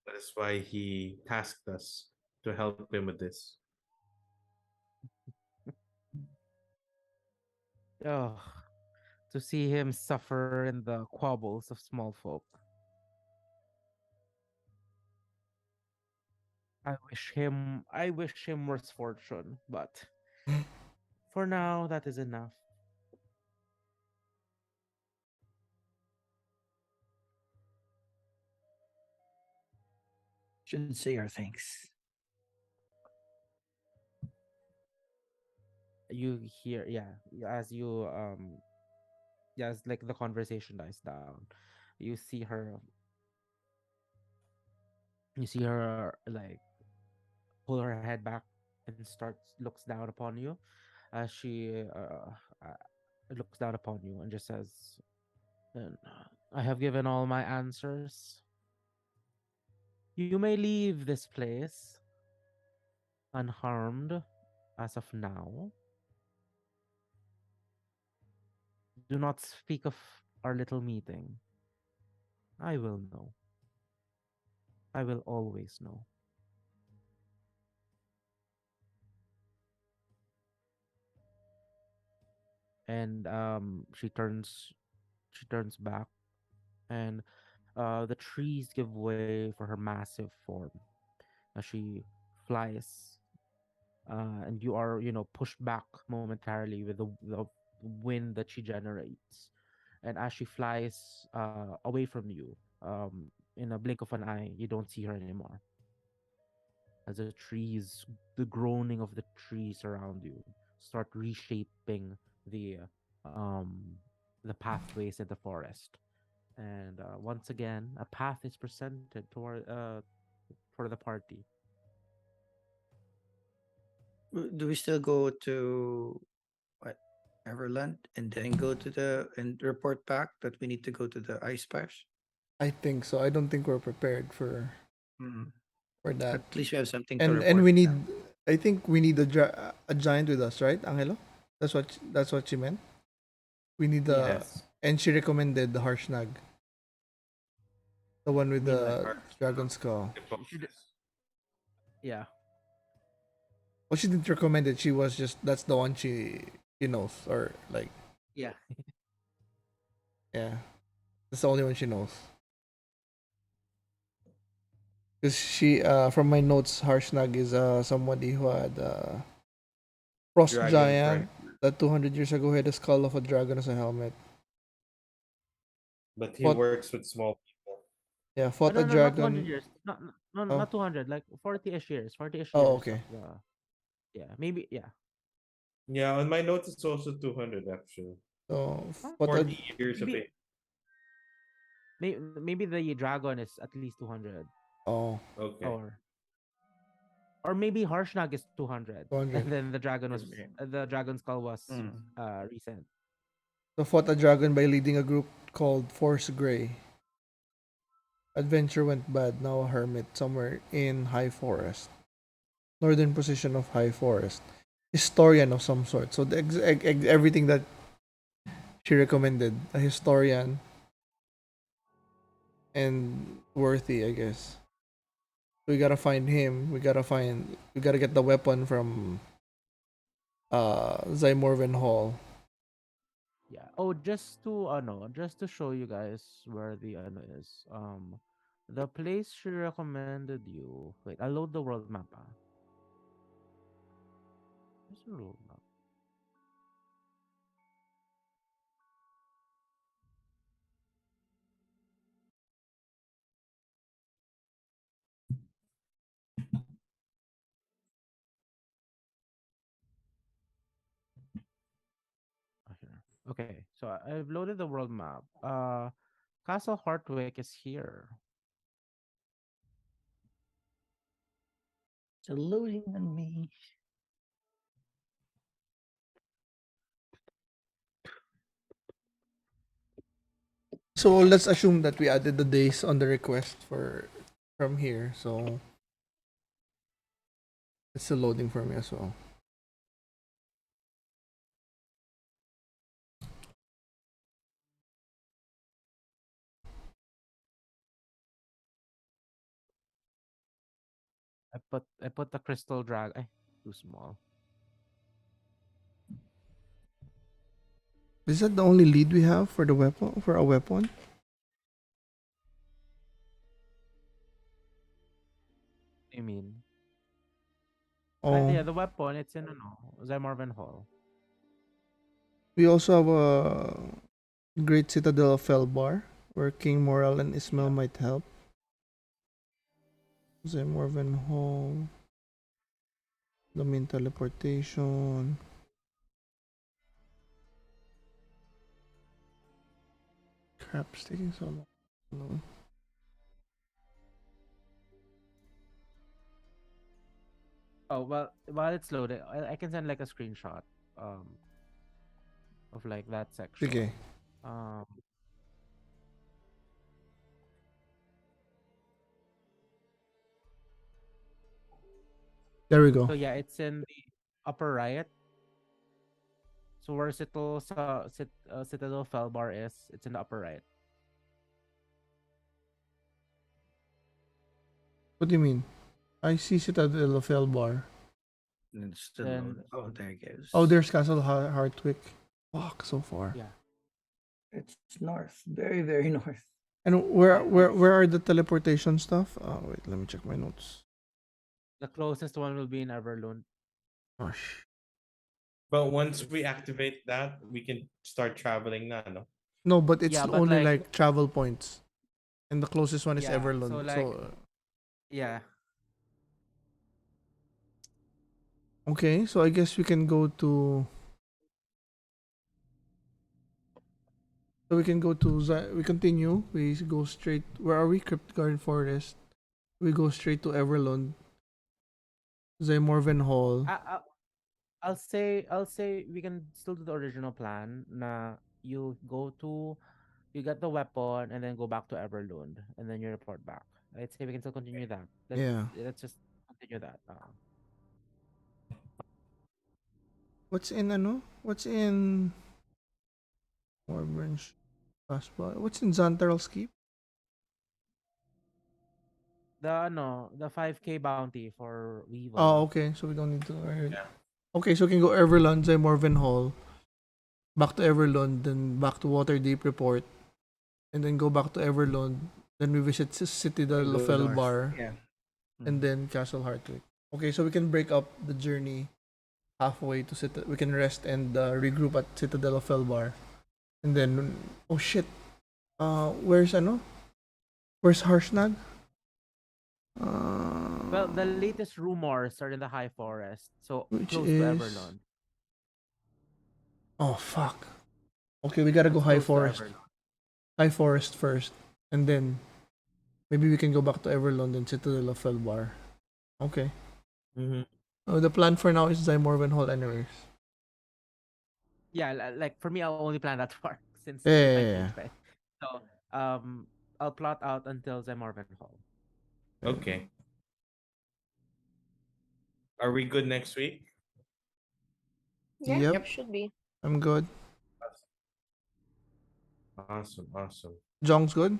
that is why he tasked us to help him with this. oh, to see him suffer in the quabbles of small folk. I wish him worse fortune, but for now that is enough. Should say our thanks. You hear, yeah, as you yeah, as like the conversation dies down, you see her you see her like pull her head back and looks down upon you as she looks down upon you and just says, "Then I have given all my answers. You may leave this place unharmed as of now. Do not speak of our little meeting. I will know. I will always know." And she turns back, and the trees give way for her massive form as she flies, and you are pushed back momentarily with the wind that she generates. And as she flies away from you, in a blink of an eye, you don't see her anymore. As the groaning of the trees around you start reshaping the um the pathways in the forest. And once again, a path is presented for the party. Do we still go to what Everland and then go to the and report back that we need to go to the ice splash? I think so. I don't think we're prepared Mm. for that. At least we have something to And report. we need, now. I think we need a giant with us, right, Angelo? That's what she meant. We need the, Yes. and she recommended the Harshnag, the one with I mean, like, the dragon skull. she did, yeah. Well, she didn't recommend it. She was just, that's the one she knows, or like, Yeah. yeah, that's the only one she knows. Because she, from my notes, Harshnag is somebody who had frost Dragon giant friend. that 200 years ago had a skull of a dragon as a helmet. But he Fought, works with small people. yeah, fought a No, no, not 200 dragon. years. No, Oh, not 200. Like 40ish years. 40ish oh, years of okay. the. Yeah, maybe. Yeah. Yeah, on my notes it's also 200 actually. So Huh? fought a, 40 years of Maybe age. maybe the dragon is at least 200, oh, Okay. or maybe Harshnag is 200, 200. and then Okay. the dragon skull was Mm. recent. So fought a dragon by leading a group called Force Grey. Adventure went bad. Now a hermit somewhere in High Forest, northern position of High Forest. Historian of some sort. So everything that she recommended, a historian and worthy, I guess. We gotta find him. We gotta get the weapon from Zymorven Hall. Yeah. Oh, just to no, just to show you guys where the is. The place she recommended you. Wait, I'll load the world map. Where's the world map? Oh, here. Okay, so I've loaded the world map. Castle Hartwick is here. It's loading on me. So let's assume that we added the days on the request for from here. So it's still loading for me as well. I put the crystal drag. Too small. Is that the only lead we have for the weapon for a weapon? What do you mean? Oh, Yeah, the weapon. It's in Zemorven Hall. we also have a Great Citadel of Felbar, where King Moral and Ismail Yeah. might help. Zemorven Hall, the main teleportation. Crap, it's taking so long. No. Oh well, while it's loading, I can send like a screenshot um of like that section. Okay, Um, there we go. so yeah, it's in the upper right. So where Citadel Felbar is, it's in the upper right. What do you mean? I see Citadel of Felbar. It's still Then loading. Oh, there it goes. Oh, there's Castle Hartwick. Fuck, so far. yeah, It's north. Very, very north. And where are the teleportation stuff? Oh wait, let me check my notes. the closest one will be in Everlund. Gosh. But once we activate that, we can start traveling na, no? No, but it's Yeah, but only like like travel points, and the closest one is yeah, so Everlund. like So yeah, okay, so I guess we can go to. So we can go to. We continue. We go straight. Where are we? Kryptgarden Forest. We go straight to Everlund. Morven Hall. I'll say we can still do the original plan. Na you get the weapon and then go back to Everlund and then you report back. I'd say we can still continue that. Yeah. Let's just continue that. What's in ano? What's in Warbranch Fastball? What's in Zantaral's Keep? The 5K bounty for Oh, Weevil. okay. So we don't need to. Yeah. Okay, so we can go Everlund, Morven Hall, back to Everlund, then back to Waterdeep Report, and then go back to Everlund. Then we visit Citadel of Go north. Felbar, Yeah. and then Castle Hartwick. Okay, so we can break up the journey halfway to We can rest and regroup at Citadel of Felbar, and then oh shit, where's ano? Where's Harshnag? Well, the latest rumors are in the High Forest, so Which close to is Everlund. oh fuck. Okay, we gotta go It's High close to Forest. Everlund. High Forest first, and then maybe we can go back to Everlund and Citadel of Felbar. Okay. Mm-hmm. Oh, the plan for now is Zymorven Hall, anyways. Yeah, like for me, I'll only plan that far since Yeah, we yeah, might yeah. change, right? So, I'll plot out until Zemorven Hall. Okay. Are we good next week? Yeah, Yep, should be. I'm good. Awesome, awesome. Jong's good?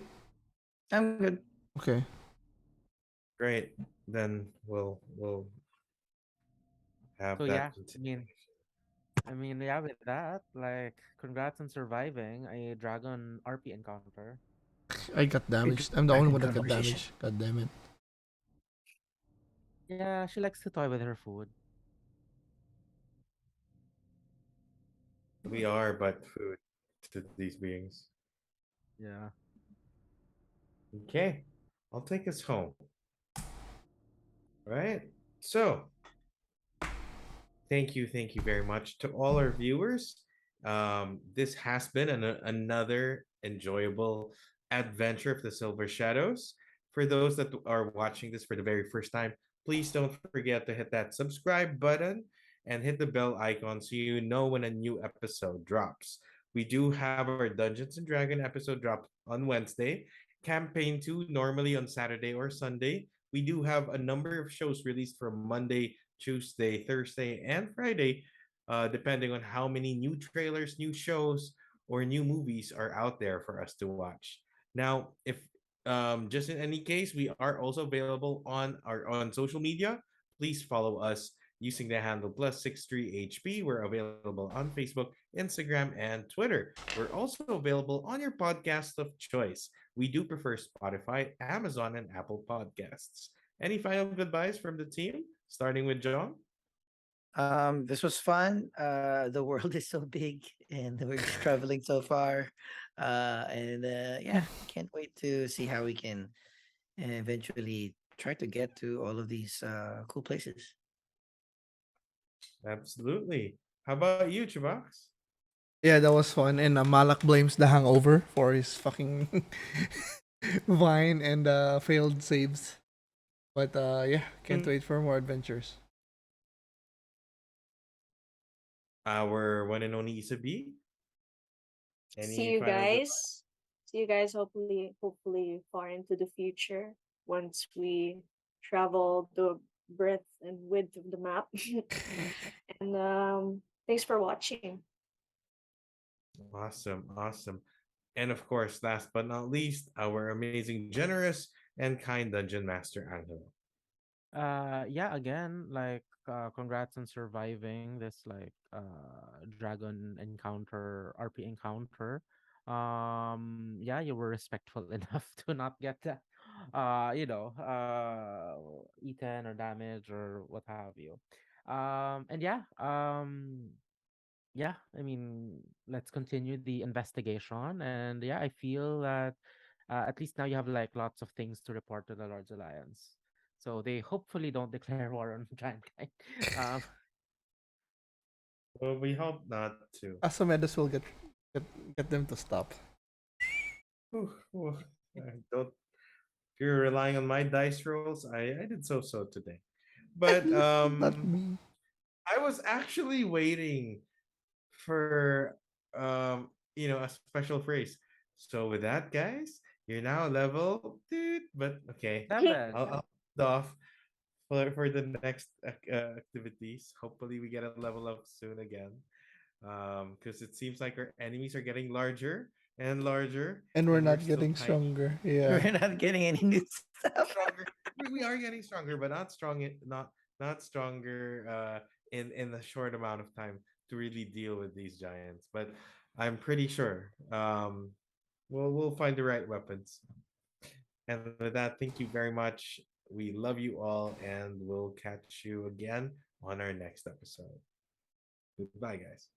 I'm good. Okay. Great. Then we'll have So that yeah, continue. yeah, with that, like, congrats on surviving a dragon RP encounter. I got Good damaged. I'm the back only in one that got conversation. damaged. God damn it. Yeah, she likes to toy with her food. We are but food to these beings. Yeah. Okay, I'll take us home. Right. So thank you very much to all our viewers. This has been another enjoyable adventure of the Silver Shadows. For those that are watching this for the very first time, please don't forget to hit that subscribe button and hit the bell icon so you know when a new episode drops. We do have our Dungeons and Dragon episode drop on Wednesday, campaign 2 normally on Saturday or Sunday. We do have a number of shows released from Monday, Tuesday, Thursday, and Friday, depending on how many new trailers, new shows, or new movies are out there for us to watch. Now, if just in any case, we are also available on our on social media. Please follow us using the handle +63HB. We're available on Facebook, Instagram, and Twitter. We're also available on your podcast of choice. We do prefer Spotify, Amazon, and Apple Podcasts. Any final goodbyes from the team, starting with John? This was fun. The world is so big, and we're just traveling so far. And yeah, can't wait to see how we can eventually try to get to all of these cool places. Absolutely. How about you, Chubax? Yeah, that was fun. And Malak blames the hangover for his fucking vine and failed saves. But yeah, can't wait for more adventures. Our one and only Isabi? See Any you final good? guys. See you guys hopefully far into the future once we travel the breadth and width of the map. And thanks for watching. Awesome, awesome. And of course, last but not least, our amazing, generous, and kind dungeon master, Angelo. Yeah, again, like congrats on surviving this like dragon encounter, RP encounter. Yeah, you were respectful enough to not get eaten or damaged or what have you. And yeah, I mean, let's continue the investigation. And yeah, I feel that at least now you have like lots of things to report to the Lord's Alliance. So they hopefully don't declare war on Giantkind. Um, Well, we hope not to. Asumedos will get get them to stop. Whew. I don't. If you're relying on my dice rolls, I did so today. But Not me. I was actually waiting for a special phrase. So with that, guys, you're now level, dude. But okay, Seven. I'll hold off for the next activities. Hopefully, we get a level up soon again. Because it seems like our enemies are getting larger and larger, And we're and we're not still getting tiny. stronger. Yeah. We're not getting any new stuff. Stronger. We are getting stronger, but not strong. Not stronger. In a short amount of time to really deal with these giants. But I'm pretty sure. We'll find the right weapons. And with that, thank you very much. We love you all, and we'll catch you again on our next episode. Goodbye, guys.